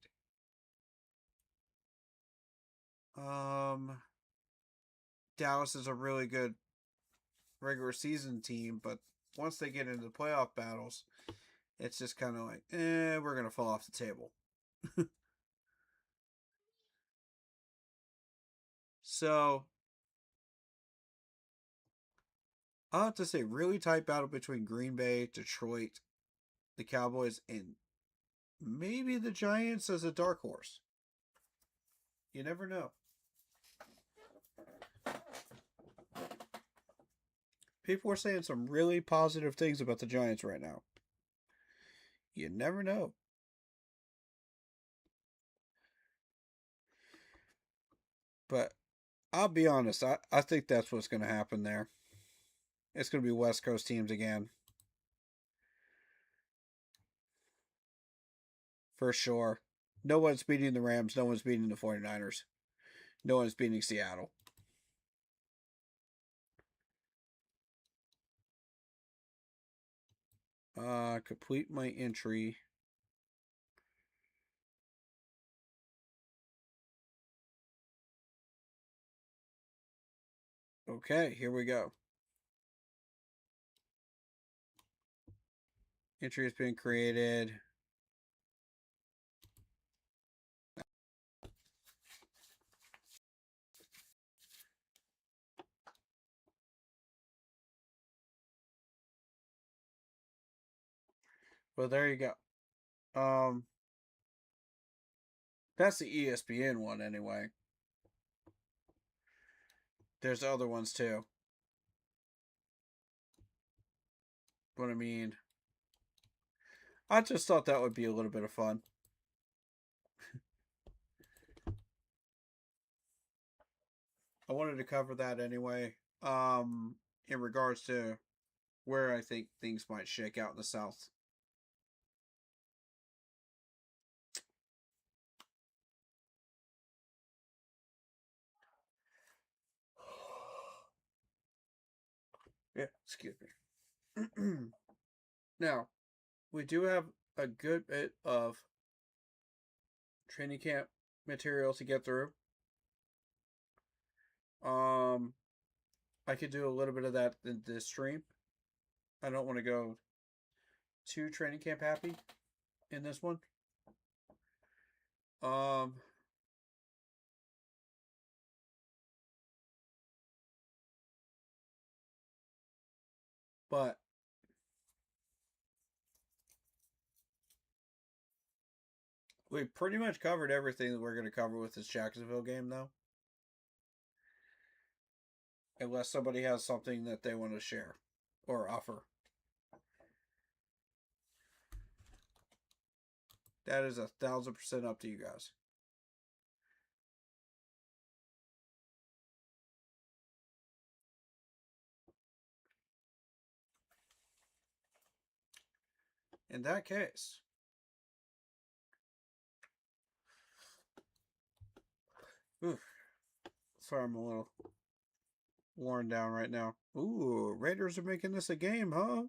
Dallas is a really good regular season team, but once they get into the playoff battles, it's just kind of like, we're gonna fall off the table. So I'll have to say, really tight battle between Green Bay, Detroit, the Cowboys, and maybe the Giants as a dark horse. You never know. People are saying some really positive things about the Giants right now. You never know. But I'll be honest, I think that's what's going to happen there. It's going to be West Coast teams again. For sure. No one's beating the Rams. No one's beating the 49ers. No one's beating Seattle. Complete my entry. Okay, here we go. Entry has been created. Well, there you go. That's the ESPN one anyway. There's other ones too. But I mean, I just thought that would be a little bit of fun. I wanted to cover that anyway. In regards to where I think things might shake out in the South. Yeah, excuse me. Now, we do have a good bit of training camp material to get through. I could do a little bit of that in this stream. I don't want to go too training camp happy in this one. But We pretty much covered everything that we're going to cover with this Jacksonville game, though. Unless somebody has something that they want to share or offer. That is 1,000% up to you guys. In that case, oof, sorry, I'm a little worn down right now. Ooh, Raiders are making this a game, huh?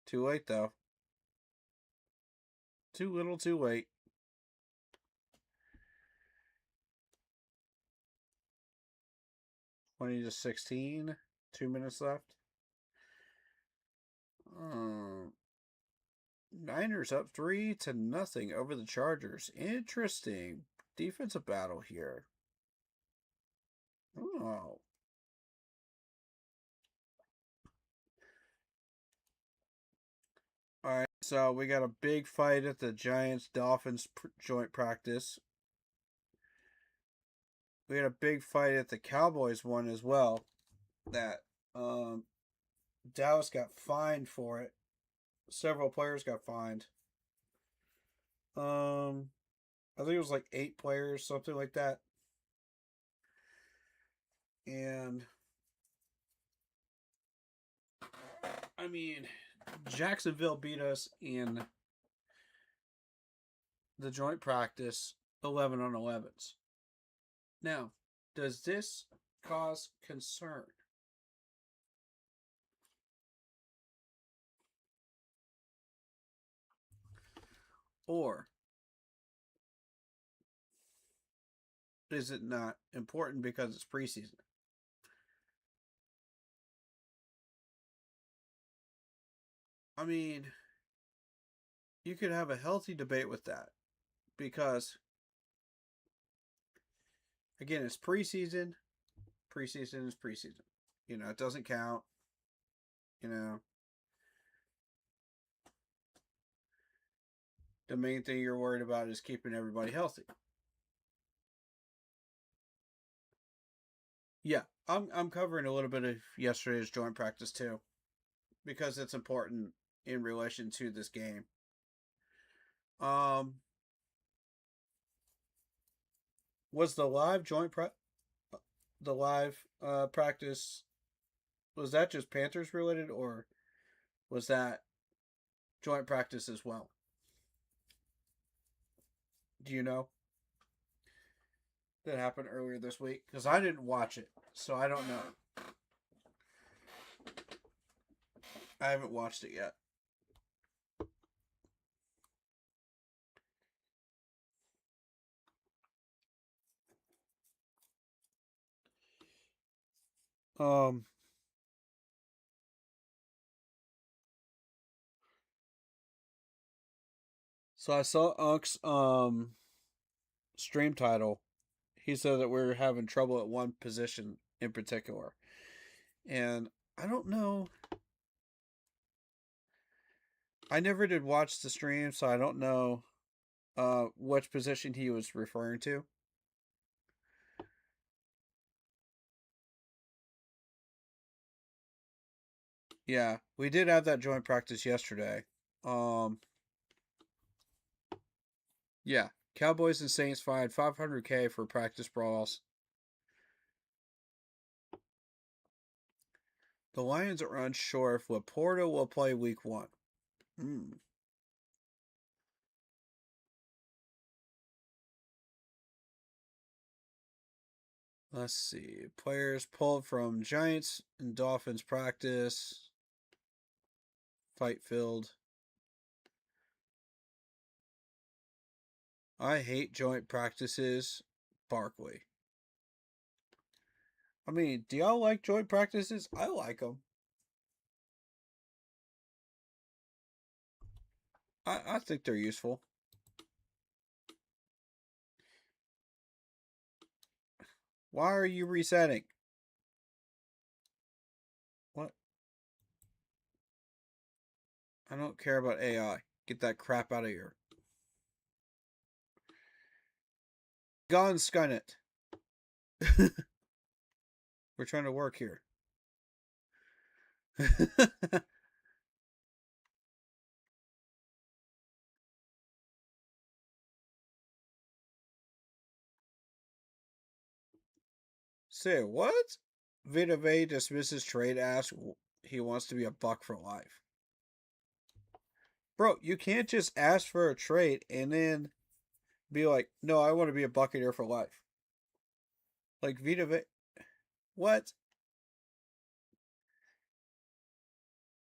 Too late, though. Too little, too late. Twenty to 16. 2 minutes left. Niners up 3-0 over the Chargers. Interesting defensive battle here. Oh. All right, so we got a big fight at the Giants-Dolphins joint practice. We had a big fight at the Cowboys one as well. That Dallas got fined for it. Several players got fined. I think it was like 8 players, something like that. And I mean, Jacksonville beat us in the joint practice 11 on 11s. Now, does this cause concern? Or is it not important because it's preseason? I mean, you could have a healthy debate with that because, again, it's preseason. Preseason is preseason. You know, it doesn't count. You know, the main thing you're worried about is keeping everybody healthy. Yeah, I'm covering a little bit of yesterday's joint practice too, because it's important in relation to this game. Was the live practice, was that just Panthers related, or was that joint practice as well? Do you know? That happened earlier this week? Because I didn't watch it, so I don't know. I haven't watched it yet. So I saw Unk's stream title. He said that we're having trouble at one position in particular. And I don't know. I never did watch the stream, so I don't know which position he was referring to. Yeah, we did have that joint practice yesterday. Yeah, Cowboys and Saints fined $500K for practice brawls. The Lions are unsure if Laporta will play week 1. Let's see. Players pulled from Giants and Dolphins practice. Fight filled. I hate joint practices. Barkley. I mean, do y'all like joint practices? I like them. I think they're useful. Why are you resetting? What? I don't care about AI. Get that crap out of here. Gone Skynet. We're trying to work here. Say what? Vita Vey dismisses trade, asks he wants to be a Buck for life. Bro, you can't just ask for a trade and then be like, no, I want to be a Buccaneer for life. Like Vita Vey. What?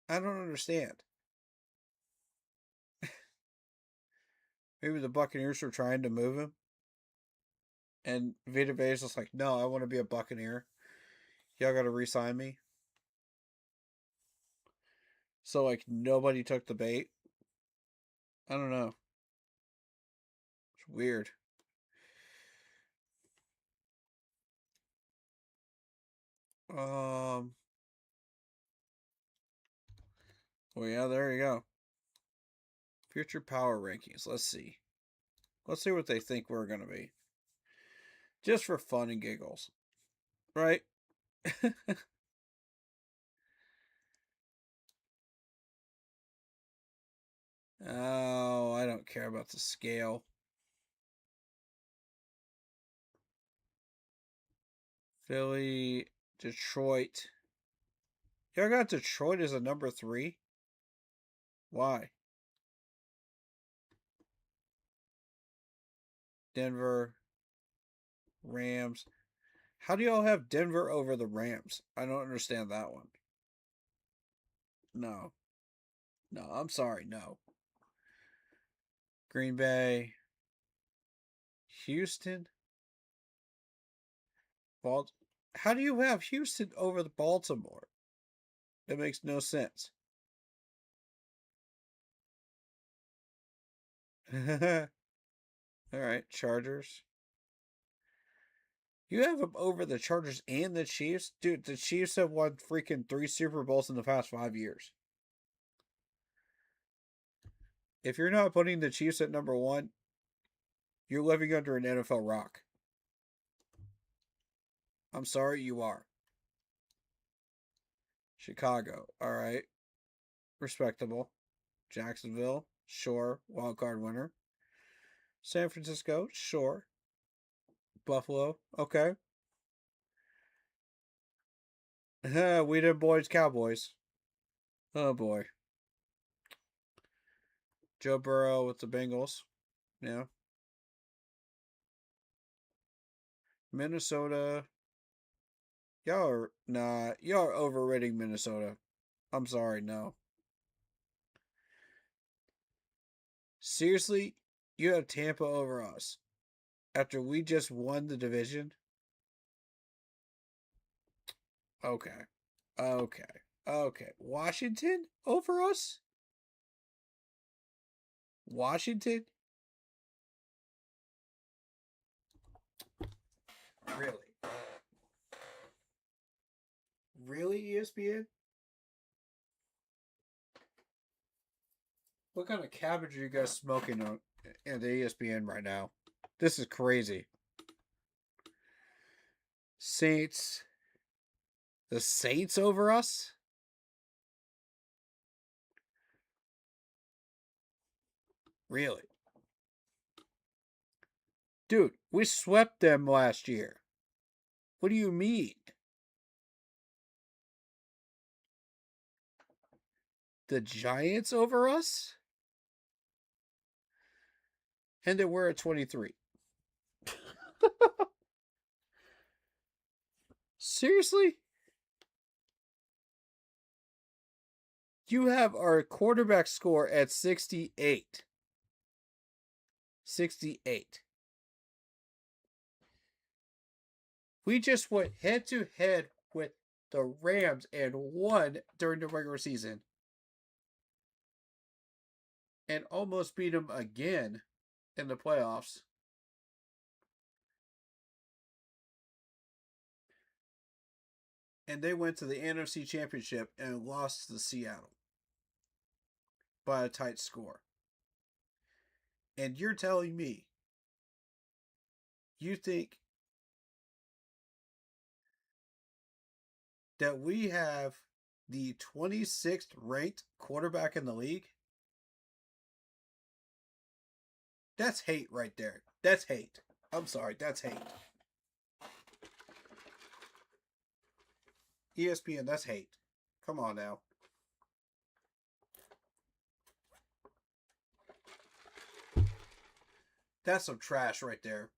I don't understand. Maybe the Buccaneers were trying to move him. And Vita Vey is just like, no, I want to be a Buccaneer. Y'all got to re-sign me. So, like, nobody took the bait. I don't know. It's weird. Well, yeah, there you go. Future power rankings. Let's see. Let's see what they think we're going to be. Just for fun and giggles. Right? Oh, I don't care about the scale. Philly, Detroit. Y'all got Detroit as a number 3? Why? Denver, Rams. How do y'all have Denver over the Rams? I don't understand that one. No. No, I'm sorry, no. Green Bay, Houston, How do you have Houston over the Baltimore? That makes no sense. All right, Chargers. You have them over the Chargers and the Chiefs? Dude, the Chiefs have won freaking 3 Super Bowls in the past 5 years. If you're not putting the Chiefs at number 1, you're living under an NFL rock. I'm sorry, you are. Chicago, all right. Respectable. Jacksonville, sure. Wild card winner. San Francisco, sure. Buffalo, okay. We did boys, Cowboys. Oh boy. Joe Burrow with the Bengals. Yeah. Minnesota. Y'all are overrating Minnesota. I'm sorry, no. Seriously, you have Tampa over us. After we just won the division? Okay. Okay. Washington over us? Washington? Really? Really, ESPN? What kind of cabbage are you guys smoking on at the ESPN right now? This is crazy. Saints. The Saints over us? Really? Dude, we swept them last year. What do you mean? The Giants over us? And then we're at 23. Seriously? You have our quarterback score at 68. 68. We just went head to head with the Rams and won during the regular season. And almost beat them again in the playoffs. And they went to the NFC Championship and lost to Seattle by a tight score. And you're telling me You think that we have the 26th ranked quarterback in the league? That's hate right there. That's hate. I'm sorry, that's hate. ESPN, that's hate. Come on now. That's some trash right there.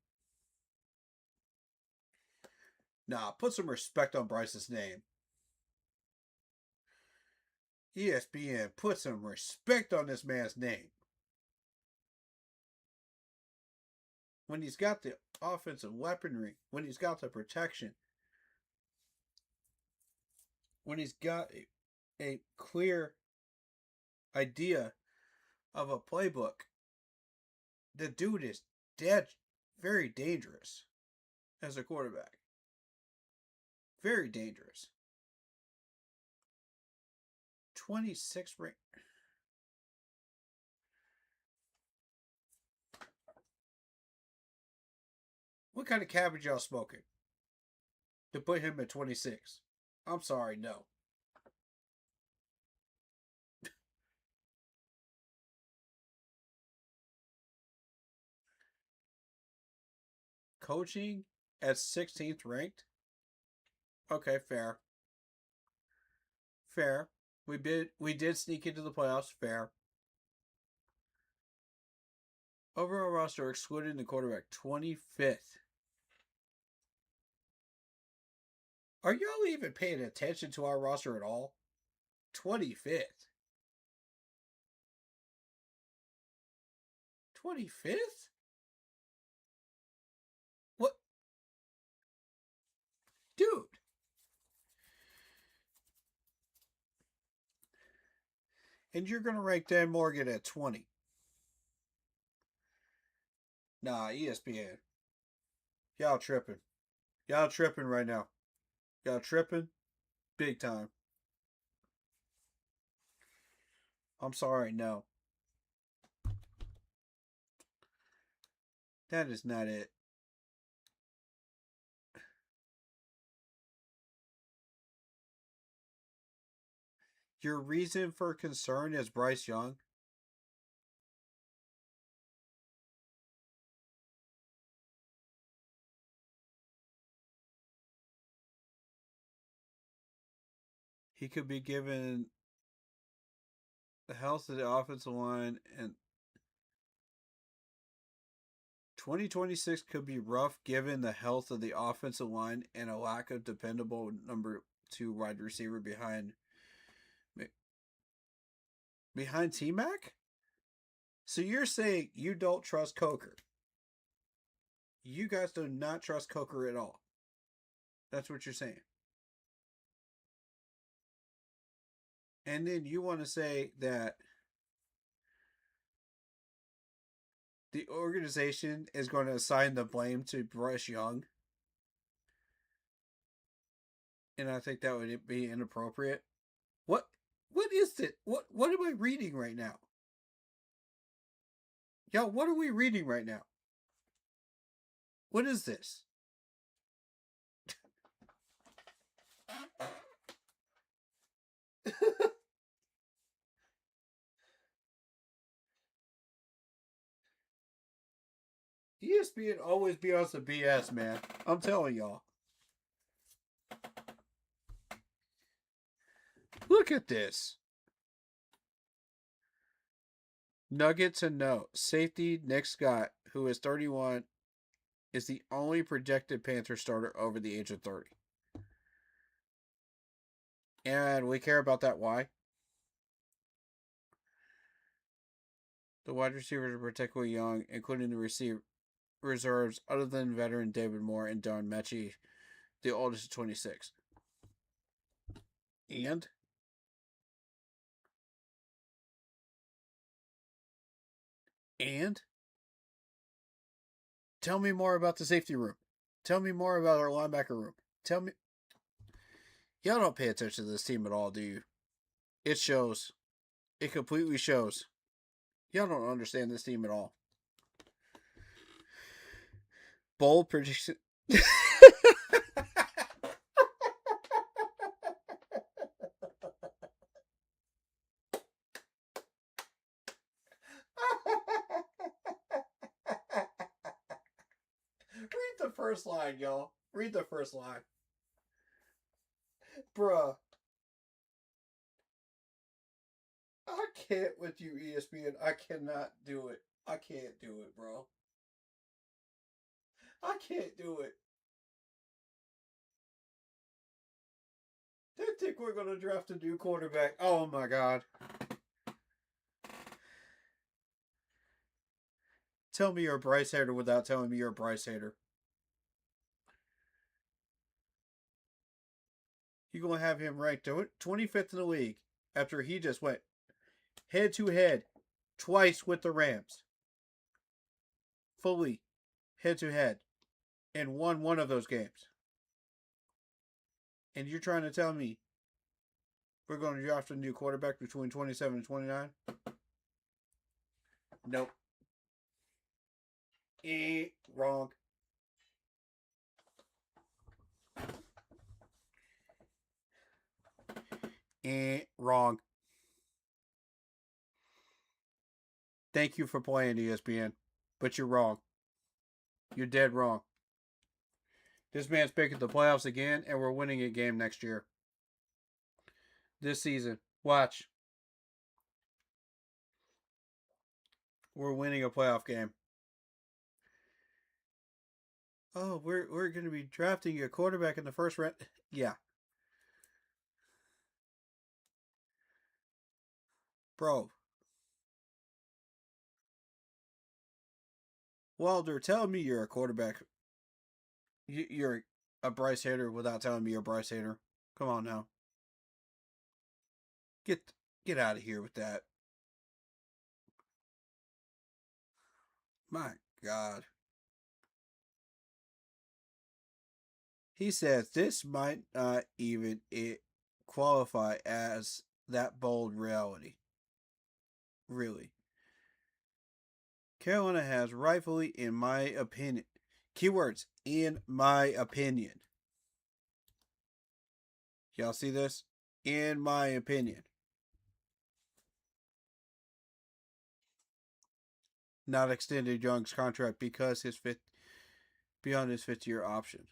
Nah, put some respect on Bryce's name. ESPN, put some respect on this man's name. When he's got the offensive weaponry, when he's got the protection, when he's got a clear idea of a playbook, the dude is very dangerous as a quarterback. Very dangerous. 26 rank. What kind of cabbage y'all smoking to put him at 26? I'm sorry, no. Coaching at 16th ranked? Okay, fair. Fair. We did sneak into the playoffs, fair. Overall roster excluding the quarterback, 25th. Are y'all even paying attention to our roster at all? 25th. 25th? What? Dude. And you're going to rank Dan Morgan at 20. Nah, ESPN. Y'all tripping. Y'all tripping right now. Y'all tripping big time. I'm sorry, no. That is not it. Your reason for concern is Bryce Young? He could be given the health of the offensive line, and 2026 could be rough given the health of the offensive line and a lack of dependable number 2 wide receiver behind T-Mac? So you're saying you don't trust Coker? You guys do not trust Coker at all? That's what you're saying? And then you want to say that the organization is going to assign the blame to Bryce Young? And I think that would be inappropriate. What is it? What am I reading right now? Yo, what are we reading right now? What is this? ESPN always be on some BS, man. I'm telling y'all. Look at this. Nuggets and note. Safety Nick Scott, who is 31, is the only projected Panther starter over the age of 30. And we care about that. Why? The wide receivers are particularly young, including the reserves, other than veteran David Moore and Don Mechie, the oldest is 26. And? Tell me more about the safety room. Tell me more about our linebacker room. Tell me. Y'all don't pay attention to this team at all, do you? It shows. It completely shows. Y'all don't understand this team at all. bold prediction. Read the first line, y'all. Read the first line. Bruh. I can't with you, ESPN. I cannot do it. I can't do it, bro. I can't do it. They think we're going to draft a new quarterback. Oh, my God. Tell me you're a Bryce hater without telling me you're a Bryce hater. You're going to have him ranked 25th in the league after he just went head-to-head twice with the Rams. Fully head-to-head. And won one of those games. And you're trying to tell me we're going to draft a new quarterback between 27 and 29? Nope. Wrong. Wrong. Thank you for playing, ESPN. But you're wrong. You're dead wrong. This man's picking the playoffs again, and we're winning a game next year. This season. Watch. We're winning a playoff game. Oh, we're going to be drafting a quarterback in the first round. Yeah. Bro. Walter, tell me you're a quarterback. You're a Bryce hater without telling me you're a Bryce hater. Come on now. Get out of here with that. My God. He says this might not even qualify as that bold reality. Really. Carolina has rightfully, in my opinion, keywords, in my opinion. Y'all see this? In my opinion. Not extended Young's contract because beyond his 5th-year option.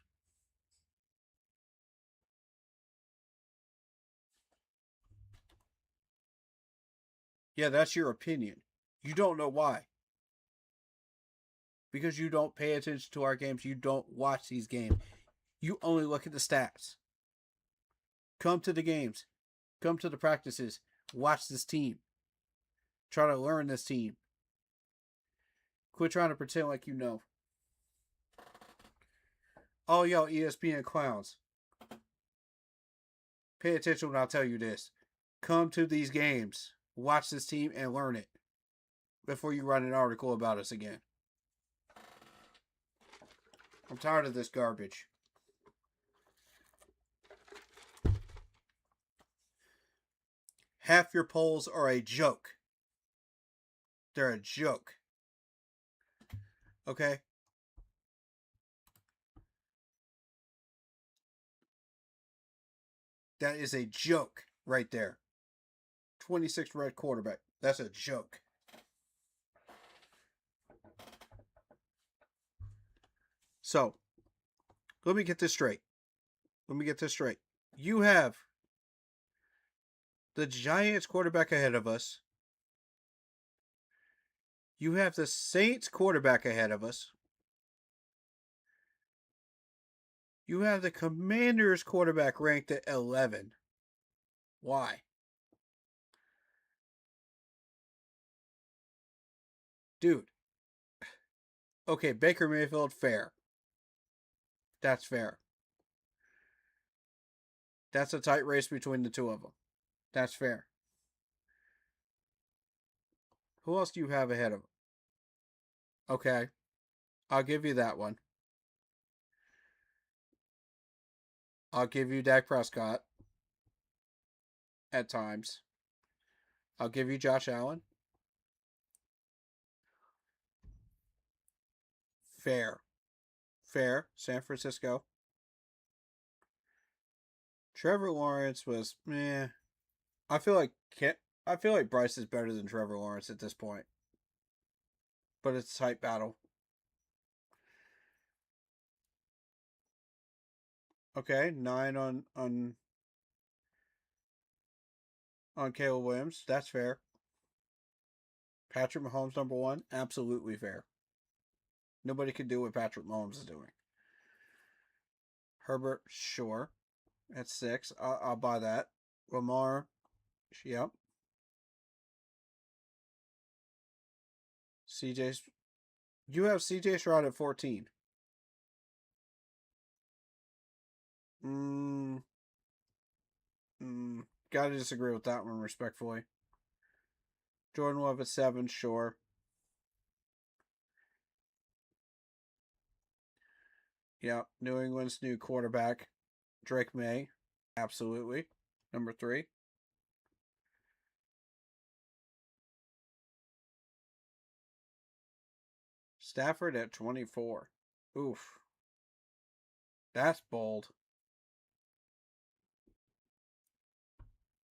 Yeah, that's your opinion. You don't know why. Because you don't pay attention to our games. You don't watch these games. You only look at the stats. Come to the games. Come to the practices. Watch this team. Try to learn this team. Quit trying to pretend like you know. All y'all ESPN clowns. Pay attention when I tell you this. Come to these games. Watch this team and learn it. Before you write an article about us again. I'm tired of this garbage. Half your polls are a joke. They're a joke. Okay? That is a joke right there. 26th red quarterback. That's a joke. So, let me get this straight. You have the Giants quarterback ahead of us. You have the Saints quarterback ahead of us. You have the Commanders quarterback ranked at 11. Why? Dude. Okay, Baker Mayfield, fair. That's fair. That's a tight race between the two of them. That's fair. Who else do you have ahead of them? Okay. I'll give you that one. I'll give you Dak Prescott. At times. I'll give you Josh Allen. Fair. Fair. San Francisco. Trevor Lawrence was meh. I feel like Bryce is better than Trevor Lawrence at this point. But it's a tight battle. Okay, 9 on Caleb Williams. That's fair. Patrick Mahomes number 1. Absolutely fair. Nobody can do what Patrick Mahomes is doing. Herbert, sure. At 6. I'll buy that. Lamar, yep. CJ's. You have CJ Stroud at 14. Gotta disagree with that one respectfully. Jordan Love at 7, sure. Yep. New England's new quarterback, Drake May. Absolutely. Number 3. Stafford at 24. Oof. That's bold.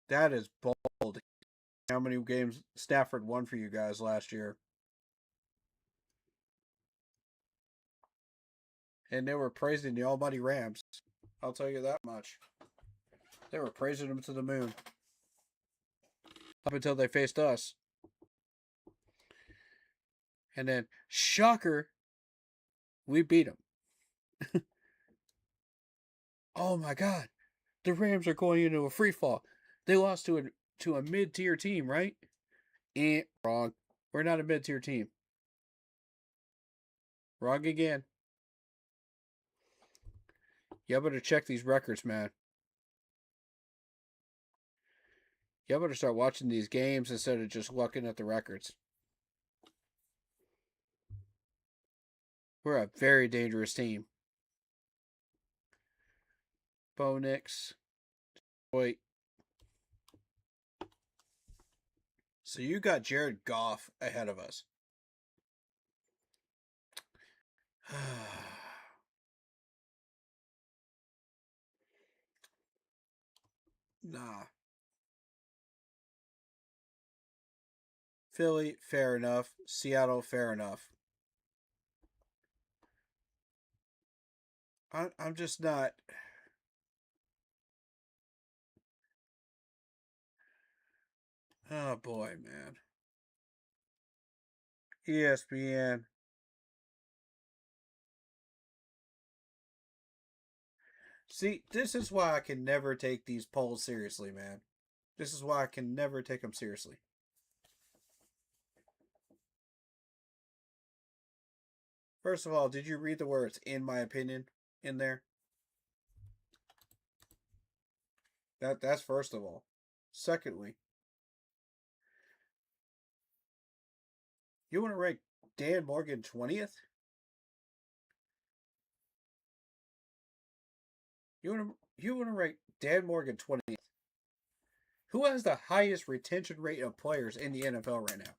That is bold. How many games Stafford won for you guys last year? And they were praising the almighty Rams. I'll tell you that much. They were praising them to the moon. Up until they faced us. And then, shocker, we beat them. Oh my God. The Rams are going into a free fall. They lost to a mid-tier team, right? Wrong. We're not a mid-tier team. Wrong again. You better check these records, man. You better start watching these games instead of just looking at the records. We're a very dangerous team. Bo Nix. Wait. So you got Jared Goff ahead of us. Nah. Philly, fair enough. Seattle, fair enough. I'm just not. Oh boy, man. ESPN. See, this is why I can never take these polls seriously, man. This is why I can never take them seriously. First of all, did you read the words "in my opinion" in there? That's first of all. Secondly, you want to rank Dan Morgan 20th? You want to rank Dan Morgan 20th? Who has the highest retention rate of players in the NFL right now?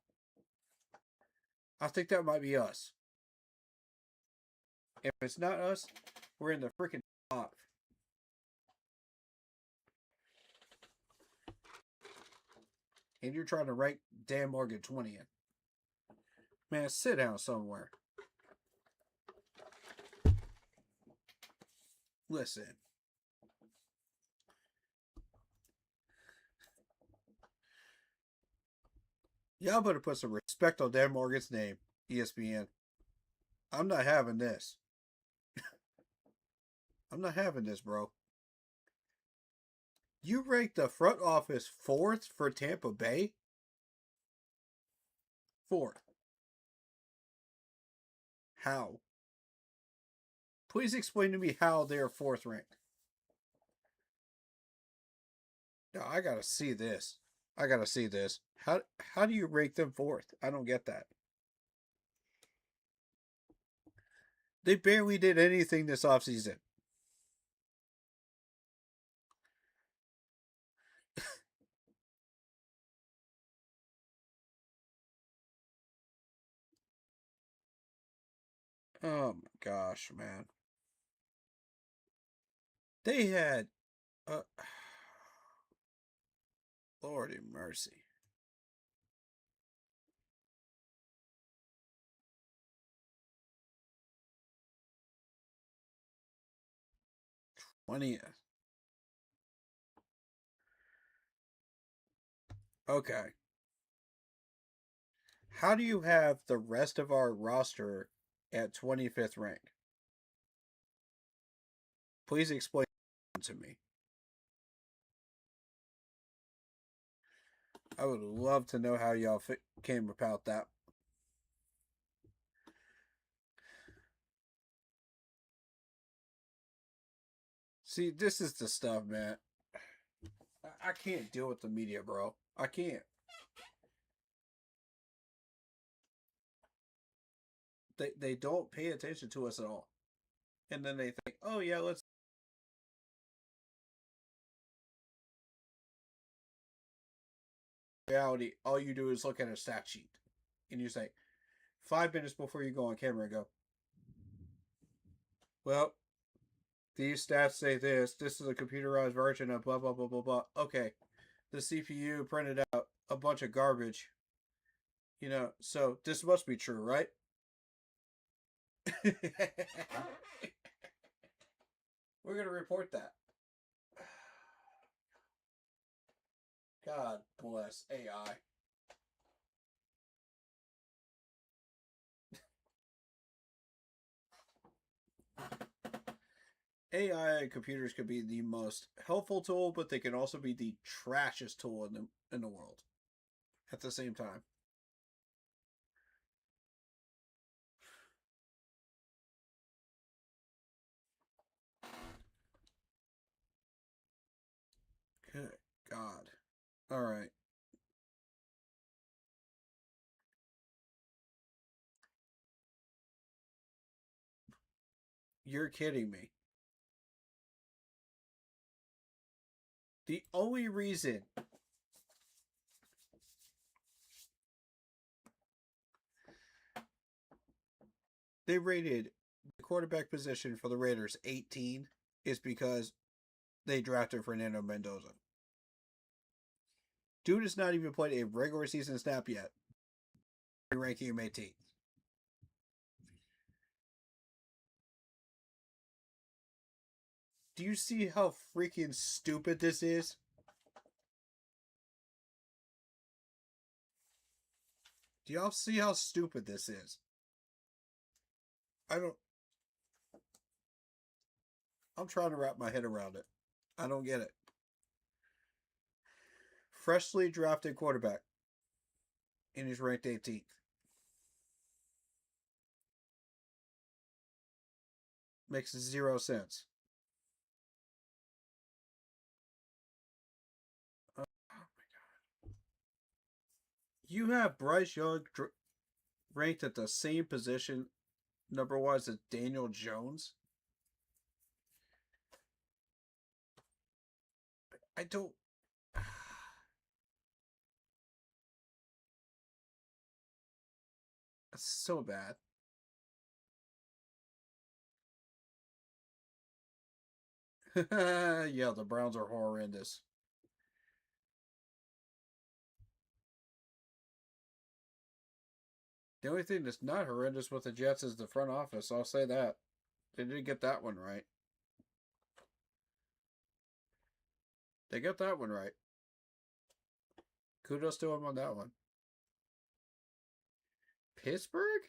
I think that might be us. If it's not us, we're in the freaking top. And you're trying to rank Dan Morgan 20th. Man, sit down somewhere. Listen. Y'all better put some respect on Dan Morgan's name, ESPN. I'm not having this. I'm not having this, bro. You ranked the front office 4th for Tampa Bay? 4th. How? Please explain to me how they are 4th ranked. No, I gotta see this. I gotta see this. How do you rank them 4th? I don't get that. They barely did anything this offseason. Oh my gosh, man. They had Lordy mercy. '20th. Okay. How do you have the rest of our roster at 25th rank? Please explain to me. I would love to know how y'all came about that. See, this is the stuff, man. I can't deal with the media, bro. I can't. They don't pay attention to us at all. And then they think, oh yeah, let's reality, all you do is look at a stat sheet. And you say, 5 minutes before you go on camera and go, well, these stats say this. This is a computerized version of blah, blah, blah, blah, blah. Okay. The CPU printed out a bunch of garbage. You know, so this must be true, right? We're going to report that. God bless AI. AI and computers could be the most helpful tool, but they can also be the trashiest tool in the world at the same time. Good God. All right. You're kidding me. The only reason they rated the quarterback position for the Raiders 18 is because they drafted Fernando Mendoza. Dude has not even played a regular season snap yet. Ranking him 18th. Do you see how freaking stupid this is? Do y'all see how stupid this is? I'm trying to wrap my head around it. I don't get it. Freshly drafted quarterback. And he's ranked 18th. Makes 0 sense. Oh my God. You have Bryce Young ranked at the same position number-wise as Daniel Jones? I don't... That's so bad. Yeah, the Browns are horrendous. The only thing that's not horrendous with the Jets is the front office. I'll say that. They didn't get that one right. They got that one right. Kudos to them on that one. Pittsburgh?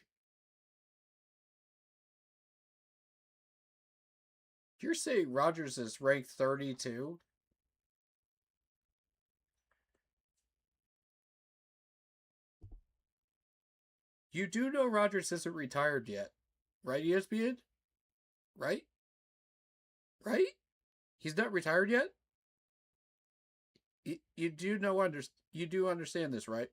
You're saying Rodgers is ranked 32? You do know Rodgers isn't retired yet, right, ESPN? Right? Right? He's not retired yet? You do know you do understand this, right?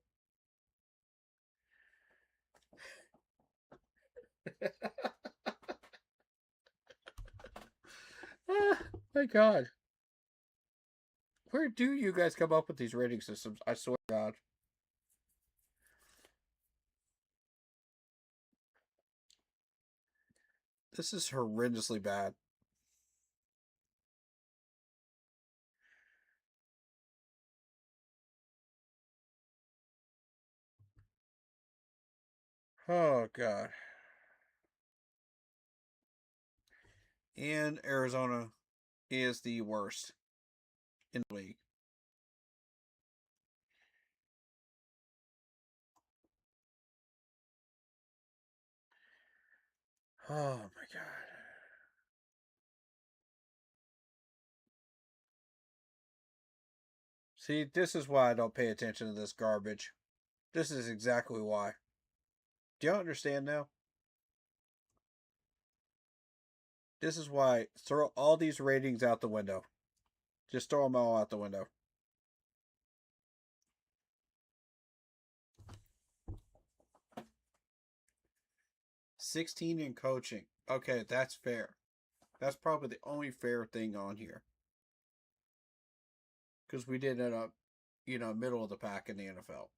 Oh, my God. Where do you guys come up with these rating systems? I swear to God. This is horrendously bad. Oh, God. And Arizona is the worst in the league. Oh, my God. See, this is why I don't pay attention to this garbage. This is exactly why. Do you understand now? This is why. Throw all these ratings out the window. Just throw them all out the window. $16 in coaching. Okay, that's fair. That's probably the only fair thing on here. Because we did end up, middle of the pack in the NFL.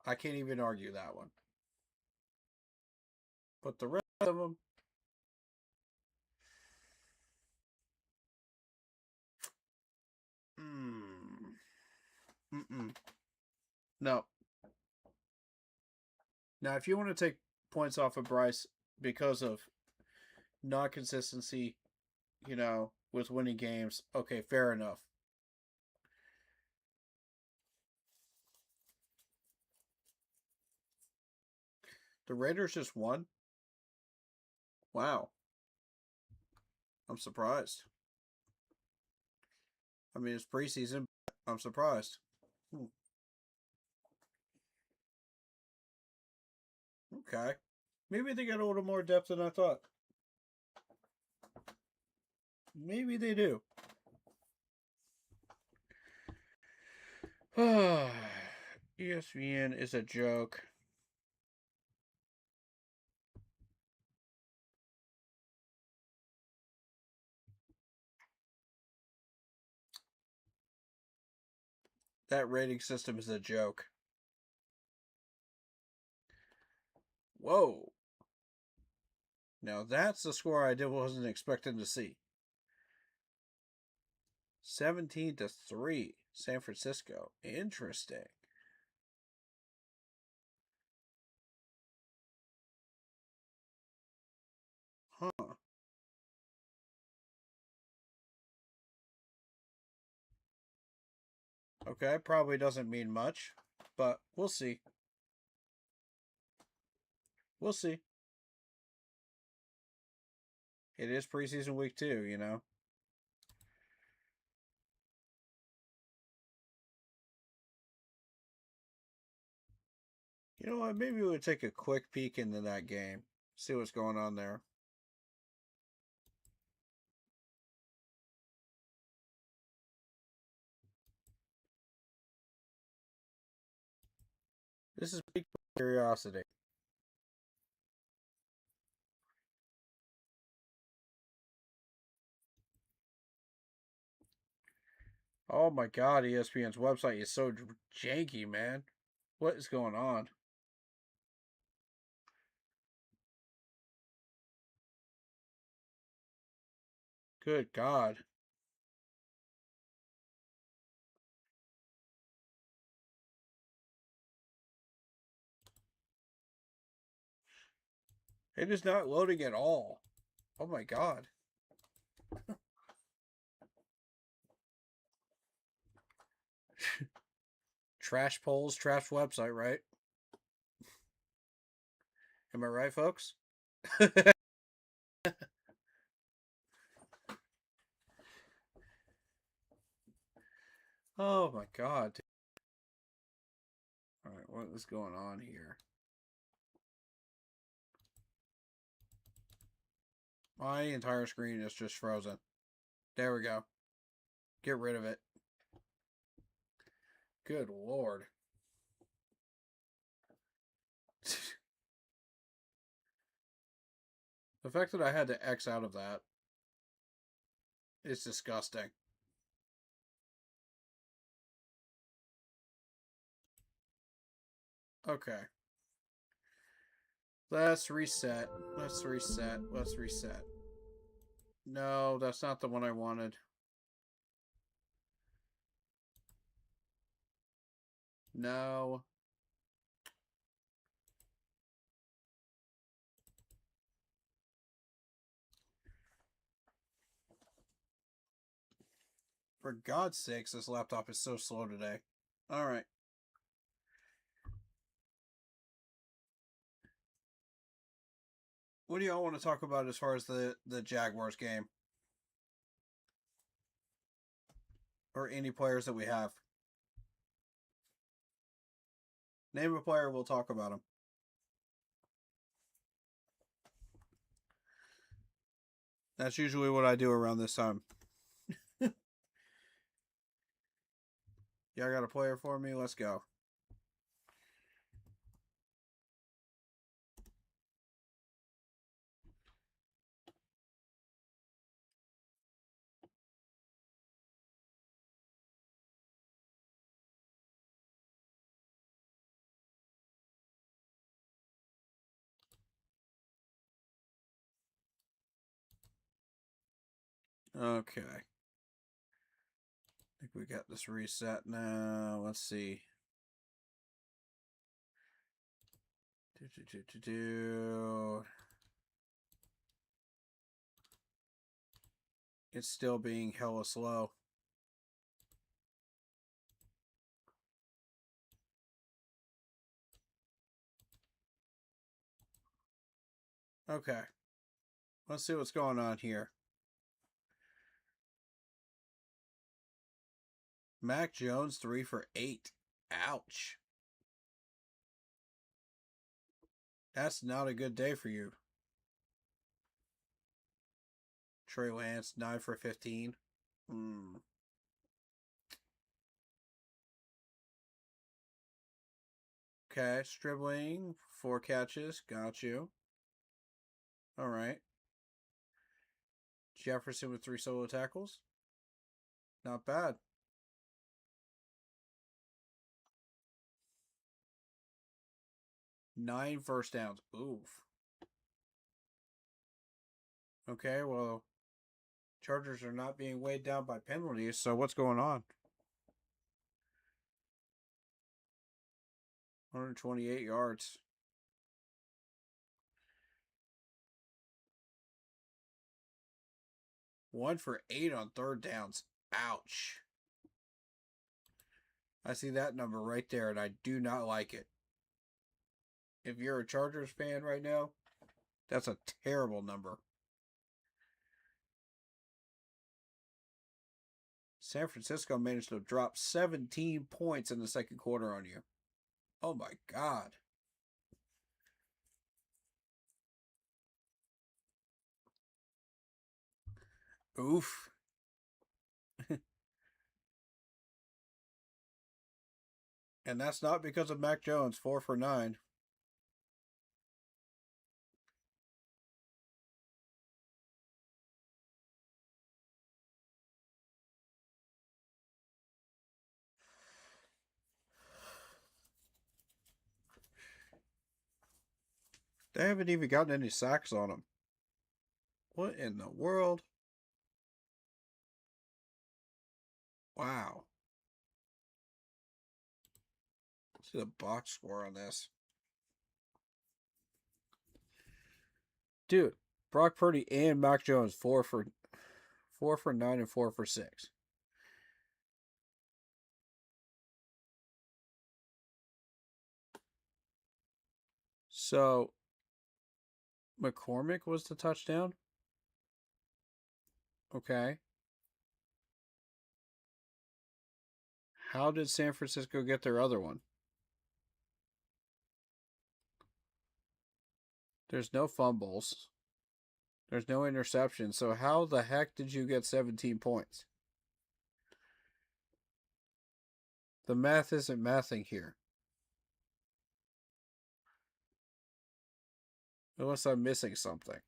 I can't even argue that one. But the rest of them, no. Now, if you want to take points off of Bryce because of non-consistency, with winning games, okay, fair enough. The Raiders just won? Wow. I'm surprised. I mean, it's preseason, but I'm surprised. Okay. Maybe they got a little more depth than I thought. Maybe they do. ESPN is a joke. That rating system is a joke. Whoa. Now that's the score I wasn't expecting to see. 17-3, San Francisco. Interesting. Huh. Okay, probably doesn't mean much, but we'll see. We'll see. It is preseason week 2, You know what? Maybe we'll take a quick peek into that game. See what's going on there. This is big curiosity. Oh my God, ESPN's website is so janky, man. What is going on? Good God. It is not loading at all. Oh my God. Trash polls, trash website, right? Am I right, folks? Oh my God. Alright, what is going on here? My entire screen is just frozen. There we go. Get rid of it. Good Lord. The fact that I had to X out of that is disgusting. Okay. Let's reset. Let's reset. Let's reset. No, that's not the one I wanted. No. For God's sakes, this laptop is so slow today. All right. What do y'all want to talk about as far as the Jaguars game? Or any players that we have? Name a player, we'll talk about him. That's usually what I do around this time. Y'all got a player for me? Let's go. Okay. I think we got this reset now. Let's see. It's still being hella slow. Okay. Let's see what's going on here. Mac Jones, 3 for 8. Ouch. That's not a good day for you. Trey Lance, 9 for 15. Okay, Stribling, 4 catches. Got you. All right. Jefferson with 3 solo tackles. Not bad. Nine first downs. Oof. Okay, well, Chargers are not being weighed down by penalties, so what's going on? 128 yards. One for 8 on third downs. Ouch. I see that number right there, and I do not like it. If you're a Chargers fan right now, that's a terrible number. San Francisco managed to drop 17 points in the second quarter on you. Oh my God. Oof. And that's not because of Mac Jones, 4 for 9. They haven't even gotten any sacks on him. What in the world? Wow. Let's see the box score on this. Dude, Brock Purdy and Mac Jones, 4 for 9 and 4 for 6. So McCormick was the touchdown? Okay. How did San Francisco get their other one? There's no fumbles. There's no interception. So how the heck did you get 17 points? The math isn't mathing here. Unless I'm missing something.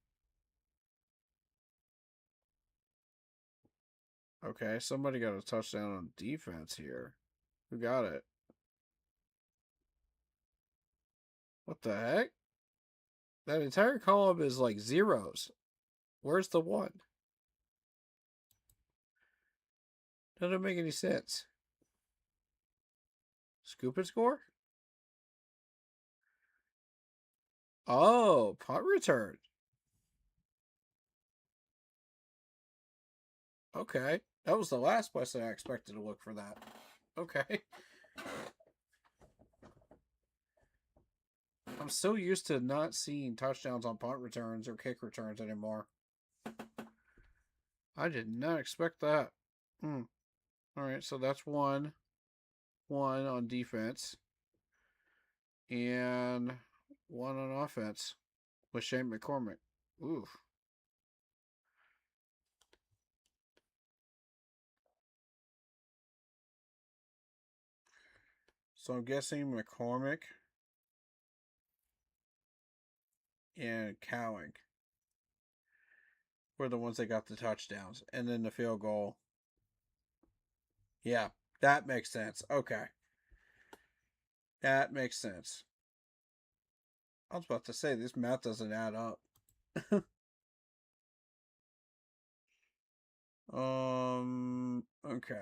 Okay, somebody got a touchdown on defense here. Who got it? What the heck? That entire column is like zeros. Where's the 1? That doesn't make any sense. Scoop and score? Oh, punt return. Okay. That was the last place that I expected to look for that. Okay. I'm so used to not seeing touchdowns on punt returns or kick returns anymore. I did not expect that. All right, so that's one on defense. And 1 on offense with Shane McCormick. Oof. So I'm guessing McCormick and Cowing were the ones that got the touchdowns. And then the field goal. Yeah, that makes sense. Okay. That makes sense. I was about to say, this math doesn't add up. Okay.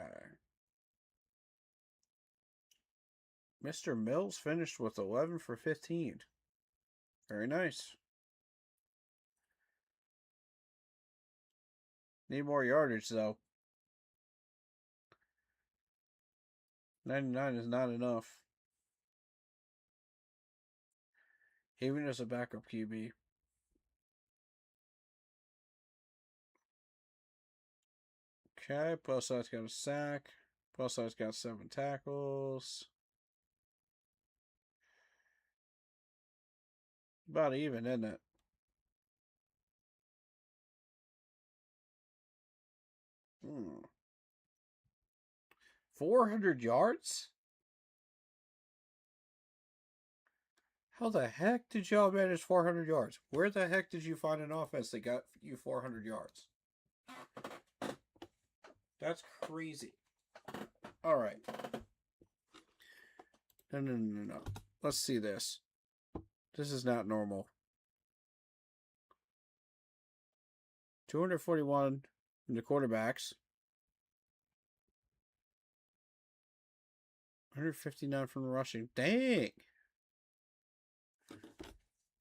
Mr. Mills finished with 11 for 15. Very nice. Need more yardage, though. 99 is not enough. Even as a backup QB. Okay, both sides got a sack. Both sides got 7 tackles. About even, isn't it? Hmm. 400 yards? How the heck did y'all manage 400 yards? Where the heck did you find an offense that got you 400 yards? That's crazy. All right. No. Let's see this. This is not normal. 241 in the quarterbacks. 159 from the rushing. Dang.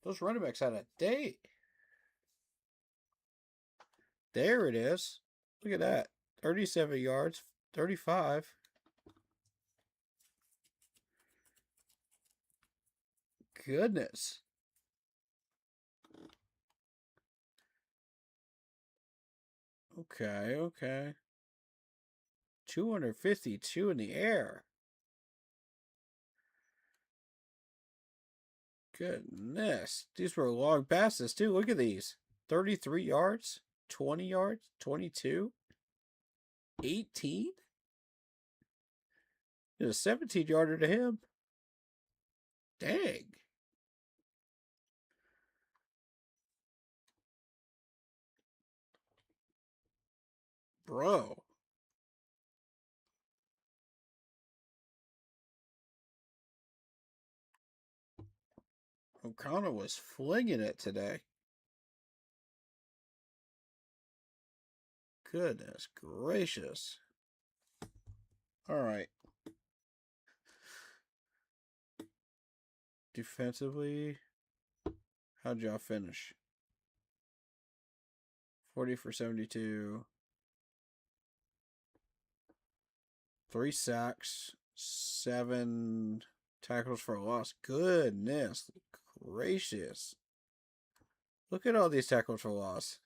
Those running backs had a day. There it is. Look at that. 37 yards. 35. Goodness. Okay. 252 in the air. Goodness. These were long passes, too. Look at these. 33 yards, 20 yards, 22, 18. There's a 17-yarder to him. Dang. Bro. O'Connor was flinging it today. Goodness gracious. All right. Defensively, how'd y'all finish? 40 for 72. 3 sacks. 7 tackles for a loss. Goodness gracious. Look at all these tackles for loss.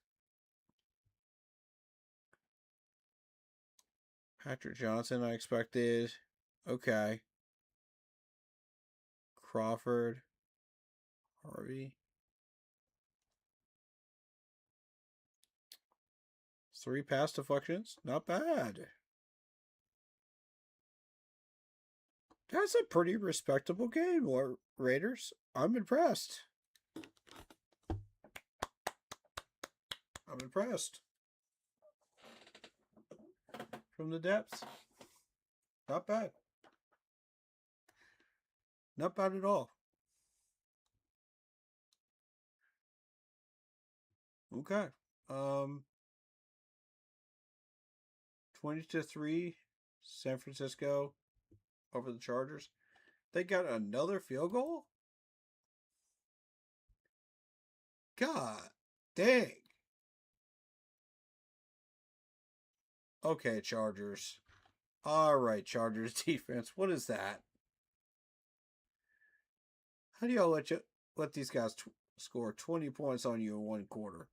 Patrick Johnson, I expected. Okay. Crawford. Harvey. 3 pass deflections. Not bad. That's a pretty respectable game, Raiders. I'm impressed. I'm impressed. From the depths. Not bad. Not bad at all. Okay. 20-3, San Francisco over the Chargers. They got another field goal? God dang. Okay, Chargers. All right, Chargers defense. What is that? How do y'all let these guys score 20 points on you in one quarter?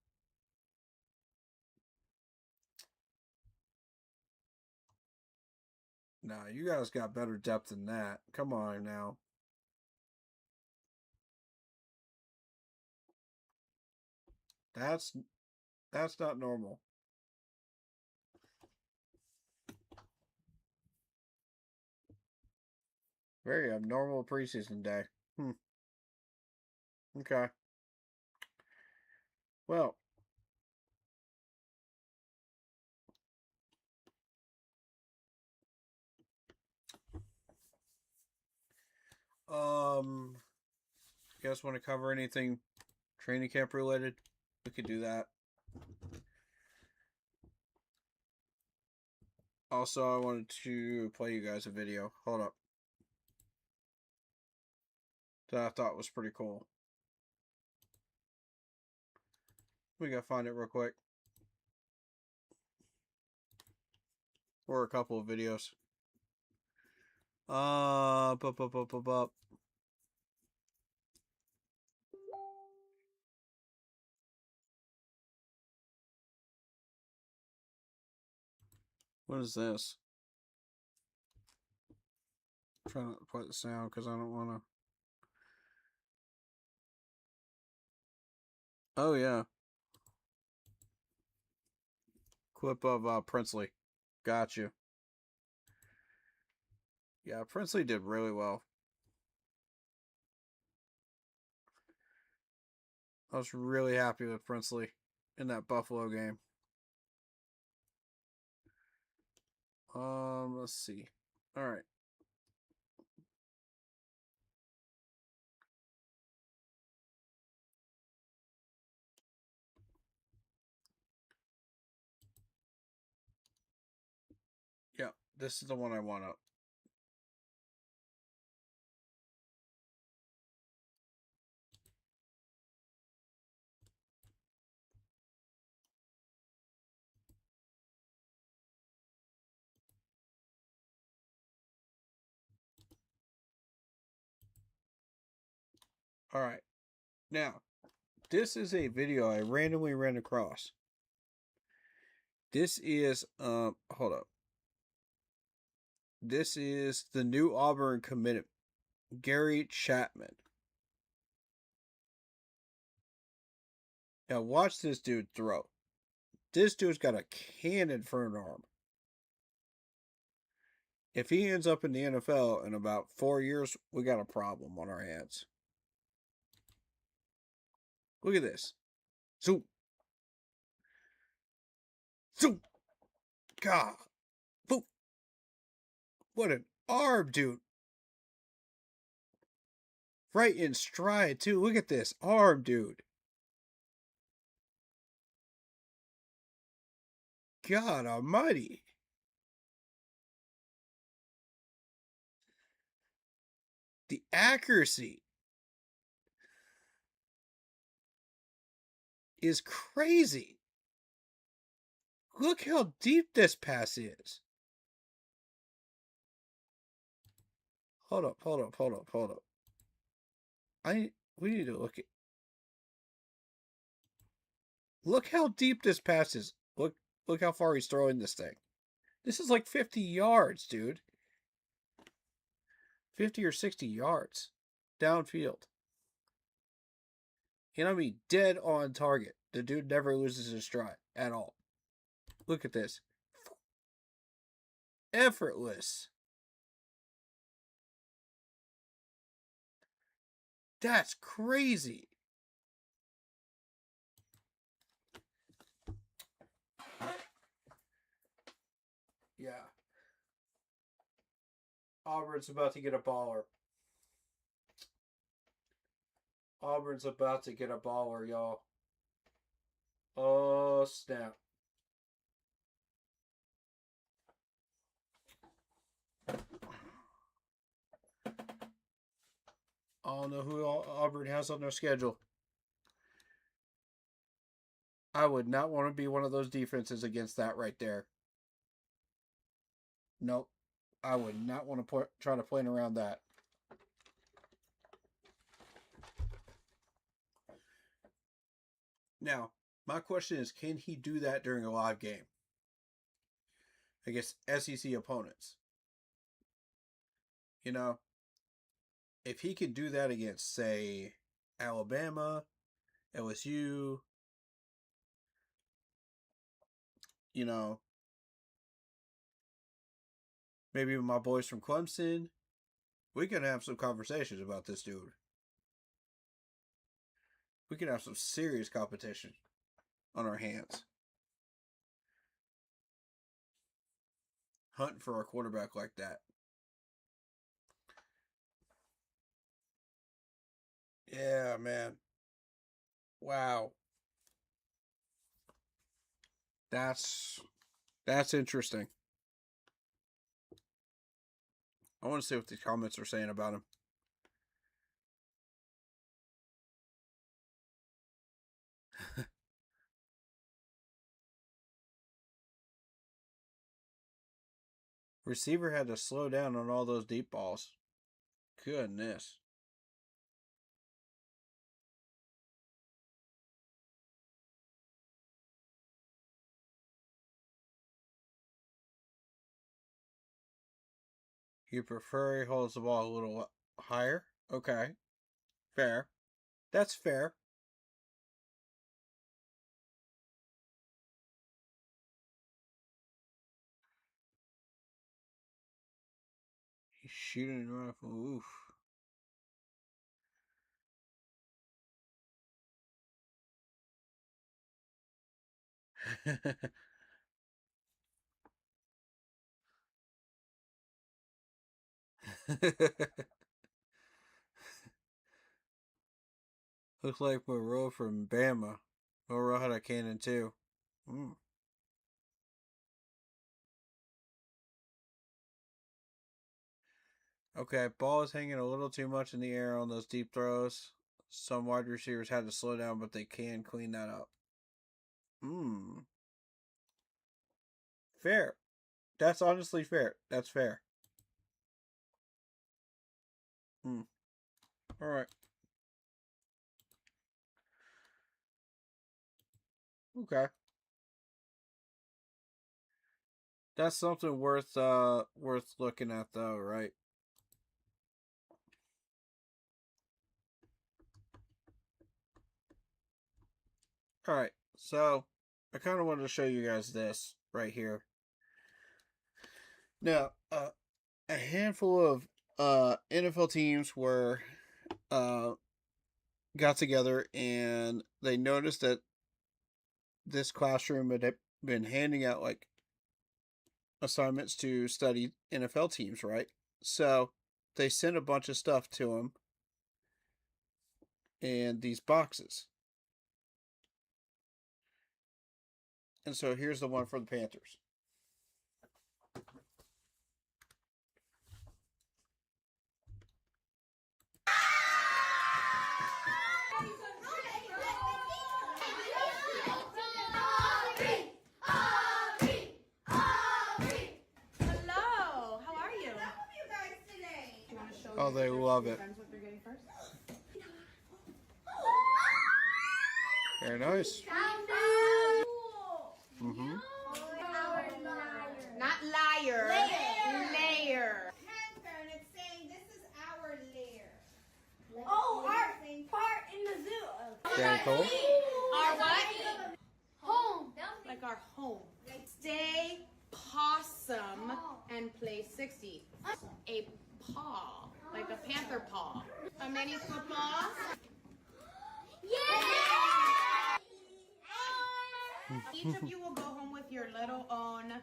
Nah, you guys got better depth than that. Come on now. That's not normal. Very abnormal preseason day. Okay. Well, you guys want to cover anything training camp related? We could do that. Also, I wanted to play you guys a video. Hold up. That I thought was pretty cool. We gotta find it real quick. Or a couple of videos. Bup. What is this? I'm trying not to play the sound because I don't want to. Oh, yeah. Clip of Princely. Got you. Yeah, Princely did really well. I was really happy with Princely in that Buffalo game. Let's see. All right. Yeah, this is the one I want up. All right. Now, this is a video I randomly ran across. This is hold up. This is the new Auburn commit, Gary Chapman. Now watch this dude throw. This dude's got a cannon for an arm. If he ends up in the NFL in about 4 years, we got a problem on our hands. Look at this. Zoom. Zoom. God. Boom. What an arm, dude. Right in stride, too. Look at this arm, dude. God almighty. The accuracy is crazy. Look how deep this pass is. Hold up. We need to look at. Look how deep this pass is. Look how far he's throwing this thing. This is like 50 yards, dude. 50 or 60 yards downfield. And I mean, dead on target. The dude never loses his stride at all. Look at this. Effortless. That's crazy. Yeah. Auburn's about to get a baller. Auburn's about to get a baller, y'all. Oh, snap. I don't know who Auburn has on their schedule. I would not want to be one of those defenses against that right there. Nope. I would not want to try to plan around that. Now, my question is, can he do that during a live game against SEC opponents? You know, if he could do that against, say, Alabama, LSU, you know, maybe my boys from Clemson, we can have some conversations about this dude. We can have some serious competition on our hands. Hunting for a quarterback like that. Yeah, man. Wow. That's interesting. I want to see what the comments are saying about him. Receiver had to slow down on all those deep balls. Goodness. You prefer he holds the ball a little higher? Okay. Fair. That's fair. He's shooting a rifle. Oof. Looks like Monroe from Bama. Monroe had a cannon too. Mm. Okay, ball is hanging a little too much in the air on those deep throws. Some wide receivers had to slow down, but they can clean that up. Fair. That's honestly fair. That's fair. All right. Okay. That's something worth looking at though, right? All right. So, I kind of wanted to show you guys this right here. Now, a handful of NFL teams were got together and they noticed that this classroom had been handing out like assignments to study NFL teams, right? So they sent a bunch of stuff to them in these boxes. And so here's the one for the Panthers. Oh, they love it. Very nice. Mm-hmm. Not liar. Layer. Panther, and it's saying this is our lair. Oh, our part in the zoo. Very cool. Our what? Home. Like our home. Stay possum and play 60. A paw. Like a panther paw. A mini football. Each of you will go home with your little own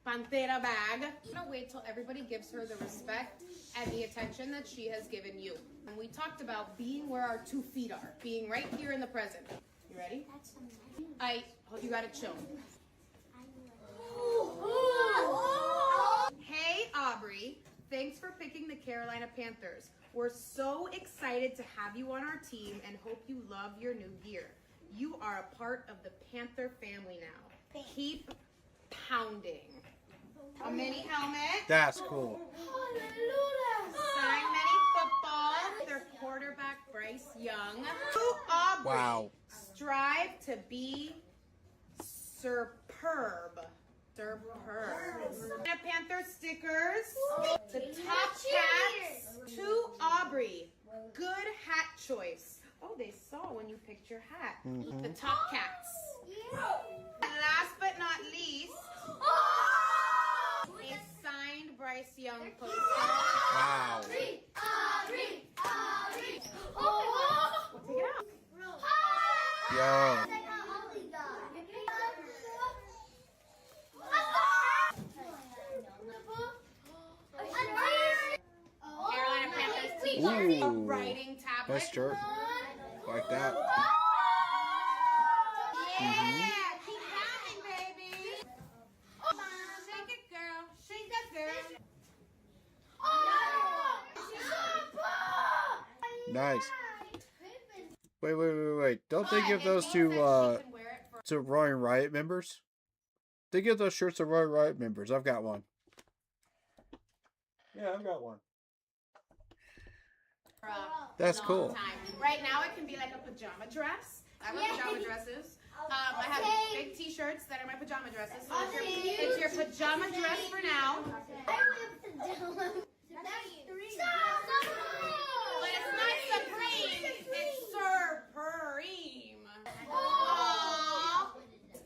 Pantera bag. I'm gonna wait till everybody gives her the respect and the attention that she has given you. And we talked about being where our 2 feet are, being right here in the present. You ready? You gotta chill. Hey, Aubrey. Thanks for picking the Carolina Panthers. We're so excited to have you on our team and hope you love your new gear. You are a part of the Panther family now. Keep pounding. A mini helmet. That's cool. Sign mini football. Their quarterback, Bryce Young. To Aubrey. Wow. Strive to be superb. The Panther stickers. The top hats. To Aubrey. Good hat choice. Oh, they saw when you picked your hat. Mm-hmm. The top cats. And last but not least, a signed Bryce Young poster. Wow. Take it out. Yo. Carolina Panthers team. Ooh. A writing tablet. Nice shirt. Like that. Yeah, keep pounding, baby. Shake it, girl. Shake that, girl. Nice. Wait. Don't they give But those it to means that she can wear it for- Roaring Riot members? They give those shirts to Roaring Riot members. I've got one. Yeah, I've got one. for a That's long cool. time. Right now, it can be like a pajama dress. I wear pajama dresses. I have big t-shirts that are my pajama dresses. So it's your pajama dress for now. But it's not supreme. It's supreme. Aww.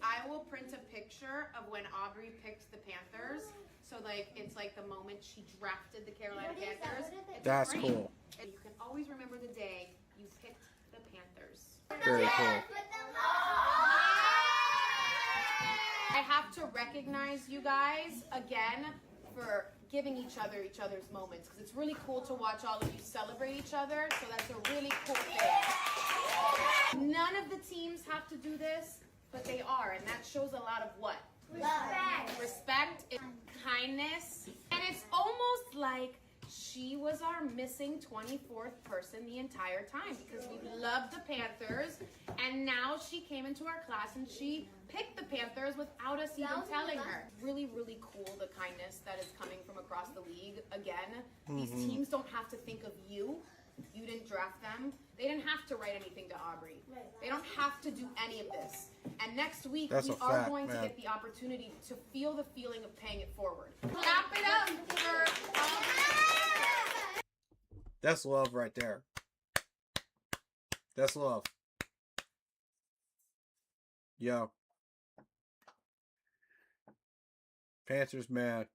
I will print a picture of when Aubrey picked the Panthers. So it's like the moment she drafted the Carolina Panthers. It's That's frame. cool. And you can always remember the day you picked the Panthers. Very cool. I have to recognize you guys again for giving each other's moments, because it's really cool to watch all of you celebrate each other. So that's a really cool thing. None of the teams have to do this, but they are, and that shows a lot of what? Respect, kindness, and it's almost like she was our missing 24th person the entire time, because we loved the Panthers, and now she came into our class and she picked the Panthers without us even telling her. Really, really cool, the kindness that is coming from across the league. Again, these teams don't have to think of you. You didn't draft them. They didn't have to write anything to Aubrey. They don't have to do any of this. And next week, That's we a are fact, going to man. get the opportunity to feel the feeling of paying it forward. Clap it up for That's love right there. That's love. Yo. Panthers, man.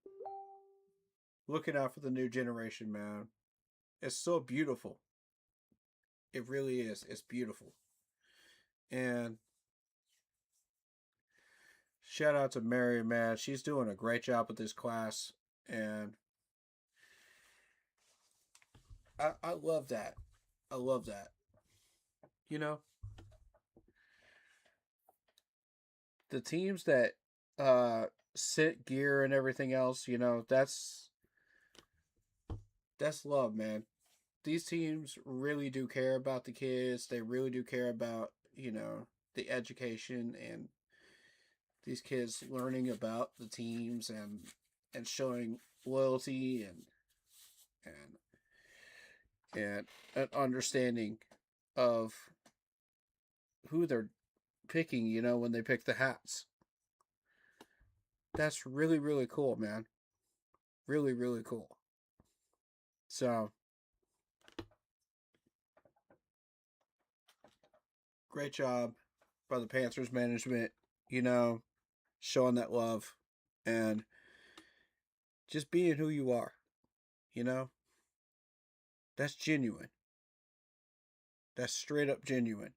Looking out for the new generation, man. It's so beautiful. It really is. It's beautiful. And shout out to Mary, man. She's doing a great job with this class. And I love that. I love that. You know, the teams that sit gear and everything else, you know, that's love, man. These teams really do care about the kids. They really do care about, you know, the education and these kids learning about the teams and showing loyalty and an understanding of who they're picking, you know, when they pick the hats. That's really, really cool, man. Really, really cool. So, great job by the Panthers management, you know, showing that love and just being who you are, you know. That's genuine. That's straight up genuine.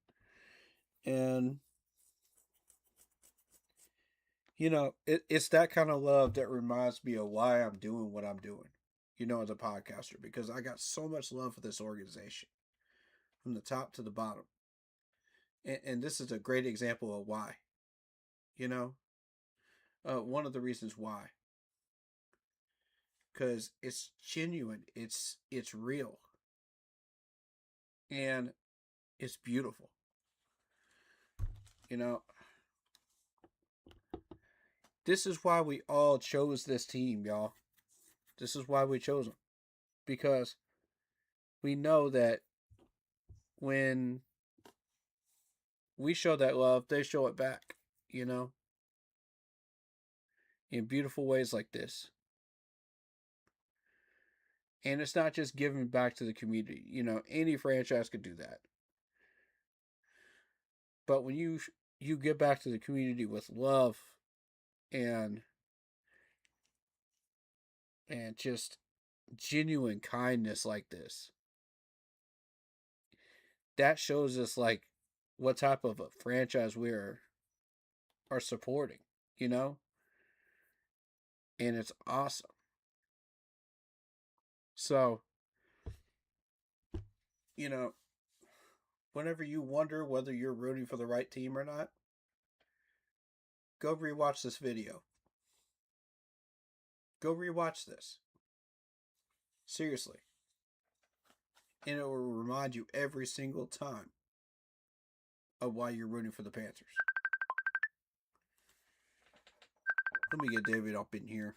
And, you know, it's that kind of love that reminds me of why I'm doing what I'm doing, you know, as a podcaster, because I got so much love for this organization from the top to the bottom. And this is a great example of why. You know, one of the reasons why, because it's genuine, it's real, and it's beautiful. You know, this is why we all chose this team, y'all. This is why we chose them, because we know that when we show that love, they show it back. You know, in beautiful ways like this. And it's not just giving back to the community. You know, any franchise could do that. But when you give back to the community with love and just genuine kindness like this, that shows us like what type of a franchise we are supporting, you know? And it's awesome. So, you know, whenever you wonder whether you're rooting for the right team or not, go rewatch this video. Go rewatch this. Seriously. And it will remind you every single time of why you're rooting for the Panthers. Let me get David up in here.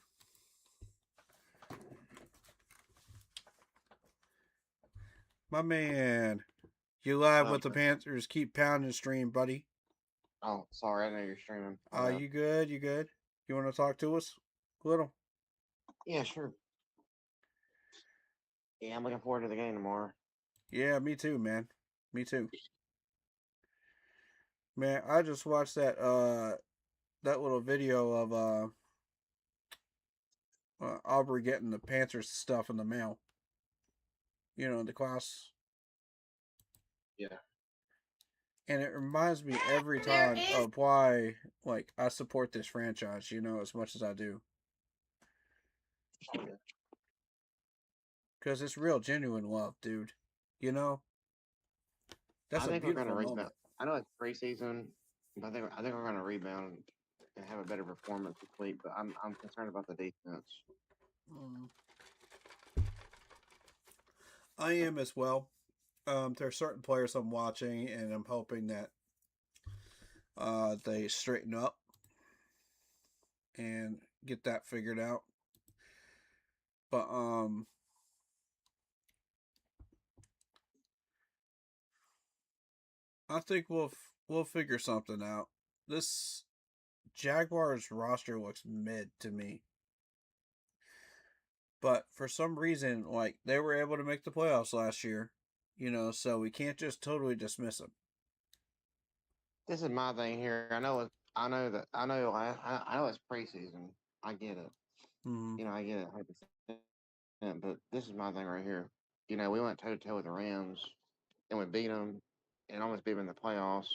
My man, you live with the Panthers. Keep pounding stream, buddy. Oh, sorry, I know you're streaming. You good? You good? You want to talk to us a little? Yeah, sure. Yeah, I'm looking forward to the game tomorrow. Yeah, me too, man. Me too. Man, I just watched that little video of Aubrey getting the Panthers stuff in the mail. You know, the class. Yeah. And it reminds me every time of why, like, I support this franchise, you know, as much as I do. Because it's real, genuine love, dude. You know? That's I think a beautiful we're gonna moment. rebound. I know it's preseason, but I think we're gonna rebound and have a better performance this week. But I'm concerned about the defense. I am as well. There are certain players I'm watching, and I'm hoping that they straighten up and get that figured out. But I think we'll figure something out. This Jaguars roster looks mid to me. But for some reason, like, they were able to make the playoffs last year, you know, so we can't just totally dismiss them. This is my thing here. I know it's preseason. I get it. Mm-hmm. You know, I get it 100%. But this is my thing right here. You know, we went toe to toe with the Rams, and we beat them, and almost beat them in the playoffs.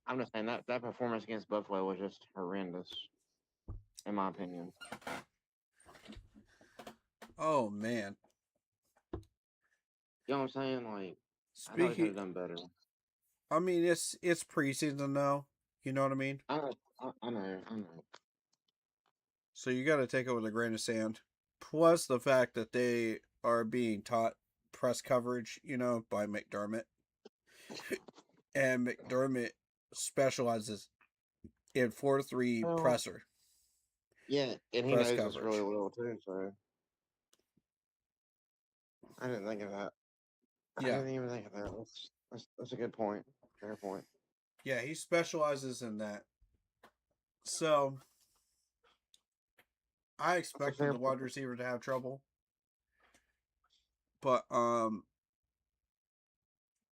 I'm just saying that performance against Buffalo was just horrendous, in my opinion. Oh, man. You know what I'm saying? Like, I know we could have done better. I mean, it's preseason, though. You know what I mean? I know. So you got to take it with a grain of sand. Plus the fact that they are being taught press coverage, you know, by McDermott. And McDermott specializes in 4-3 presser. Yeah, and he knows us really well, too, so. I didn't think of that. Yeah. I didn't even think of that. That's a good point. Fair point. Yeah, he specializes in that. So I expected the wide receiver to have trouble. But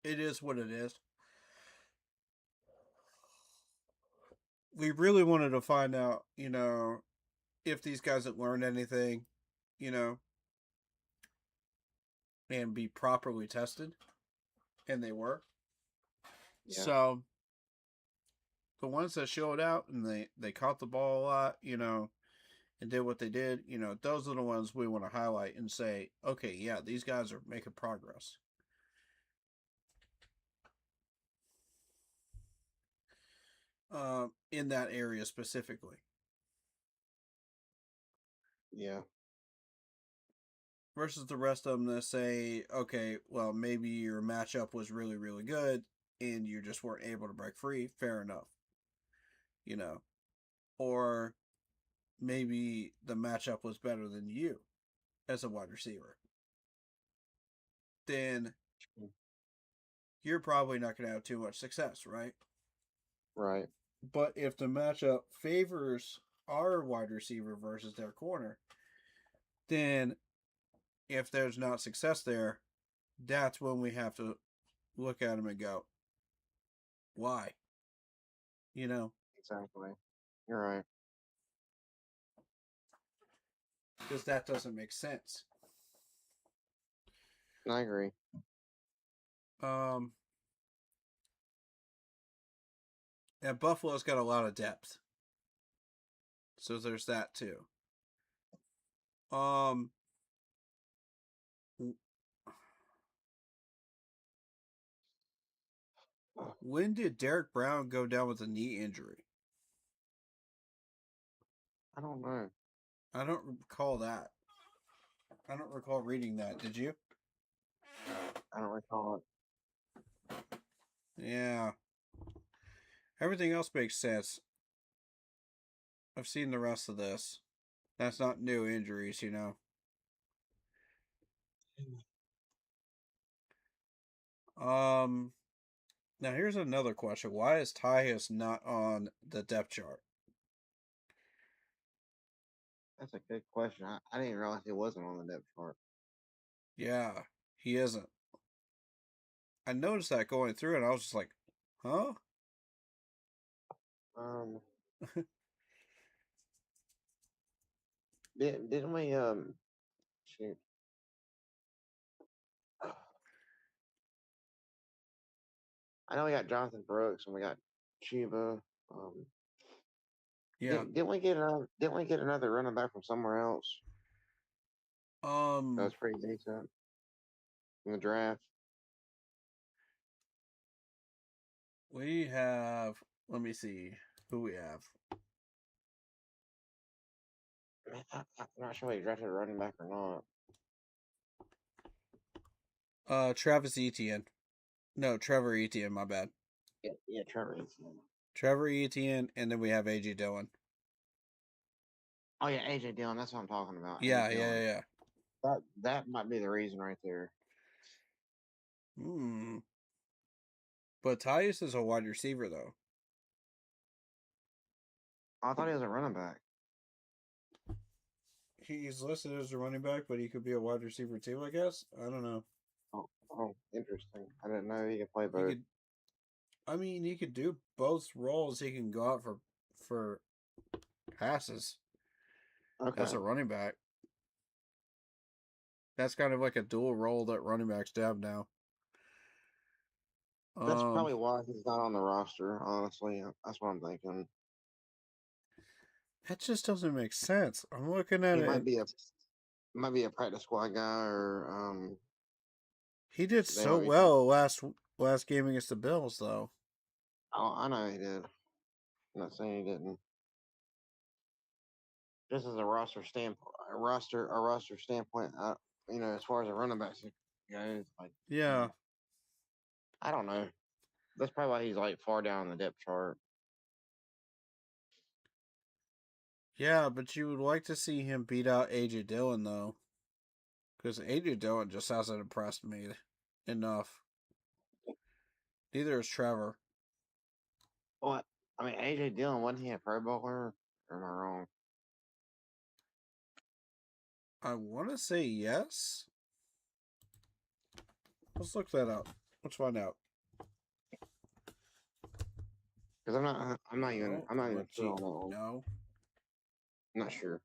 it is what it is. We really wanted to find out, you know, if these guys had learned anything, you know, and be properly tested. And they were. Yeah. So the ones that showed out and they caught the ball a lot, you know, and did what they did, you know, those are the ones we want to highlight and say, okay, yeah, these guys are making progress. in that area specifically. Yeah. Versus the rest of them that say, okay, well, maybe your matchup was really, really good and you just weren't able to break free. Fair enough. Or maybe the matchup was better than you as a wide receiver. Then you're probably not going to have too much success, right? Right. But if the matchup favors our wide receiver versus their corner, then if there's not success there, that's when we have to look at him and go, why? Exactly. You're right. Because that doesn't make sense. I agree. And Buffalo's got a lot of depth. So there's that too. When did Derek Brown go down with a knee injury? I don't know. I don't recall that. I don't recall reading that. Did you? I don't recall it. Yeah. Everything else makes sense. I've seen the rest of this. That's not new injuries, Now here's another question. Why is Tyus not on the depth chart? That's a good question. I didn't realize he wasn't on the depth chart. Yeah, he isn't. I noticed that going through and I was just like, huh? Didn't we shoot. I know we got Jonathan Brooks and we got Chuba. Yeah. Didn't we get another running back from somewhere else? That was pretty decent in the draft. We have, let me see who we have. I'm not sure he drafted a running back or not. Travis Etienne. No, Trevor Etienne, my bad. Yeah, Trevor Etienne. Trevor Etienne, and then we have A.J. Dillon. Oh, yeah, A.J. Dillon. That's what I'm talking about. Yeah. That might be the reason right there. But Tyus is a wide receiver, though. I thought he was a running back. He's listed as a running back, but he could be a wide receiver too, I guess. I don't know. Oh, interesting. I didn't know he could play both. He could do both roles. He can go out for passes. Okay. As a running back. That's kind of like a dual role that running backs have now. That's probably why he's not on the roster, honestly. That's what I'm thinking. That just doesn't make sense. I'm looking at He it. Might be a practice squad guy or He did so well last game against the Bills, though. Oh, I know he did. I'm not saying he didn't. Just as a roster standpoint, as far as a running back goes, like Yeah. I don't know. That's probably why he's like far down the depth chart. Yeah, but you would like to see him beat out A.J. Dillon, though. Because A.J. Dillon just hasn't impressed me enough. Neither is Trevor. What? I mean, A.J. Dillon, wasn't he a Pro Bowler? Or am I wrong? I want to say yes. Let's look that up. Let's find out. Because I'm not even sure on that one. No. I'm not sure.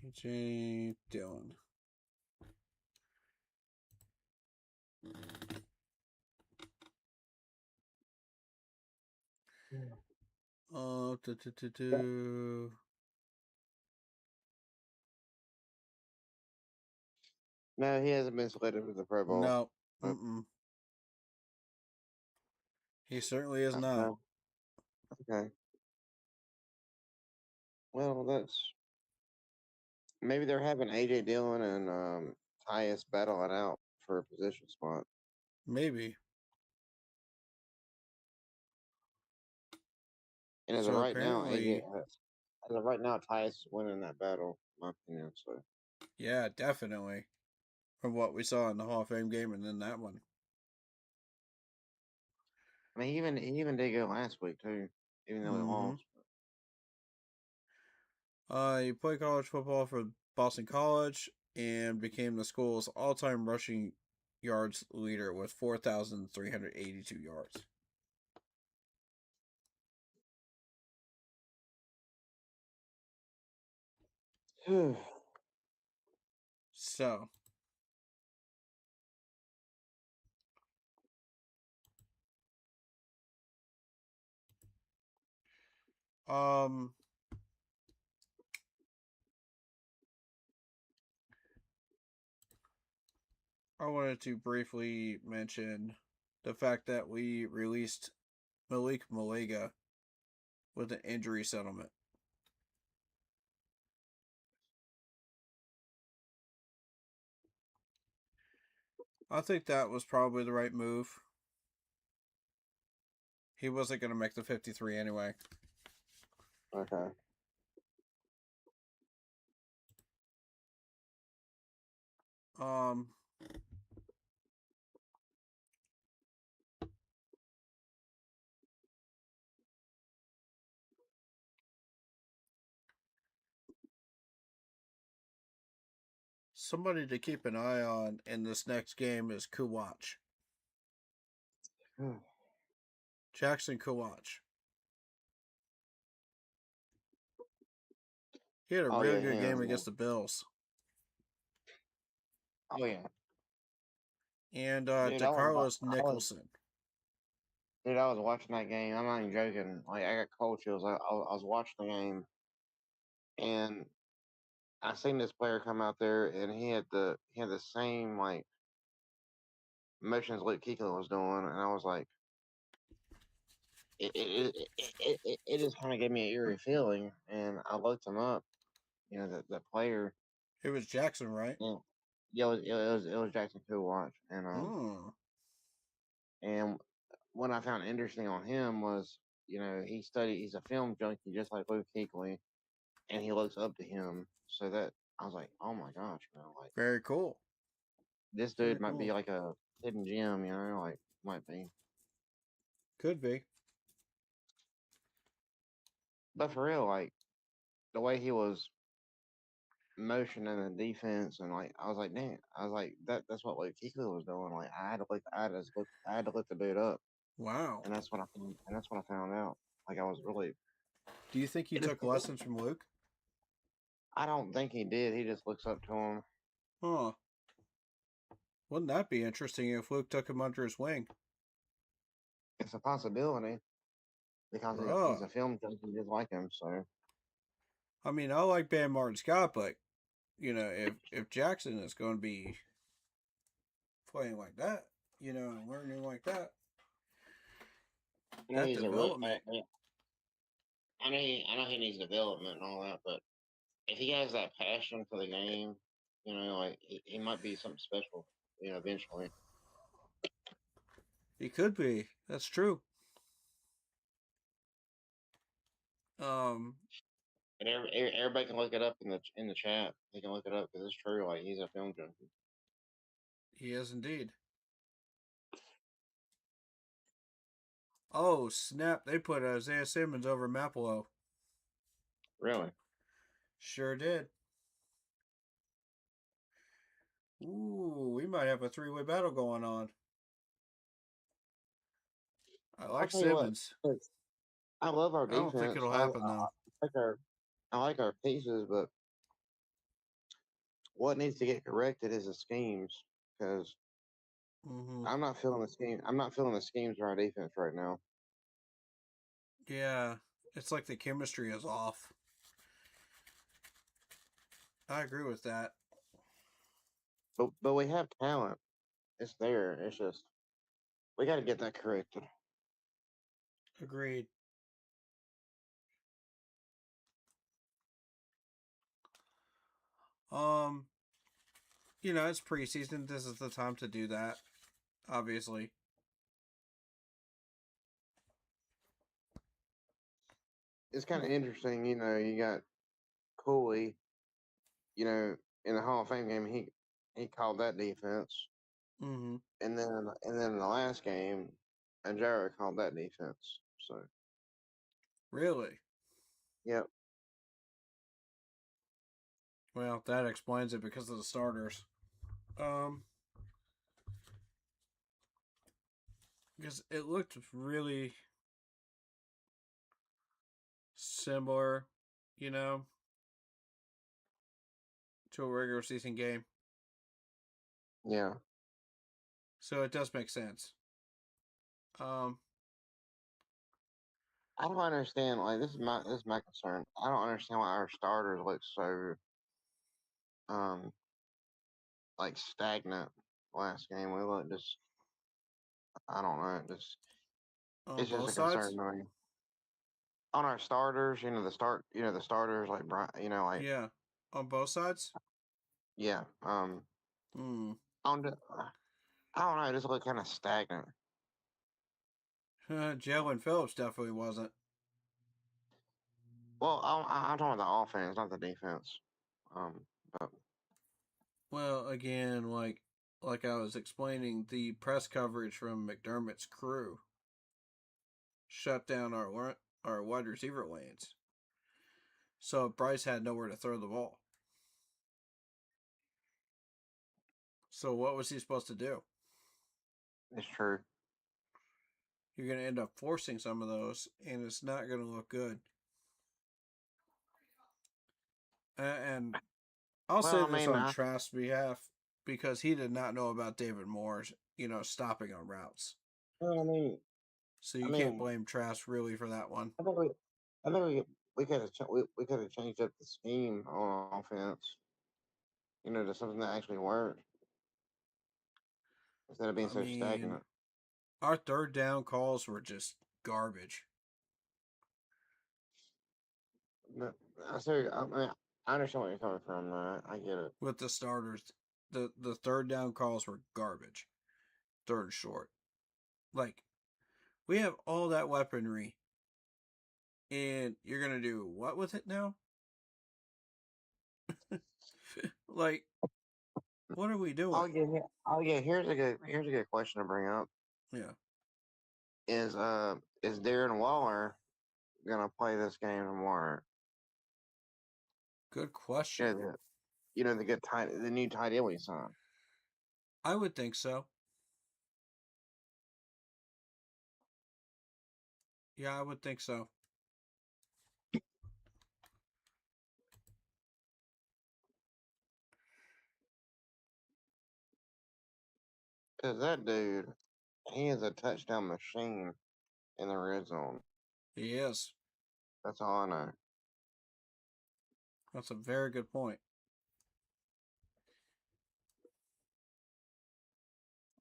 A.J. Dillon. No, he hasn't been selected for the Pro Bowl. No. But, He certainly is not. okay. Well, that's maybe they're having AJ Dillon and Tyus battle it out for a position spot. Maybe. And as of So right now, apparently, as of right now, Tyus is winning that battle, in my opinion. So yeah, definitely. From what we saw in the Hall of Fame game and then that one. I mean, he even did go last week too, even though he lost. He played college football for Boston College and became the school's all-time rushing yards leader with 4,382 yards. So, I wanted to briefly mention the fact that we released Malik Malega with an injury settlement. I think that was probably the right move. He wasn't going to make the 53 anyway. Okay. Somebody to keep an eye on in this next game is Kuwach. Jackson Kuwach. He had a really good game against the Bills. Oh yeah. And Dude, DeCarlos Nicholson. Dude, I was watching that game. I'm not even joking. Like I got cold chills. I was watching the game, and I seen this player come out there, and he had the same like motions Luke Kuechly was doing, and I was like, it just kind of gave me an eerie feeling, and I looked him up. You know, the player. It was Jackson, right? Yeah, it was Jackson Kuwach, and what I found interesting on him was, you know, he's a film junkie just like Luke Kuechly, and he looks up to him. So that I was like, oh my gosh, man, like Very cool. this dude might be like a hidden gem, you know, like might be. Could be. But for real, like the way he was motioning the defense, and like I was like, damn, I was like that's what Luke Kuechly was doing. Like I had to look the dude up. Wow. And that's what I found out. Like I was really. Do you think he took lessons from Luke? I don't think he did. He just looks up to him. Huh. Wouldn't that be interesting if Luke took him under his wing? It's a possibility because he's a film junkie just like him. So. I mean, I like Bam Martin Scott, but you know, if Jackson is going to be playing like that, you know, and learning like that, I know he's development. I know he needs development and all that, but if he has that passion for the game, you know, like he might be something special. You know, eventually. He could be. That's true. And everybody can look it up in the chat. They can look it up because it's true. Like he's a film junkie. He is indeed. Oh snap! They put Isaiah Simmons over Mapolo. Really? Sure did. Ooh, we might have a three-way battle going on. I like Simmons. I love our defense. I don't think it'll happen though. I like our pieces, but what needs to get corrected is the schemes because I'm not feeling the scheme. I'm not feeling the schemes for our defense right now. Yeah, it's like the chemistry is off. I agree with that. but we have talent. It's there. It's just we got to get that corrected. Agreed. Um, it's preseason. This is the time to do that. Obviously. It's kind of interesting. You got Cooley. In the Hall of Fame game, he called that defense, Mm-hmm. and then in the last game, and Jared called that defense. So Really? yep. Well, that explains it because of the starters. Um, because it looked really similar, you know, to a regular season game. Yeah. So it does make sense. Um, I don't understand. Like this is my concern. I don't understand why our starters look so um like stagnant last game. We look just I don't know. on It's just both a concern sides? to me. On our starters, the starters like Brian, Yeah. On both sides? yeah. Hmm. On the, I don't know. It just look kind of stagnant. Jalen Phillips definitely wasn't. Well, I'm talking about the offense, not the defense. But Well, again, like I was explaining, the press coverage from McDermott's crew shut down our wide receiver lanes. So Bryce had nowhere to throw the ball. So what was he supposed to do? it's true. You're going to end up forcing some of those, and it's not going to look good. And I'll Well, say I this mean, on Trask's behalf because he did not know about David Moore's, stopping on routes. well, So I you can't mean, blame Trask really for that one. I think we could have we could have changed up the scheme on offense. To something that actually worked instead of being I so mean, stagnant. our third down calls were just garbage But I mean, I understand where you're coming from. I get it. with the starters. The third down calls were garbage. Third and short. Like, we have all that weaponry, and you're going to do what with it now? Like, what are we doing? Here's a good question to bring up. Yeah. Is Darren Waller gonna play this game tomorrow? Good You question. know the the new tight end we signed. I would think so. Yeah, I would think so. Cause that dude, he is a touchdown machine in the red zone. He is. That's all I know. That's a very good point.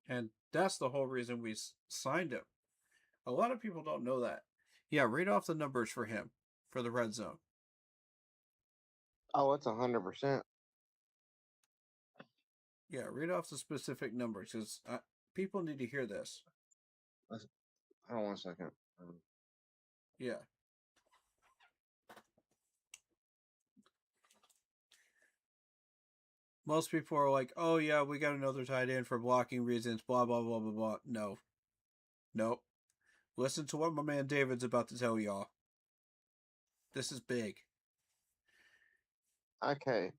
And that's the whole reason we signed him. A lot of people don't know that. Yeah, read off the numbers for him for the red zone. Oh, it's 100%. Yeah, read off the specific numbers because people need to hear this. Hold on 1 second. Yeah. Most people are like, oh, yeah, we got another tight end for blocking reasons, blah, blah, blah, blah, blah. No. Nope. Listen to what my man David's about to tell y'all. This is big. Okay,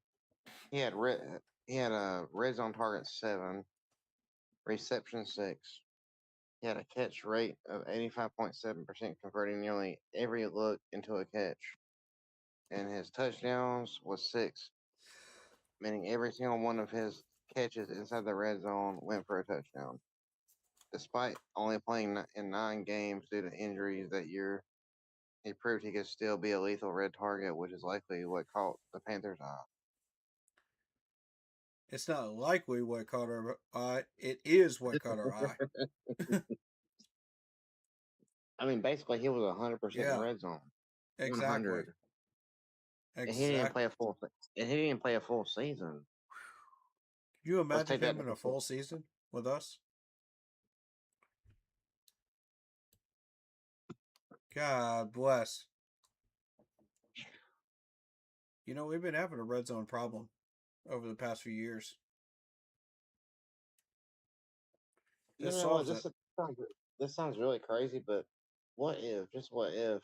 he had a red zone target 7, reception 6. He had a catch rate of 85.7%, converting nearly every look into a catch. And his touchdowns was 6, meaning every single one of his catches inside the red zone went for a touchdown. Despite only playing in 9 games due to injuries that year, he proved he could still be a lethal red target, which is likely what caught the Panthers' eye. It's not likely what caught our eye. It is what caught our eye. I mean, basically, he was 100% in the Yeah, red zone, exactly. 100, and he didn't play Exactly. a full. And he didn't play a full season. Can you Let's imagine take that him into in a full season with us? God bless. You know, we've been having a red zone problem over the past few years. You This know what? solves it. This sounds really crazy, but what if? Just what if?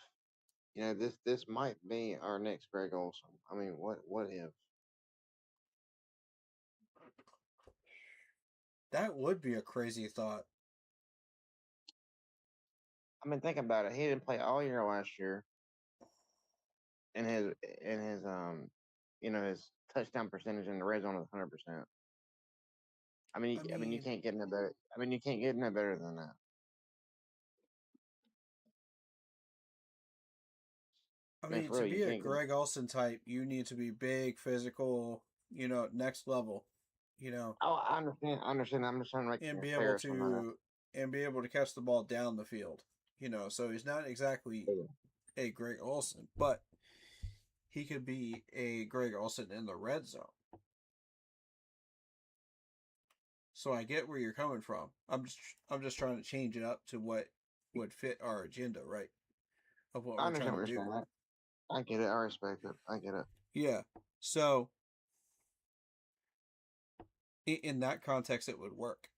This might be our next Greg Olson. I mean, what if? That would be a crazy thought. I mean, think about it. He didn't play all year last year, and his touchdown percentage in the red zone is 100%. I mean, you can't get no better. I mean, you can't get no better than that. I I mean, mean, for to real, you be a can't get. Greg Olson type, you need to be big, physical, next level, Oh, I understand. I understand. I'm just trying to make a and comparison on it. be able to catch the ball down the field. So he's not exactly a Greg Olson, but he could be a Greg Olson in the red zone. So I get where you're coming from. I'm just trying to change it up to what would fit our agenda, right? Of what I we're understand trying what to you're do. saying. I get it. I respect it. I get it. Yeah. So in that context, it would work.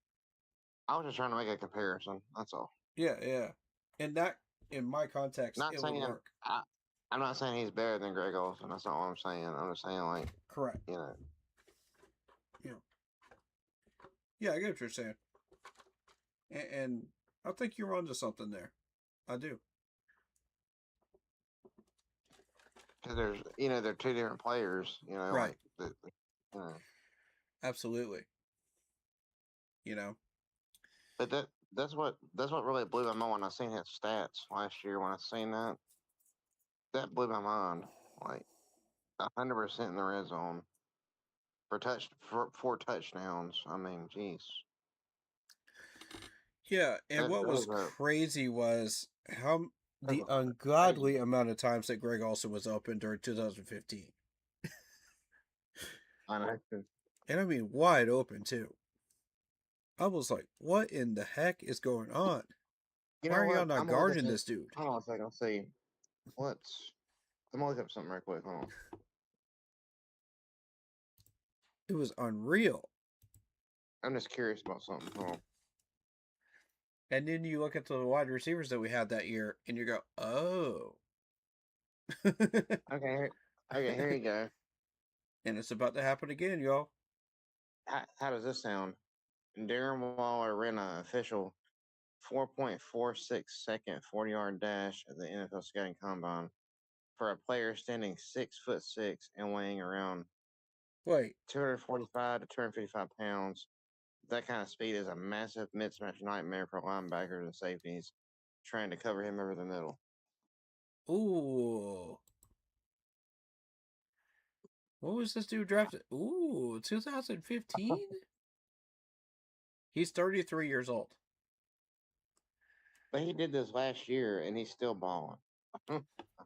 I was just trying to make a comparison. That's all. Yeah, yeah. In my context, Not it would saying work. I'm not saying he's better than Greg Olson. That's not what I'm saying. I'm just saying like Correct. you know. Yeah. Yeah, I get what you're saying. And I think you're onto something there. I do. Because they're two different players. Right. You know. Absolutely. You know. But that's what really blew my mind when I seen his stats last year. When I seen that blew my mind. Like 100% in the red zone for 4 touchdowns. I mean, jeez. Yeah, and what That was was a crazy was how that the was crazy. ungodly amount of times that Greg Olson was open during 2015. I know. And I mean wide open too. I was like, what in the heck is going on? You Why know are y'all what? not I'm gonna look guarding at this dude? Hold on a second. I'll see. What's I'm gonna look up something real quick. Hold on. It was unreal. I'm just curious about something. Hold on. And then you look at the wide receivers that we had that year and you go, oh. Okay, here you go. And it's about to happen again, y'all. How does this sound? Darren Waller ran an official 4.46-second 40-yard dash at the NFL scouting combine for a player standing 6'6" and weighing around Wait, 245 to 255 pounds. That kind of speed is a massive mismatch nightmare for linebackers and safeties trying to cover him over the middle. ooh. What was this dude drafted? Ooh, 2015? He's 33 years old. But he did this last year and he's still balling. All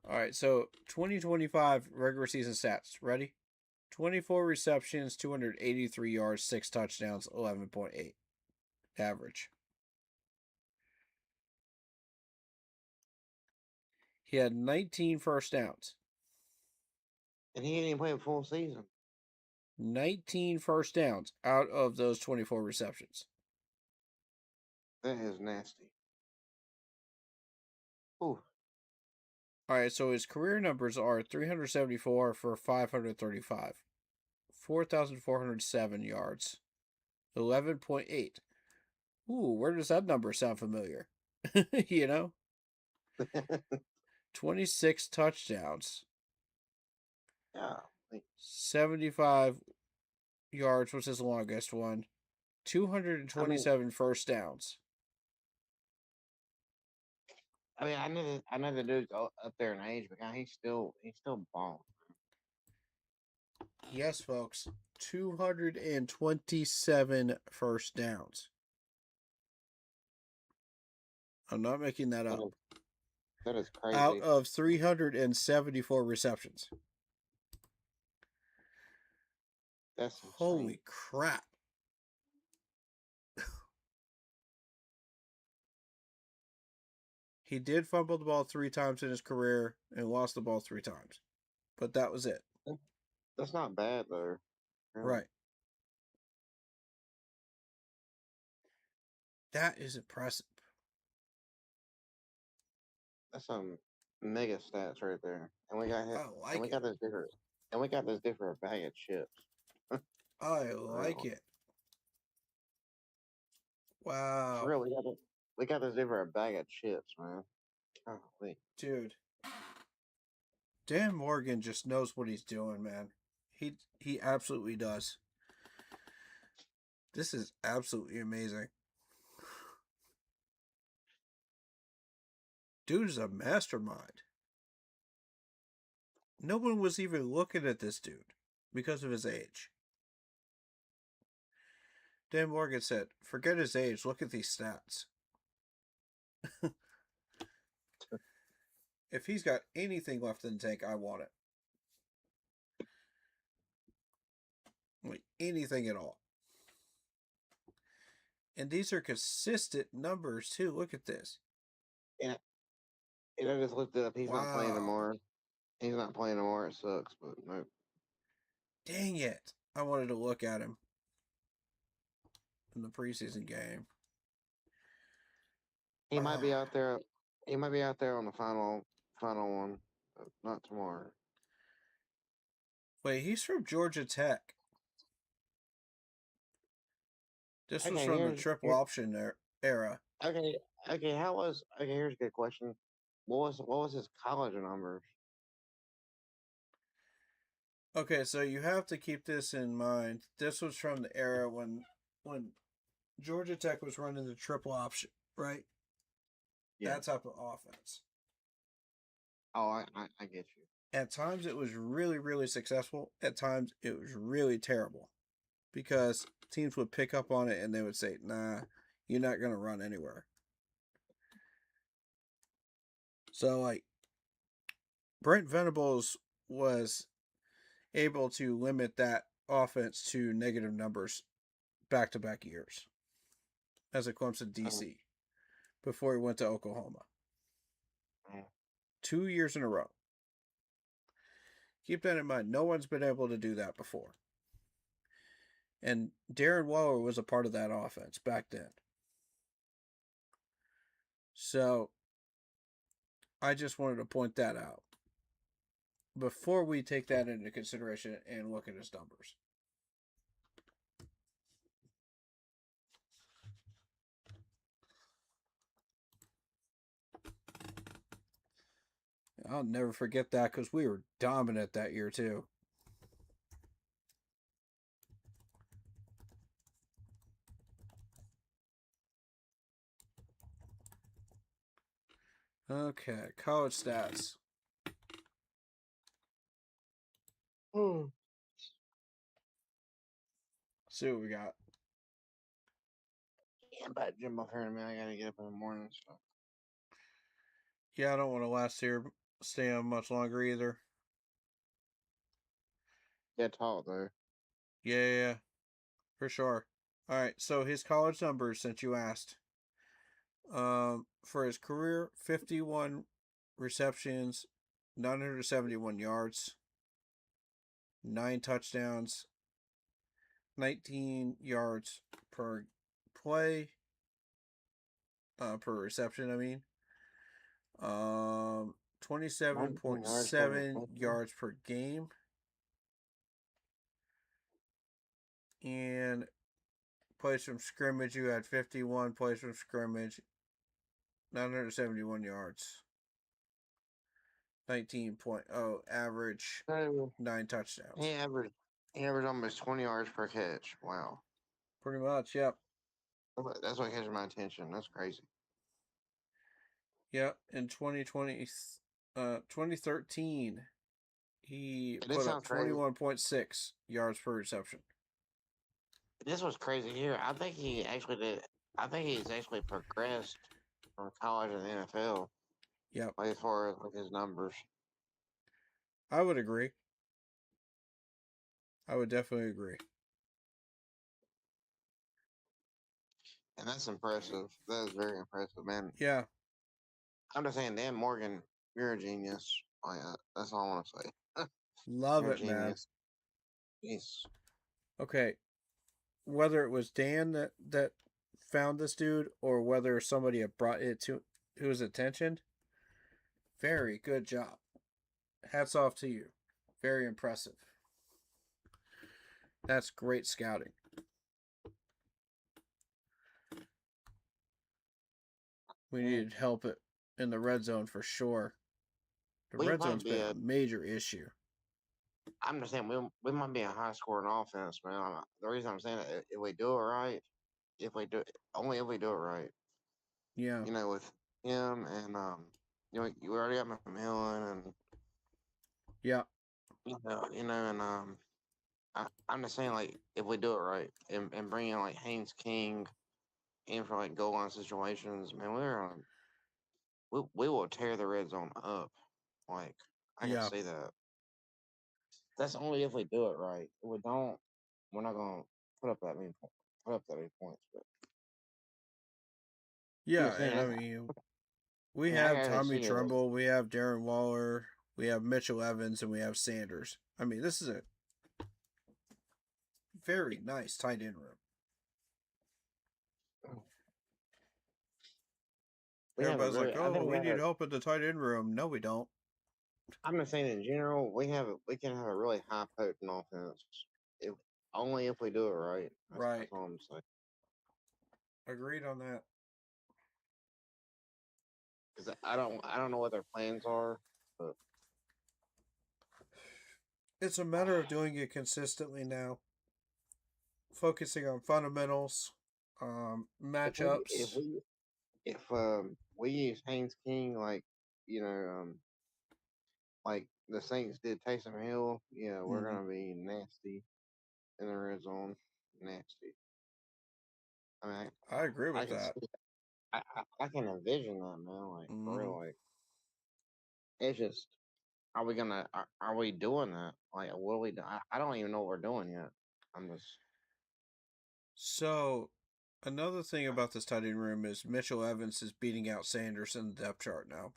right, so 2025 regular season stats. Ready? 24 receptions, 283 yards, 6 touchdowns, 11.8 average. He had 19 first downs. And he didn't even play a full season. 19 first downs out of those 24 receptions. That is nasty. Ooh. All right, so his career numbers are 374 for 535, 4,407 yards, 11.8. Ooh, where does that number sound familiar? 26 touchdowns, Yeah. 75 yards was his longest one, 227 first downs. I know the dude's up there in age, but God, he's still balling. Yes, folks. 227 first downs. I'm not making that up. That is crazy. Out of 374 receptions. That's insane. Holy crap. He did fumble the ball 3 times in his career and lost the ball 3 times. But that was it. That's not bad, though. Really. Right. That is impressive. That's some mega stats right there. And we got hit. I like and we it. got this different. And we got this different bag of chips. I like it. Wow. For real, we got this different bag of chips, man. Golly. Dude. Dan Morgan just knows what he's doing, man. He absolutely does. This is absolutely amazing. Dude is a mastermind. No one was even looking at this dude because of his age. Dan Morgan said, forget his age, look at these stats. If he's got anything left in the tank, I want it. Like anything at all. And these are consistent numbers too. Look at this. And I just looked it up. He's not playing Wow. anymore. He's not playing anymore. It sucks, but no. Dang it. I wanted to look at him in the preseason game. He might be out there. He might be out there on the final one, but not tomorrow. Wait, he's from Georgia Tech. This was Okay, from the triple option era. Okay. Here's a good question. What was his college numbers? Okay, so you have to keep this in mind. This was from the era when Georgia Tech was running the triple option, right? Yeah. That type of offense. Oh, I get you. At times it was really, really successful. At times it was really terrible. Because teams would pick up on it and they would say, nah, you're not going to run anywhere. So, like, Brent Venables was able to limit that offense to negative numbers back-to-back years as a Clemson DC before he went to Oklahoma. 2 years in a row. Keep that in mind. No one's been able to do that before. And Darren Waller was a part of that offense back then. So, I just wanted to point that out before we take that into consideration and look at his numbers. I'll never forget that because we were dominant that year too. Okay, college stats. See what we got. Yeah, I'm about to jump off here in a minute. I gotta get up in the morning. So. Yeah, I don't want to stay on much longer either. Get tall though. Yeah, for sure. All right, so his college numbers, since you asked. For his career, 51 receptions, 971 yards, 9 touchdowns, 19 yards per play, per reception, I mean. 27.7 yards per game. And plays from scrimmage, you had 51 plays from scrimmage, 971 yards. 19.0 average, 9 touchdowns. He averaged almost 20 yards per catch. Wow. Pretty much, yep. That's what catches my attention. That's crazy. Yep, in 2013, He And this put up sounds crazy. 21.6 yards per reception. This was crazy here. I think he actually did. I think he's actually progressed from college and the NFL, Yep, like, as far as like his numbers. I would agree. I would definitely agree. And that's impressive. That is very impressive, man. Yeah, I'm just saying, Dan Morgan, you're a genius. Like, that's all I want to say. love You're a it, man. genius. Yes. Okay, whether it was Dan that found this dude or whether somebody had brought it to his attention, very good job. Hats off to you. Very impressive. That's great scouting. We needed help in the red zone for sure. The We red might zone's be been a- a major issue. I'm just saying, we might be a high scoring offense, man. The reason I'm saying it, if we do it right, only if we do it right. Yeah, You know, with him and you already got McMillan and yeah, and I'm just saying, like, if we do it right and bring in like Haynes King in for like goal line situations, man, we will tear the red zone up. Like, I can yeah, see that. That's only if we do it right. If we don't, we're not gonna put up that many points. But I'm yeah. just And I saying, mean, we I have gotta Tommy see it. Tremble, we have Darren Waller, we have Mitchell Evans, and we have Sanders. I mean, this is a very nice tight end room. Everybody's like, I "Oh, think we need help at the tight end room." No, we don't. I'm just saying in general, we can have a really high potent offense if only if we do it right. Right. That's all I'm saying. Agreed on that. Because I don't know what their plans are, but It's a matter of doing it consistently now. Focusing on fundamentals, matchups. if we use Haynes King like you know like the Saints did Taysom Hill, yeah, we're Mhm. gonna be nasty in the red zone, nasty. I mean, I agree I with can that. see, I can envision that, man. Like for Mhm. real, like it's just, are we doing that? Like, what are we doing? I don't even know what we're doing yet. I'm just, So, another thing about this tight end room is Mitchell Evans is beating out Sanders in the depth chart now.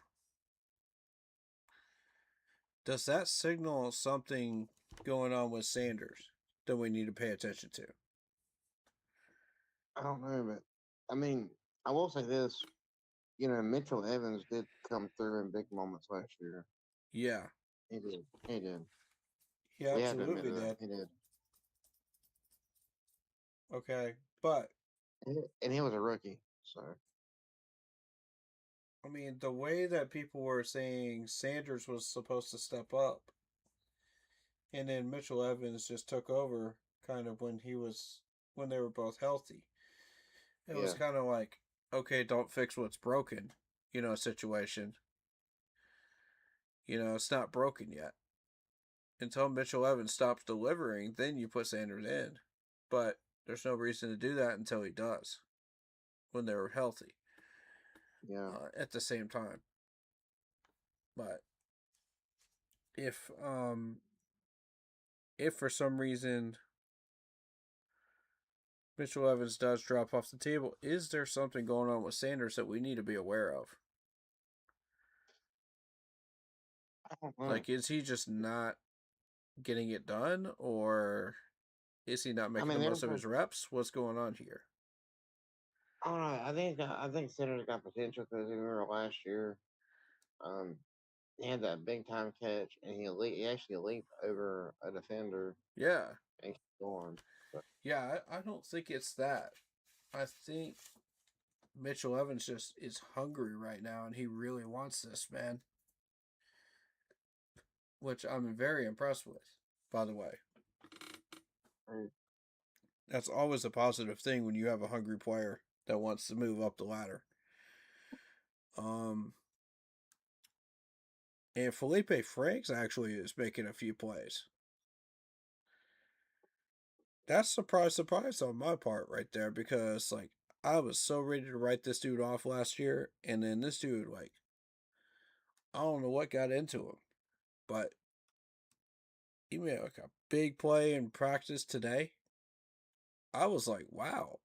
Does that signal something going on with Sanders that we need to pay attention to? I don't know, but I mean, I will say this. Mitchell Evans did come through in big moments last year. Yeah, He did. He did. he We have to admit absolutely that. did. He did. Okay, but And he was a rookie. So, I mean, the way that people were saying Sanders was supposed to step up, and then Mitchell Evans just took over kind of when they were both healthy. It was yeah. kind of like, okay, don't fix what's broken, situation. It's not broken yet. Until Mitchell Evans stops delivering, then you put Sanders in. But there's no reason to do that until he does when they're healthy Yeah. at the same time. But if for some reason Mitchell Evans does drop off the table, is there something going on with Sanders that we need to be aware of? I don't know. Like, is he just not getting it done, or is he not making the most of his reps? What's going on here? I don't know. I think Sanders got potential because you remember last year, um, he had that big time catch and he actually leaped over a defender Yeah. and kept going. But Yeah, I don't think it's that. I think Mitchell Evans just is hungry right now, and he really wants this, man. Which I'm very impressed with, by the way. That's always a positive thing when you have a hungry player that wants to move up the ladder. And Felipe Franks actually is making a few plays. That's surprise on my part right there because like I was so ready to write this dude off last year, and then this dude like I don't know what got into him, but he made like a big play in practice today. I was like, wow.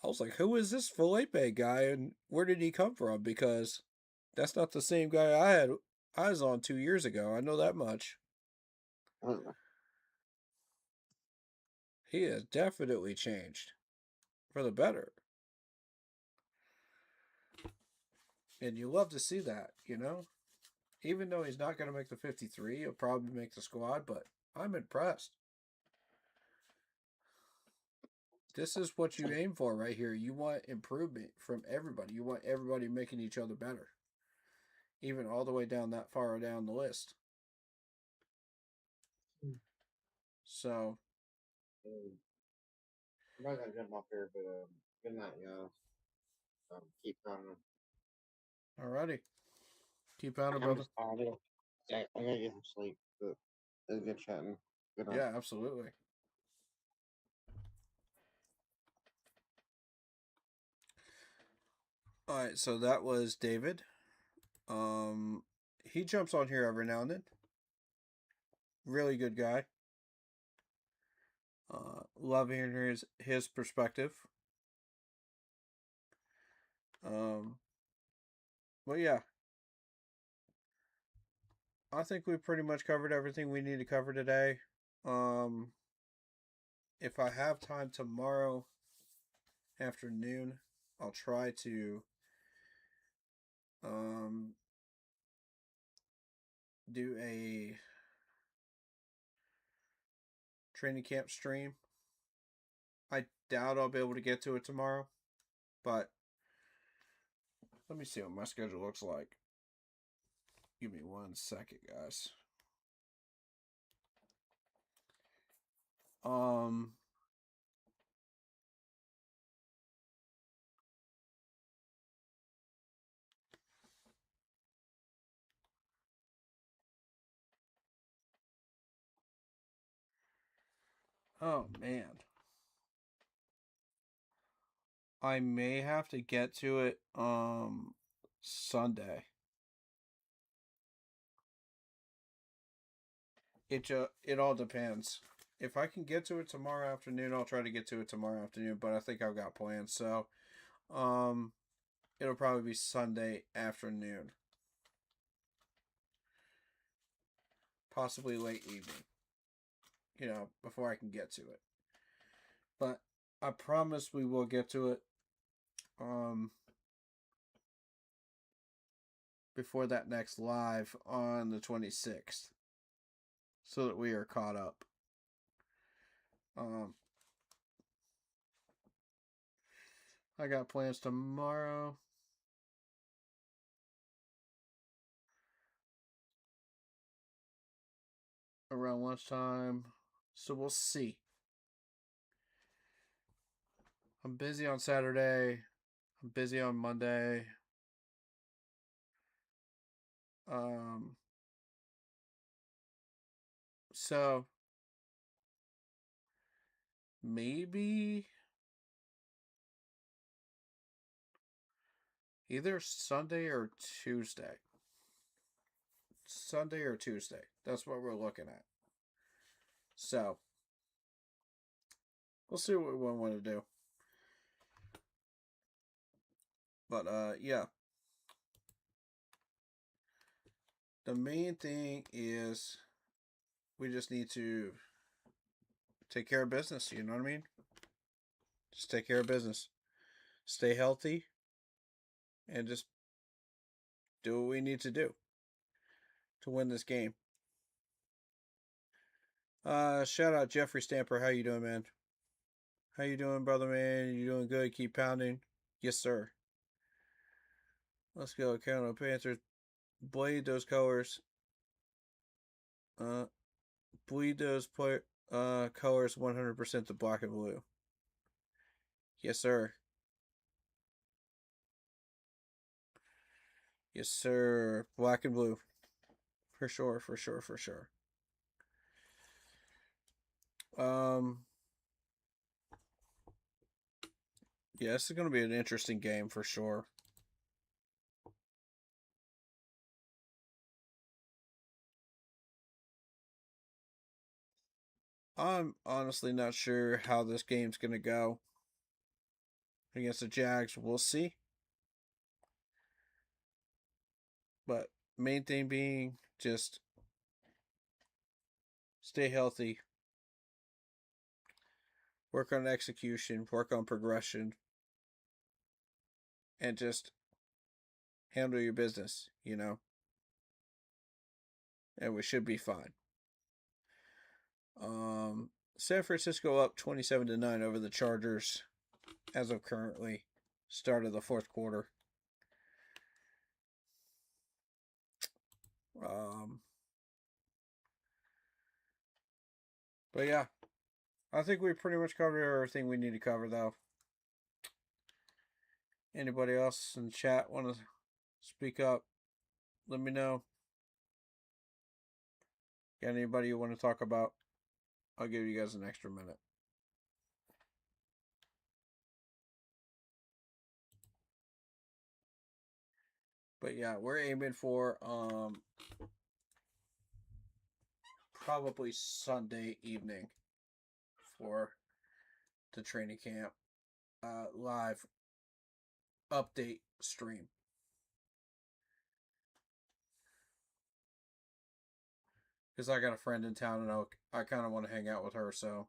I was like, who is this Felipe guy and where did he come from? Because that's not the same guy I was on 2 years ago. I know that much. He has definitely changed for the better. And you love to see that, you know? Even though he's not going to make the 53, he'll probably make the squad, but I'm impressed. This is what you aim for right here. You want improvement from everybody. You want everybody making each other better. Even all the way down that far down the list. So. I'm not gonna jump off here, but good night, y'all. Keep coming. Alrighty. Keep on it, brother. I gotta get some sleep, but it was good chatting. Good night. Yeah, absolutely. All right, so that was David. He jumps on here every now and then. Really good guy. Love hearing his perspective. But yeah, I think we pretty much covered everything we need to cover today. If I have time tomorrow afternoon, I'll try to do a training camp stream. I doubt I'll be able to get to it tomorrow, but let me see what my schedule looks like. Give me 1 second, guys. Oh man. I may have to get to it Sunday. It all depends. If I can get to it tomorrow afternoon, I'll try to get to it tomorrow afternoon, but I think I've got plans. So, it'll probably be Sunday afternoon. Possibly late evening. You know, before I can get to it. But I promise we will get to it before that next live on the 26th. So that we are caught up. I got plans tomorrow. Around lunchtime. So we'll see. I'm busy on Saturday. I'm busy on Monday. So maybe either Sunday or Tuesday. Sunday or Tuesday. That's what we're looking at. So we'll see what we want to do. But yeah. The main thing is we just need to take care of business, you know what I mean? Just take care of business. Stay healthy and just do what we need to do to win this game. Shout out Jeffrey Stamper. How you doing, man? How you doing, brother, man? You doing good? Keep pounding. Yes, sir. Let's go. Carolina Panthers. Bleed those colors. Bleed those colors 100% to black and blue. Yes, sir. Yes, sir. Black and blue. For sure, for sure, for sure. Yeah, this is going to be an interesting game for sure. I'm honestly not sure how this game's going to go against the Jags. We'll see. But main thing being just stay healthy, work on execution, work on progression, and just handle your business, you know? And we should be fine. San Francisco up 27-9 over the Chargers as of currently. Start of the fourth quarter. But yeah, I think we pretty much covered everything we need to cover, though. Anybody else in the chat want to speak up? Let me know. Got anybody you want to talk about? I'll give you guys an extra minute. But yeah, we're aiming for probably Sunday evening for the training camp live update stream. Because I got a friend in town and I kind of want to hang out with her, so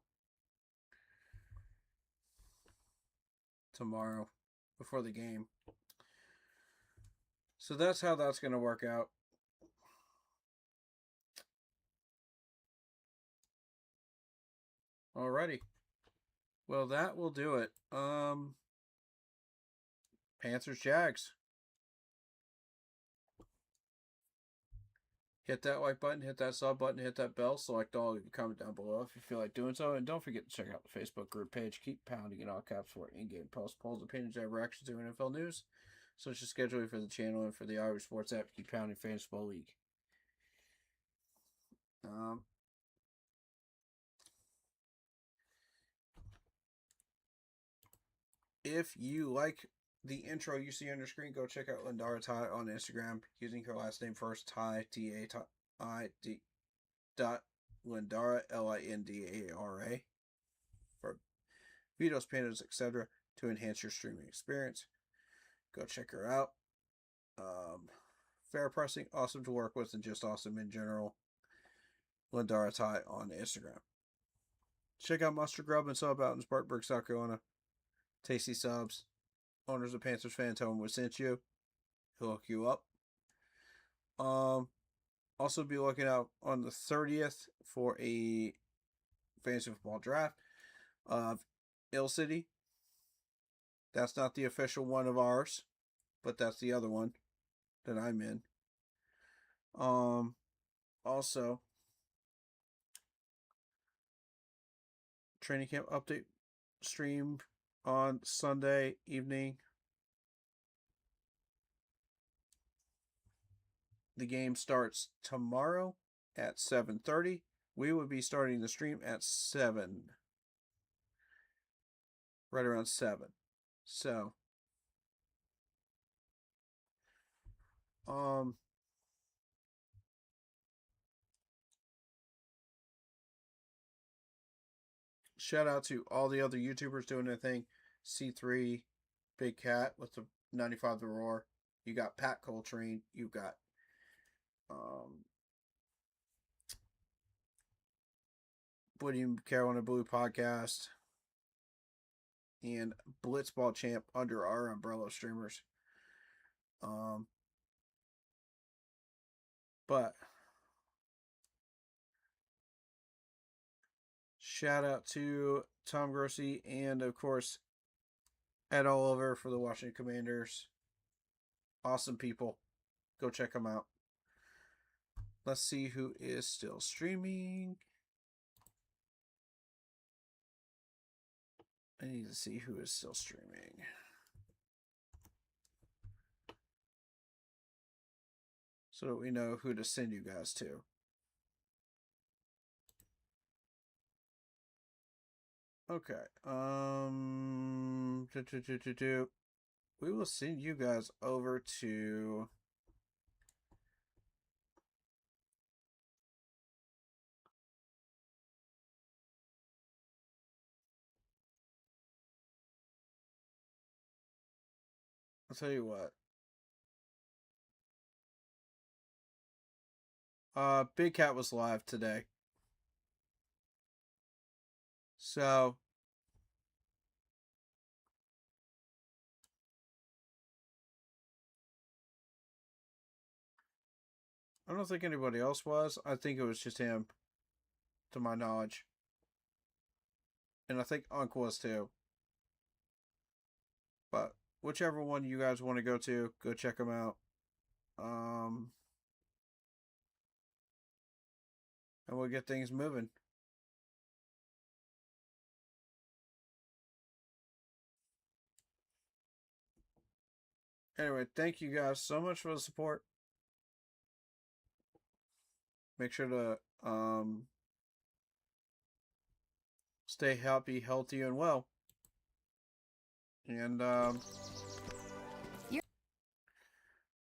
tomorrow before the game. So that's how that's going to work out. Alrighty. Well, that will do it. Panthers, Jags. Hit that like button, hit that sub button, hit that bell, select all, comment down below if you feel like doing so, and don't forget to check out the Facebook group page. Keep pounding in all caps for in-game posts, polls, opinions, and reactions to NFL news. Social scheduling for the channel and for the Irish Sports app. Keep pounding Fantasy Football League. If you like the intro you see on your screen, go check out Lindara Ty on Instagram using her last name first, Ty, T-A-I-D dot Lindara, Lindara, for videos, panels, etc. to enhance your streaming experience. Go check her out. Fair pricing, awesome to work with, and just awesome in general. Lindara Ty on Instagram. Check out Mustard Grub and Sub out in Spartanburg, South Carolina. Tasty subs. Owners of Panthers fan, tell him we sent you. He'll hook you up. Also be looking out on the 30th for a fantasy football draft of Ill City. That's not the official one of ours, but that's the other one that I'm in. Also, training camp update stream on Sunday evening. The game starts tomorrow at 7:30. We will be starting the stream at 7. Right around 7. So, shout out to all the other YouTubers doing their thing. C3, Big Cat with the 95 The Roar. You got Pat Coltrane. You got William Carolina Blue Podcast and Blitzball Champ under our umbrella streamers. But shout out to Tom Grossi and of course Ed Oliver for the Washington Commanders. Awesome people. Go check them out. Let's see who is still streaming. I need to see who is still streaming. so that we know who to send you guys to. Okay. We will send you guys over to I'll tell you what. Big Cat was live today. So I don't think anybody else was. I think it was just him, to my knowledge. And I think Unc was too. But whichever one you guys want to go to, go check them out. And we'll get things moving. Anyway, thank you guys so much for the support. Make sure to stay happy, healthy, and well. And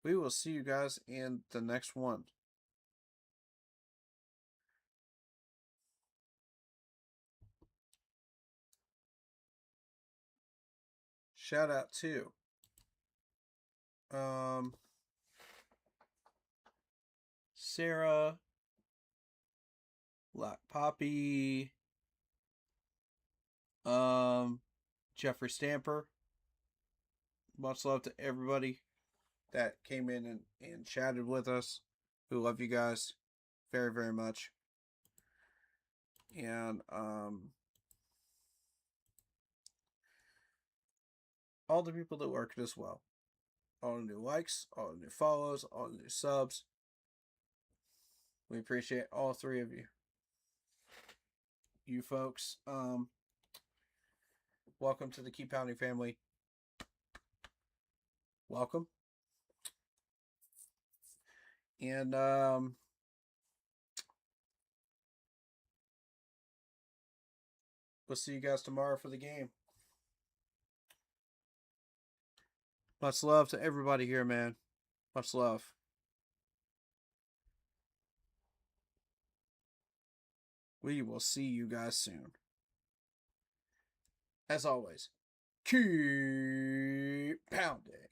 we will see you guys in the next one. Shout out to Sarah, Black Poppy, Jeffrey Stamper. Much love to everybody that came in and chatted with us. We love you guys very, very much. And all the people that worked as well. All the new likes, all the new follows, all the new subs. We appreciate all three of you. You folks, welcome to the Keep Pounding family. Welcome. And we'll see you guys tomorrow for the game. Much love to everybody here, man. Much love. We will see you guys soon. As always, keep pounding.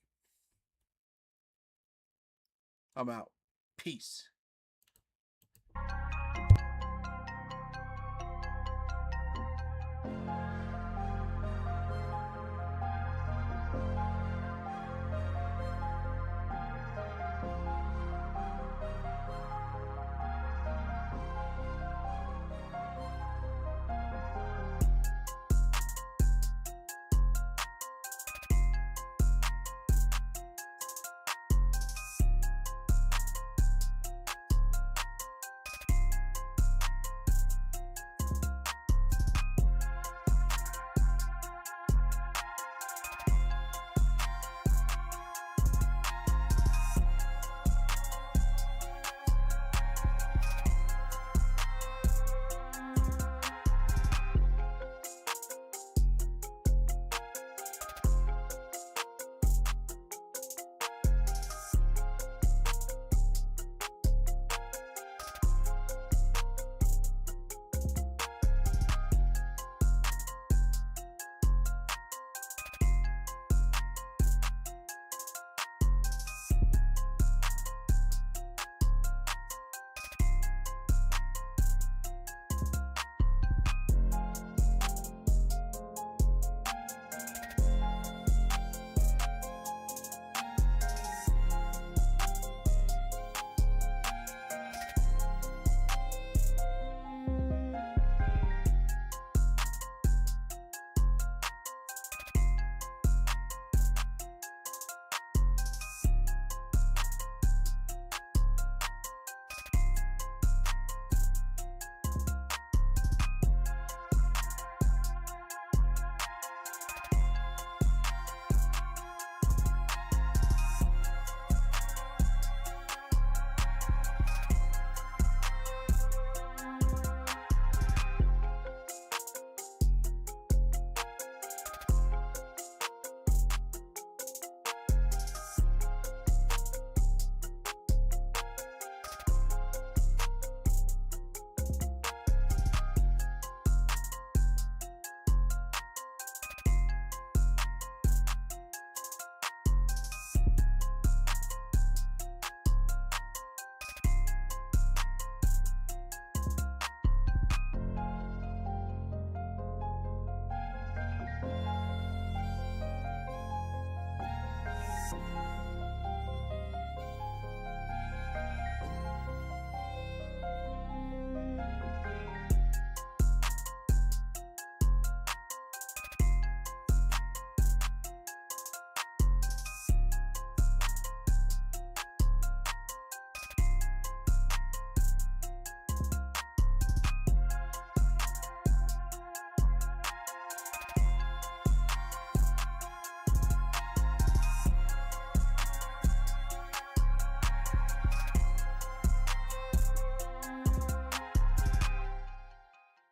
I'm out. Peace.